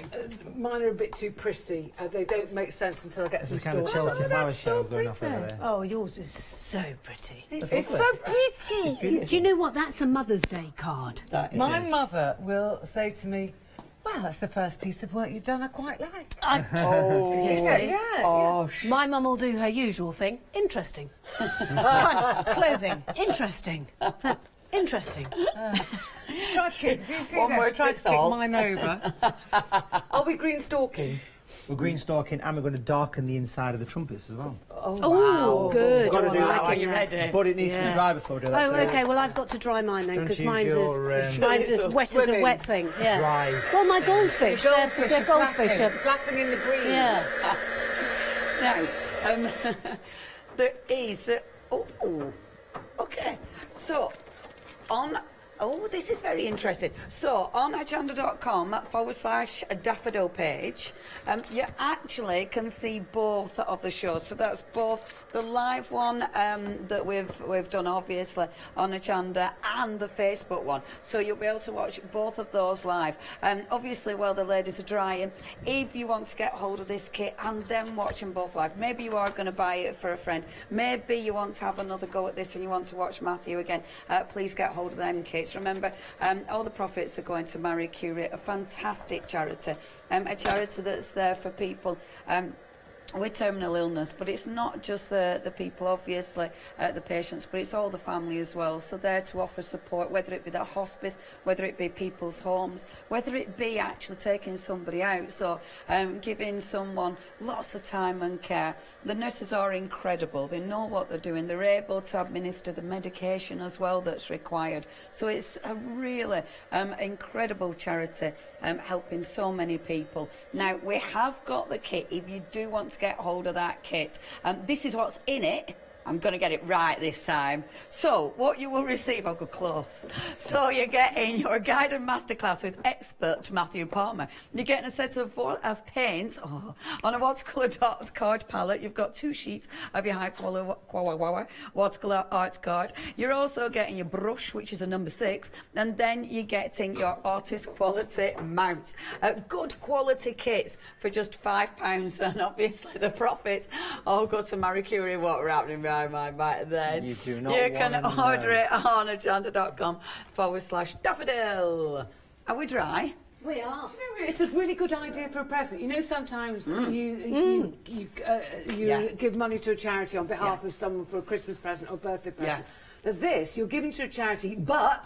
S3: Mine are a bit too pretty. They don't make sense until I get
S2: This
S3: some
S2: is kind of
S3: stalks.
S2: Chelsea flower show going off over there.
S4: Oh, yours is so pretty.
S3: It's so pretty.
S4: Do you know what? That's a Mother's Day card.
S3: My mother will say to me, well, that's the first piece of work you've done I quite like.
S4: Oh, you see?
S3: Yeah.
S4: My mum will do her usual thing. Interesting. Clothing. Interesting. Interesting.
S3: Try to kick, do you see
S1: One
S3: that?
S1: word
S3: Try to
S1: fits
S3: kick
S1: all.
S3: mine over. Are we green stalking?
S2: We're green stalking and we're going to darken the inside of the trumpets as well.
S4: Oh, good.
S2: Got to do
S1: Are
S2: that.
S1: you ready?
S2: But it needs to be dry before we do that.
S4: Oh,
S2: so
S4: okay. Well, I've got to dry mine then,
S2: Don't
S4: because
S2: use
S4: mine's
S2: your,
S4: mine's as wet as a
S3: swimming.
S4: wet thing. Yeah.
S2: Dry.
S4: Well, my goldfish. They're goldfish.
S3: Flapping in the breeze.
S4: Yeah.
S1: Now, there is. Okay. So, on. Oh, this is very interesting. So, on hochanda.com/daffodil page, you actually can see both of the shows. So that's both the live one that we've done, obviously, on Hochanda, and the Facebook one. So you'll be able to watch both of those live. Obviously, while the ladies are drying, if you want to get hold of this kit and then watch them both live, maybe you are going to buy it for a friend, maybe you want to have another go at this and you want to watch Matthew again, please get hold of them kits. Remember, all the profits are going to Marie Curie, a fantastic charity, a charity that's there for people with terminal illness, but it's not just the people, obviously, the patients, but it's all the family as well. So there to offer support, whether it be the hospice, whether it be people's homes, whether it be actually taking somebody out, so giving someone lots of time and care. The nurses are incredible. They know what they're doing. They're able to administer the medication as well that's required. So it's a really incredible charity, helping so many people. Now, we have got the kit if you do want to get hold of that kit. This is what's in it. I'm going to get it right this time. So, what you will receive, I'll go close. So, you're getting your guided masterclass with expert Matthew Palmer. You're getting a set of paints on a watercolour dot card palette. You've got 2 sheets of your high quality watercolour art card. You're also getting your brush, which is a number 6, and then you're getting your artist quality mounts. Good quality kits for just £5, and obviously the profits all go to Marie Curie. What we're happening right then.
S2: You do not
S1: You can
S2: wanna
S1: order
S2: know.
S1: it on hochanda.com/daffodil. Are we dry?
S4: We are.
S3: You know, it's a really good idea for a present. You know, sometimes you give money to a charity on behalf of someone for a Christmas present or birthday present. But this, you're giving to a charity, but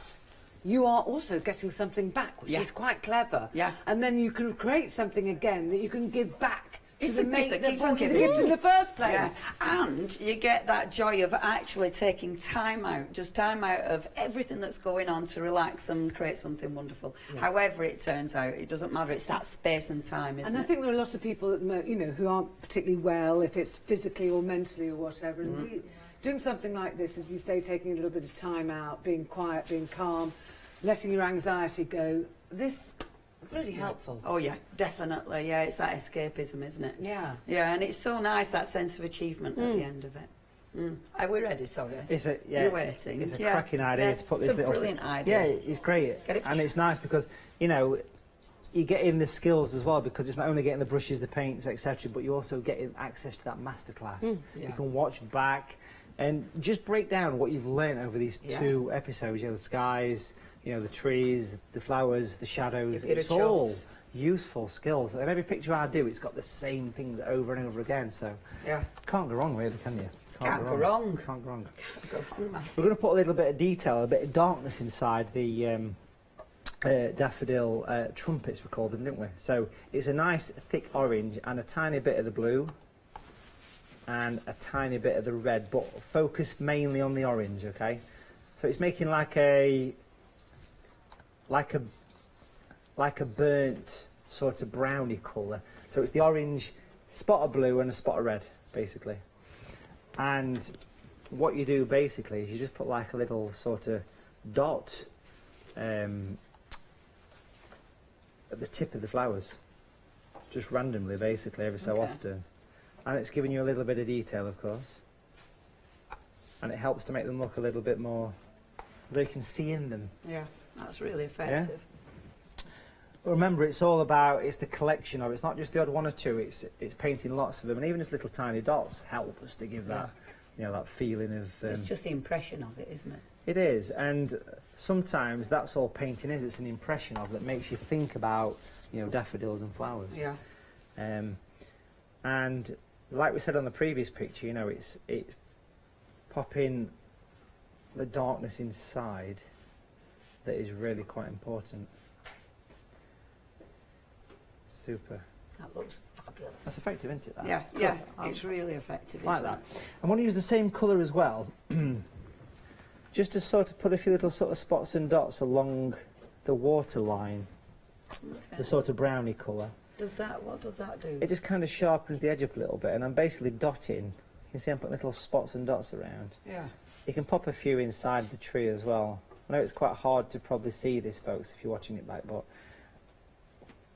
S3: you are also getting something back, which is quite clever.
S1: Yeah.
S3: And then you can create something again that you can give back.
S1: It's
S3: to
S1: a
S3: the
S1: gift
S3: mate
S1: that keeps on
S3: brought you the
S1: giving.
S3: gift in the first place.
S1: Yeah. And you get that joy of actually taking time out of everything that's going on to relax and create something wonderful.
S3: Yeah.
S1: However it turns out, it doesn't matter. It's that space and time, isn't it?
S3: And I think there are a lot of people, you know, who aren't particularly well, if it's physically or mentally or whatever. And doing something like this, as you say, taking a little bit of time out, being quiet, being calm, letting your anxiety go, this really helpful.
S1: Oh yeah, definitely. Yeah, it's that escapism, isn't it?
S3: Yeah.
S1: Yeah, and it's so nice, that sense of achievement at the end of it. Are we ready? Sorry. You're waiting.
S2: It's a cracking idea to put this little.
S1: It's a brilliant idea.
S2: Yeah, it's great, and it's nice because you know you get in the skills as well, because it's not only getting the brushes, the paints, etc., but you also getting access to that masterclass. You can watch back and just break down what you've learned over these 2 episodes. You know, the skies, you know, the trees, the flowers, the shadows. It's all useful skills. And every picture I do, it's got the same things over and over again. So can't go wrong, really, can you?
S1: Can't go wrong.
S2: Can't go wrong. We're going to put a little bit of detail, a bit of darkness inside the daffodil trumpets, we call them, didn't we? So it's a nice thick orange and a tiny bit of the blue and a tiny bit of the red, but focus mainly on the orange, okay? So it's making like a burnt sort of browny colour. So it's the orange, spot of blue and a spot of red, basically. And what you do basically is you just put like a little sort of dot at the tip of the flowers, just randomly, basically, every so often. And it's giving you a little bit of detail, of course. And it helps to make them look a little bit more, so you can see in them.
S1: Yeah, that's really effective.
S2: remember, it's all about, it's the collection of it. It's not just the odd one or two, it's painting lots of them, and even just little tiny dots help us to give that, you know, that feeling of...
S1: it's just the impression of it, isn't it?
S2: It is, and sometimes that's all painting is. It's an impression of that makes you think about, you know, daffodils and flowers.
S1: Yeah.
S2: And like we said on the previous picture, you know, it's popping the darkness inside that is really quite important. Super.
S1: That looks fabulous.
S2: That's effective, isn't it? That?
S1: Yeah,
S2: It's
S1: yeah,
S2: good.
S1: it's really effective.
S2: Like that. I want to use the same colour as well, just to sort of put a few little sort of spots and dots along the water line, the sort of browny colour.
S1: What does that do?
S2: It just kind of sharpens the edge up a little bit, and I'm basically dotting. You can see I'm putting little spots and dots around.
S1: Yeah.
S2: You can pop a few inside the tree as well. I know it's quite hard to probably see this, folks, if you're watching it back, but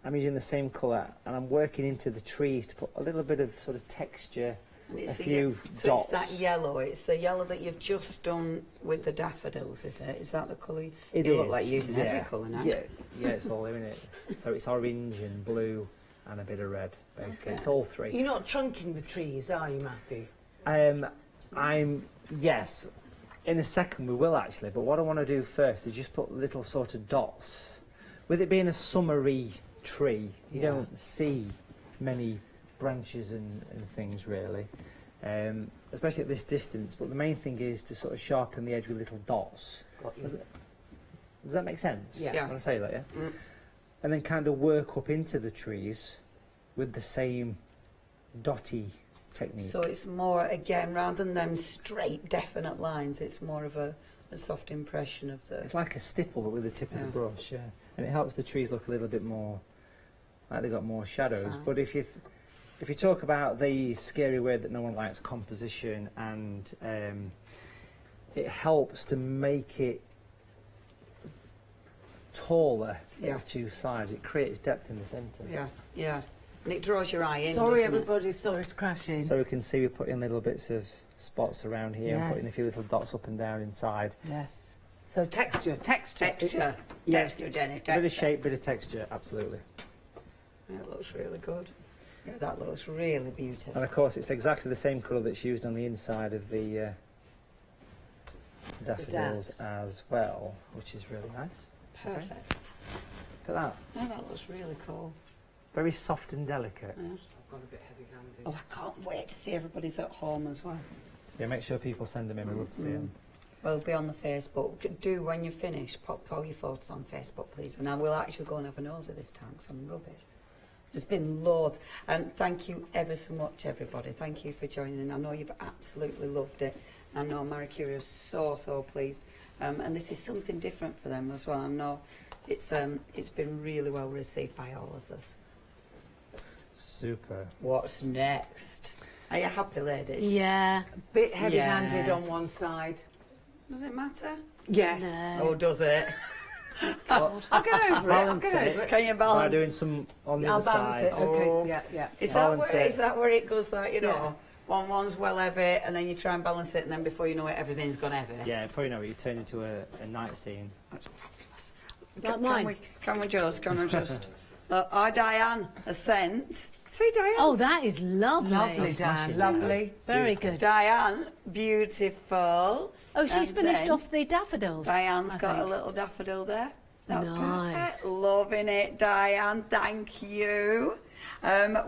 S2: I'm using the same colour, and I'm working into the trees to put a little bit of sort of texture,
S1: And it's
S2: a few
S1: so
S2: dots.
S1: it's that yellow. It's the yellow that you've just done with the daffodils, is it? Is that the colour?
S2: It
S1: you
S2: is.
S1: look like you're using every
S2: Yeah.
S1: colour now.
S2: Yeah, yeah, it's all in it. So it's orange and blue and a bit of red, basically.
S3: Okay.
S2: It's all three.
S3: You're not trunking the trees, are you, Matthew?
S2: Yes, in a second we will actually, but what I want to do first is just put little sort of dots. With it being a summery tree, you don't see many branches and things really, especially at this distance, but the main thing is to sort of sharpen the edge with little dots. Does that make sense?
S3: Yeah.
S2: When I say that, yeah?
S1: Mm.
S2: And then kind of work up into the trees with the same dotty technique.
S1: So it's more, again, rather than them straight, definite lines, it's more of a soft impression of the...
S2: It's like a stipple, but with the tip of the brush, yeah. And it helps the trees look a little bit more, like they've got more shadows.
S1: Fine.
S2: But if you talk about the scary word that no one likes, composition, and it helps to make it taller
S1: Yeah.
S2: of two sides. It creates depth in the centre.
S1: Yeah, yeah. And it draws your eye in,
S3: Sorry,
S1: doesn't it?
S3: everybody, sorry to crash in.
S2: So we can see we're putting little bits of spots around here and putting a
S3: Yes.
S2: few little dots up and down inside.
S3: Yes. So texture.
S1: Texture, Jenny,
S2: A bit
S1: texture.
S2: of shape, bit of texture, absolutely.
S1: Yeah, it looks really good. Yeah, that looks really beautiful.
S2: And of course it's exactly the same colour that's used on the inside of the daffodils as well, which is really nice.
S1: Perfect.
S2: Look at that.
S1: Yeah, that looks really cool.
S2: Very soft and delicate.
S1: Yeah.
S3: I've got a bit heavy-handed.
S1: Oh, I can't wait to see everybody's at home as well.
S2: Yeah, make sure people send them in. We love to see them.
S1: We'll be on the Facebook. Do, when you finish, pop all your photos on Facebook, please. And I will actually go and have a nosy this time, because I'm rubbish. There's been loads. And thank you ever so much, everybody. Thank you for joining. I know you've absolutely loved it. I know Marie Curie is so pleased. And this is something different for them as well. I know it's been really well received by all of us.
S2: Super.
S1: What's next? Are you happy, ladies?
S4: Yeah.
S3: A bit heavy-handed
S1: Yeah.
S3: on one side.
S1: Does it matter?
S3: Yes.
S1: Oh, does it?
S3: I'll get over it. I'll get over it.
S1: Can you
S2: By
S1: balance?
S2: doing some on the
S3: I'll
S2: other
S3: balance
S2: side.
S3: it. Okay.
S1: Oh.
S3: Yeah.
S1: Is
S2: Balance it.
S1: that where it goes like, you know,
S3: Yeah.
S1: one's well heavy and then you try and balance it and then before you know it everything's gone heavy?
S2: Yeah, before you know it, you turn into a night scene.
S1: That's fabulous.
S4: Like mine.
S1: Can we just... Hi, Diane, a scent. See, Diane?
S4: Oh, that is lovely.
S3: Lovely, Dan. Lovely.
S4: Very good.
S1: Diane, beautiful.
S4: Oh, she's
S1: And
S4: finished
S1: then
S4: off the daffodils.
S1: Diane's
S4: I
S1: got a
S4: think.
S1: little daffodil there. That's
S4: Nice.
S1: perfect. Loving it, Diane. Thank you.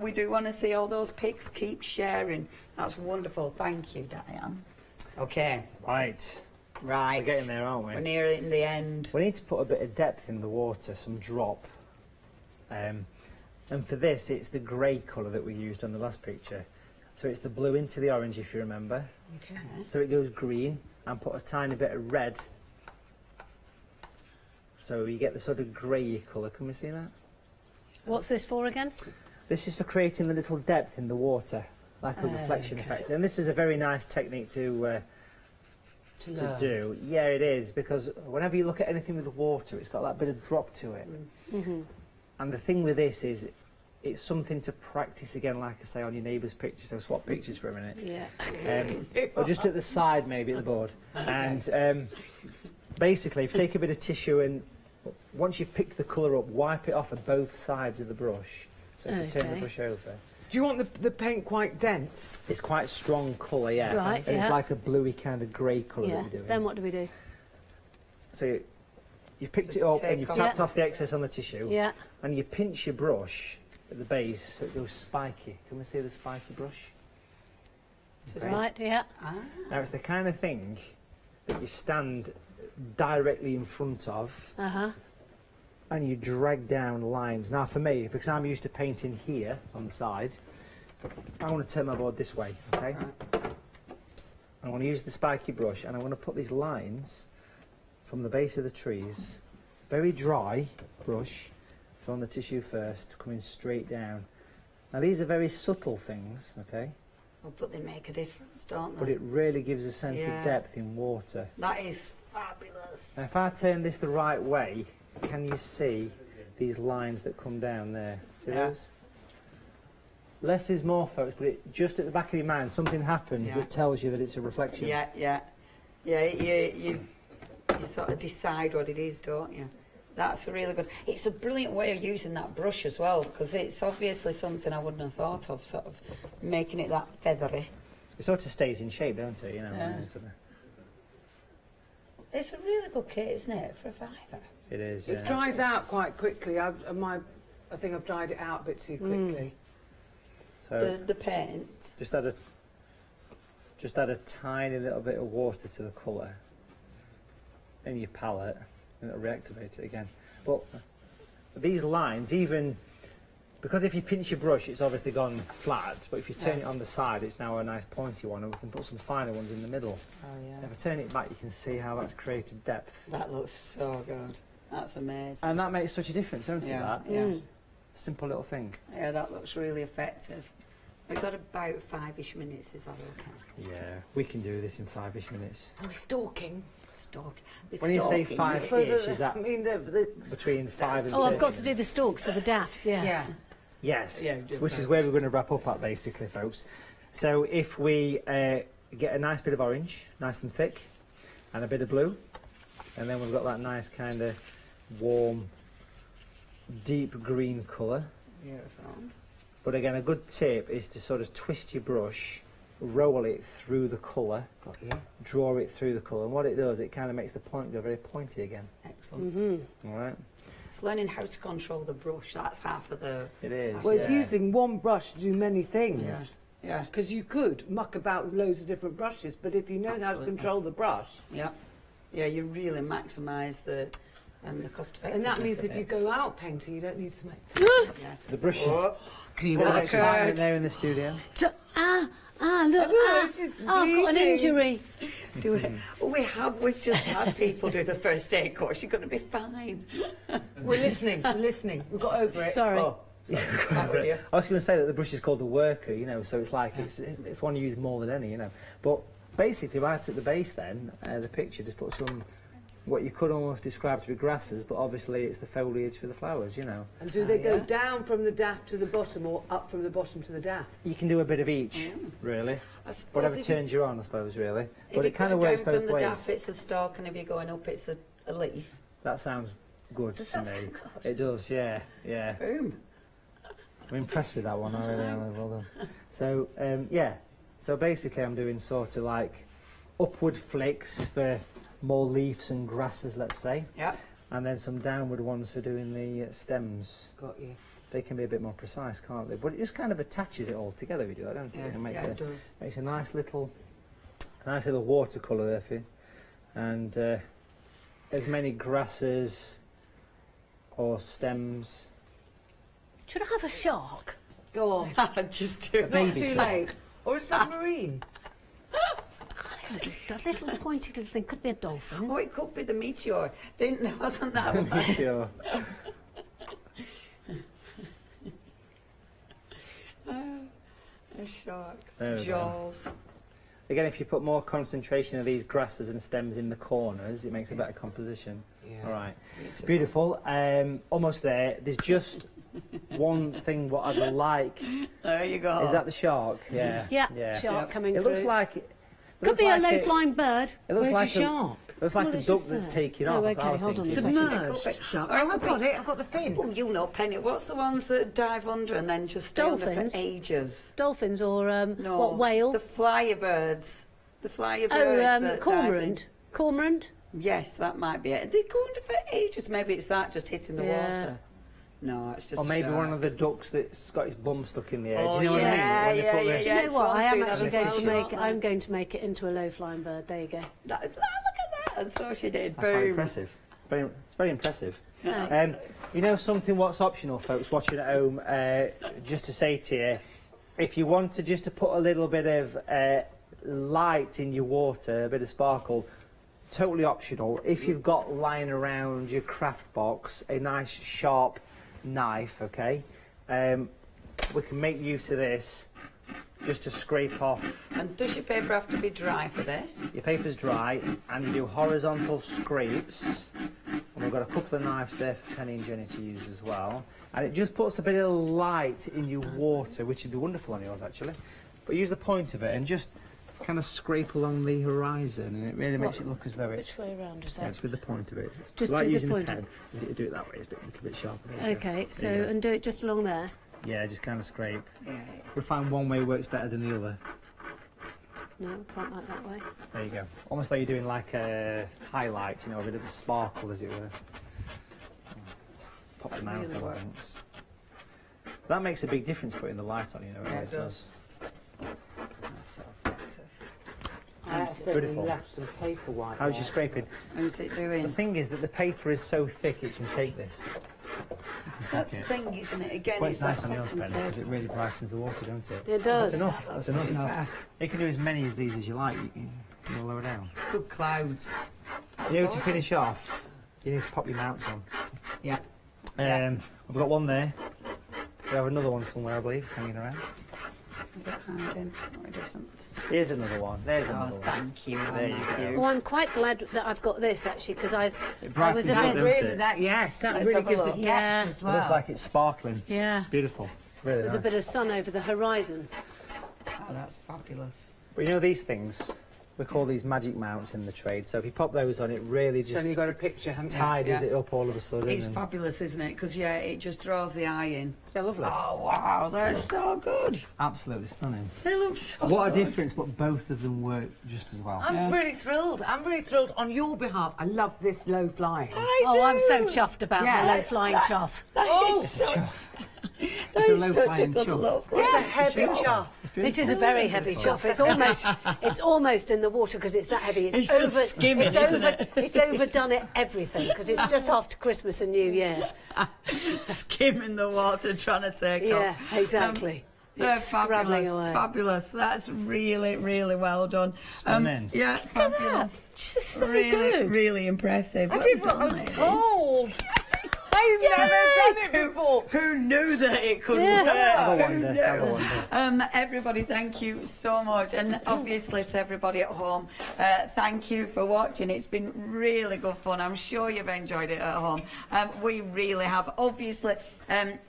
S1: We do want to see all those pics. Keep sharing. That's wonderful. Thank you, Diane. Okay.
S2: Right.
S1: Right.
S2: We're getting there, aren't we?
S1: We're nearing the end.
S2: We need to put a bit of depth in the water, some drop. And for this, it's the grey colour that we used on the last picture. So it's the blue into the orange, if you remember.
S1: Okay.
S2: So it goes green, and put a tiny bit of red. So you get the sort of grey colour. Can we see that?
S4: What's this for again?
S2: This is for creating the little depth in the water, like a reflection effect. And this is a very nice technique to do. Yeah, it is, because whenever you look at anything with water, it's got that bit of drop to it.
S4: Mm-hmm.
S2: And the thing with this is, it's something to practice again, like I say, on your neighbour's pictures. So swap pictures for a minute.
S4: Yeah.
S2: Or just at the side, maybe, at the board. And basically, if you take a bit of tissue and once you've picked the colour up, wipe it off of both sides of the brush. So if you turn the brush over.
S3: Do you want the paint quite dense?
S2: It's quite strong colour, yeah.
S4: Right,
S2: and it's like a bluey kind of grey colour that you're doing.
S4: Then what do we do?
S2: So you've picked it up and you've tapped off the excess on the tissue.
S4: Yeah.
S2: And you pinch your brush at the base so it goes spiky. Can we see the spiky brush?
S4: Right, yeah.
S2: Now it's the kind of thing that you stand directly in front of and you drag down lines. Now for me, because I'm used to painting here on the side, I want to turn my board this way, okay? I want to use the spiky brush and I want to put these lines from the base of the trees, very dry brush, so on the tissue first, coming straight down. Now these are very subtle things, okay?
S1: Oh, but they make a difference, don't they?
S2: But it really gives a sense of depth in water.
S1: That is fabulous.
S2: Now if I turn this the right way, can you see these lines that come down there? See those? Less is more, folks, but just at the back of your mind, something happens that tells you that it's a reflection.
S1: Yeah, you sort of decide what it is, don't you? That's really good. It's a brilliant way of using that brush as well, because it's obviously something I wouldn't have thought of, sort of making it that feathery.
S2: It sort of stays in shape, don't it? You know. Sort of.
S1: It's a really good kit, isn't it, for a £5?
S2: It is.
S3: It dries out quite quickly. I think I've dried it out a bit too quickly.
S2: So
S1: the paint.
S2: Just add a tiny little bit of water to the colour in your palette, and it'll reactivate it again. But these lines, even because if you pinch your brush, it's obviously gone flat. But if you turn it on the side, it's now a nice pointy one, and we can put some finer ones in the middle.
S1: Oh yeah.
S2: If I turn it back, you can see how that's created depth.
S1: That looks so good. That's amazing.
S2: And that makes such a difference, don't it? That.
S1: Yeah.
S2: Simple little thing.
S1: Yeah, that looks really effective. We've got about 5-ish minutes, is that okay?
S2: Yeah, we can do this in 5-ish minutes.
S3: Are we stalking?
S2: When you say 5-ish, is that between 5 and 6?
S4: Oh, I've got to do the stalks of the daffs, yeah.
S2: Yes, which is where we're going to wrap up at, basically, folks. So if we get a nice bit of orange, nice and thick, and a bit of blue, and then we've got that nice kind of warm, deep green colour.
S1: Beautiful.
S2: But again, a good tip is to sort of twist your brush, roll it through the colour, draw it through the colour, and what it does, it kind of makes the point go very pointy again.
S1: Excellent.
S2: All right.
S1: It's learning how to control the brush. That's half of the...
S2: It is.
S3: Well, it's using one brush to do many things.
S1: Yeah.
S3: Because you could muck about with loads of different brushes, but if you know how to control the brush...
S1: Yeah, you really maximise the cost effectiveness.
S3: And that means if you go out painting, you don't need to make...
S2: The brush.
S3: Can you
S2: work there in the studio?
S4: Look. I've got an injury.
S1: We've just had people do the first aid course. You're going to be fine.
S3: We're listening. We've got over it.
S4: Sorry.
S2: I was going to say that the brush is called the worker, you know, so it's like it's one you use more than any, you know. But basically, right at the base, then the picture just puts some what you could almost describe to be grasses, but obviously it's the foliage for the flowers, you know.
S3: And do they go down from the daff to the bottom, or up from the bottom to the daff?
S2: You can do a bit of each, really. Whatever turns you on, I suppose, really. But it kind of works both ways.
S1: From the daff, it's a stalk, and if you're going up, it's a leaf.
S2: That sounds good to me.
S1: Sound good?
S2: It does, yeah.
S1: Boom.
S2: I'm impressed with that one, I really am. Well done. So, so basically I'm doing sort of like upward flicks for more leaves and grasses, let's say.
S1: Yeah.
S2: And then some downward ones for doing the stems.
S3: Got you.
S2: They can be a bit more precise, can't they? But it just kind of attaches it all together, we do that, don't it?
S1: Yeah, it does.
S2: Makes a nice little watercolour there for you. And as many grasses or stems.
S4: Should I have a shark?
S3: Go on.
S1: Just do it.
S3: Not too late. Or a submarine.
S4: That little pointy little thing could be a dolphin.
S1: Oh, it could be the meteor. Wasn't that one?
S2: Meteor.
S1: A shark.
S2: Jaws. Again, if you put more concentration of these grasses and stems in the corners, it makes a better composition. Yeah. All right. Beautiful. Almost there. There's just one thing what I'd like.
S1: There you go.
S2: Is that the shark? Yeah.
S4: Shark coming
S2: through. It looks like...
S4: Could be a low-flying bird.
S2: It looks
S3: Where's
S2: like
S3: your shark?
S2: Looks like a duck that's taking off.
S4: Okay, hold on.
S3: Submerged. Oh, I've got it. I've got the fin.
S1: Oh, you know, Penny. What's the ones that dive under and then just stay under for ages?
S4: Dolphins or
S1: no,
S4: what, whale?
S1: The flyerbirds. The flyerbirds.
S4: Oh, cormorant. Cormorant?
S1: Yes, that might be it. They go under for ages. Maybe it's that just hitting the water. No, it's just.
S2: Or maybe one of the ducks that's got his bum stuck in the edge.
S1: Oh,
S2: you know what I mean?
S4: Yeah. You know what? I am actually going to make. I'm going to make it into a low-flying bird. There you go.
S1: Look at that! And so she did.
S2: That's quite impressive. It's very impressive. You know something? What's optional, folks, watching at home? Just to say to you, if you want to just to put a little bit of light in your water, a bit of sparkle. Totally optional. If you've got lying around your craft box a nice sharp knife, okay, we can make use of this just to scrape off.
S1: And does your paper have to be dry for this?
S2: Your paper's dry, and you do horizontal scrapes. And we've got a couple of knives there for Penny and Jenny to use as well. And it just puts a bit of light in your water, which would be wonderful on yours actually. But use the point of it and just kind of scrape along the horizon, and it really makes it look as though it's...
S4: Which way around is that?
S2: Yeah, it's with the point of it. It's
S4: just
S2: like
S4: with
S2: using
S4: the
S2: a
S4: point
S2: pen. You do it that way, it's a little bit sharper.
S4: Okay, so, and do it just along there?
S2: Yeah, just kind of scrape. You'll find one way works better than the other.
S4: No, quite like that way.
S2: There you go. Almost like you're doing like a highlight, you know, a bit of a sparkle, as it were. Pop them out on things. That makes a big difference putting the light on, you know.
S1: Yeah, it does.
S2: That's so effective.
S3: I accidentally left some paper white.
S2: How's your scraping?
S1: How's it doing?
S2: The thing is that the paper is so thick it can take this.
S1: That's the thing, isn't it? Again,
S2: Well,
S1: it's
S2: it's nice
S1: that
S2: on yours,
S1: cotton
S2: Ben,
S1: thread.
S2: because it really brightens the water, don't it?
S4: It does.
S2: That's enough. That's enough. You can do as many of these as you like. You can lower down.
S1: Good clouds.
S2: You know, to finish off, you need to pop your mounts on.
S1: Yeah.
S2: We've got one there. We have another one somewhere, I believe, hanging around.
S1: Is it hiding? No, it isn't.
S2: Here's another one. There's another one.
S1: Thank you.
S2: There you go.
S4: Well, I'm quite glad that I've got this actually, because I was a
S2: brightens
S4: bit.
S2: it, doesn't it?
S3: Yes, that
S1: Let's
S3: really
S1: have a
S3: gives
S1: look.
S3: it depth
S4: Yeah.
S3: as
S2: It
S3: well.
S2: looks like it's sparkling.
S4: Yeah.
S2: Beautiful. Really
S4: There's
S2: nice.
S4: a bit of sun over the horizon.
S1: Oh, that's fabulous.
S2: But you know these things? We call these magic mounts in the trade. So if you pop those on, it really just
S3: So you've got a picture, haven't you?
S2: tidies it up all of a sudden.
S1: It's
S2: and-
S1: fabulous, isn't it? Because, yeah, it just draws the eye in.
S2: Yeah, lovely.
S1: Oh, wow, they're so good.
S2: Absolutely stunning.
S1: They look so
S2: What a
S1: good.
S2: difference, but both of them work just as well.
S3: I'm really thrilled. I'm really thrilled on your behalf. I love this low flying.
S4: I'm so chuffed about my
S3: Yes.
S4: low flying chuff.
S1: Oh,
S2: It's a chuff.
S1: that
S2: It's a
S1: is
S2: low
S1: such a
S2: flying
S1: good
S2: chuff.
S1: look.
S3: It's a heavy chuff.
S4: It is a very heavy chuff. It's almost in the water because it's that heavy.
S1: It's just skimming, isn't it?
S4: It's overdone it everything because it's just after Christmas and New Year.
S1: Skimming the water, trying to take
S4: Yeah,
S1: off.
S4: exactly.
S1: They're
S4: It's scrabbling
S1: fabulous,
S4: away.
S1: fabulous. That's really, really well done.
S2: Stunning.
S1: Yeah, fabulous.
S4: Just so
S1: really,
S4: good.
S1: really impressive.
S3: I did what I was told. I've never done it before.
S1: Who knew that it could
S4: Yeah.
S1: work?
S2: Have a
S1: Who
S2: wonder,
S1: knew?
S2: have a wonder.
S1: Everybody, thank you so much, and obviously to everybody at home, thank you for watching. It's been really good fun. I'm sure you've enjoyed it at home. We really have. Obviously,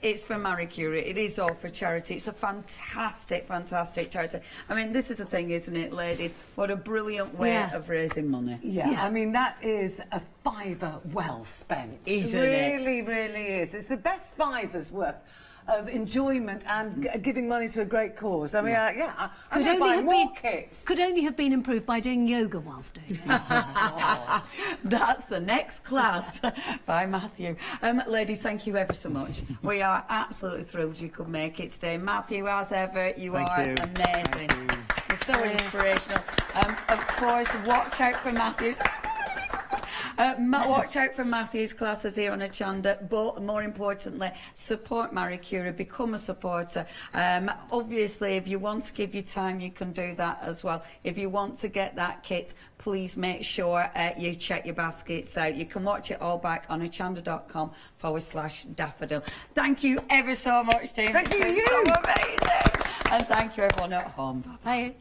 S1: it's for Marie Curie. It is all for charity. It's a fantastic, fantastic charity. I mean, this is the thing, isn't it, ladies? What a brilliant way
S4: Yeah.
S1: of raising money.
S3: Yeah, I mean, that is a fiver well spent.
S1: Isn't it?
S3: Really, really is. It's the best fiver's worth of enjoyment and giving money to a great cause. I mean, I'm
S4: Could
S3: going to
S4: only
S3: buy
S4: have
S3: more
S4: been
S3: kits.
S4: could only have been improved by doing yoga whilst doing it.
S1: That's the next class by Matthew. Ladies, thank you ever so much. We are absolutely thrilled you could make it today. Matthew, as ever, you
S2: Thank
S1: are
S2: you.
S1: amazing. You're so inspirational. Of course, watch out for Matthew's. Watch out for Matthew's classes here on Hochanda, but more importantly, support Marie Curie, become a supporter. Obviously, if you want to give your time, you can do that as well. If you want to get that kit, please make sure you check your baskets out. You can watch it all back on hochanda.com/daffodil. Thank you ever so much, team.
S3: Thank
S1: It's
S3: you.
S1: been so amazing. And thank you everyone at home.
S4: Bye.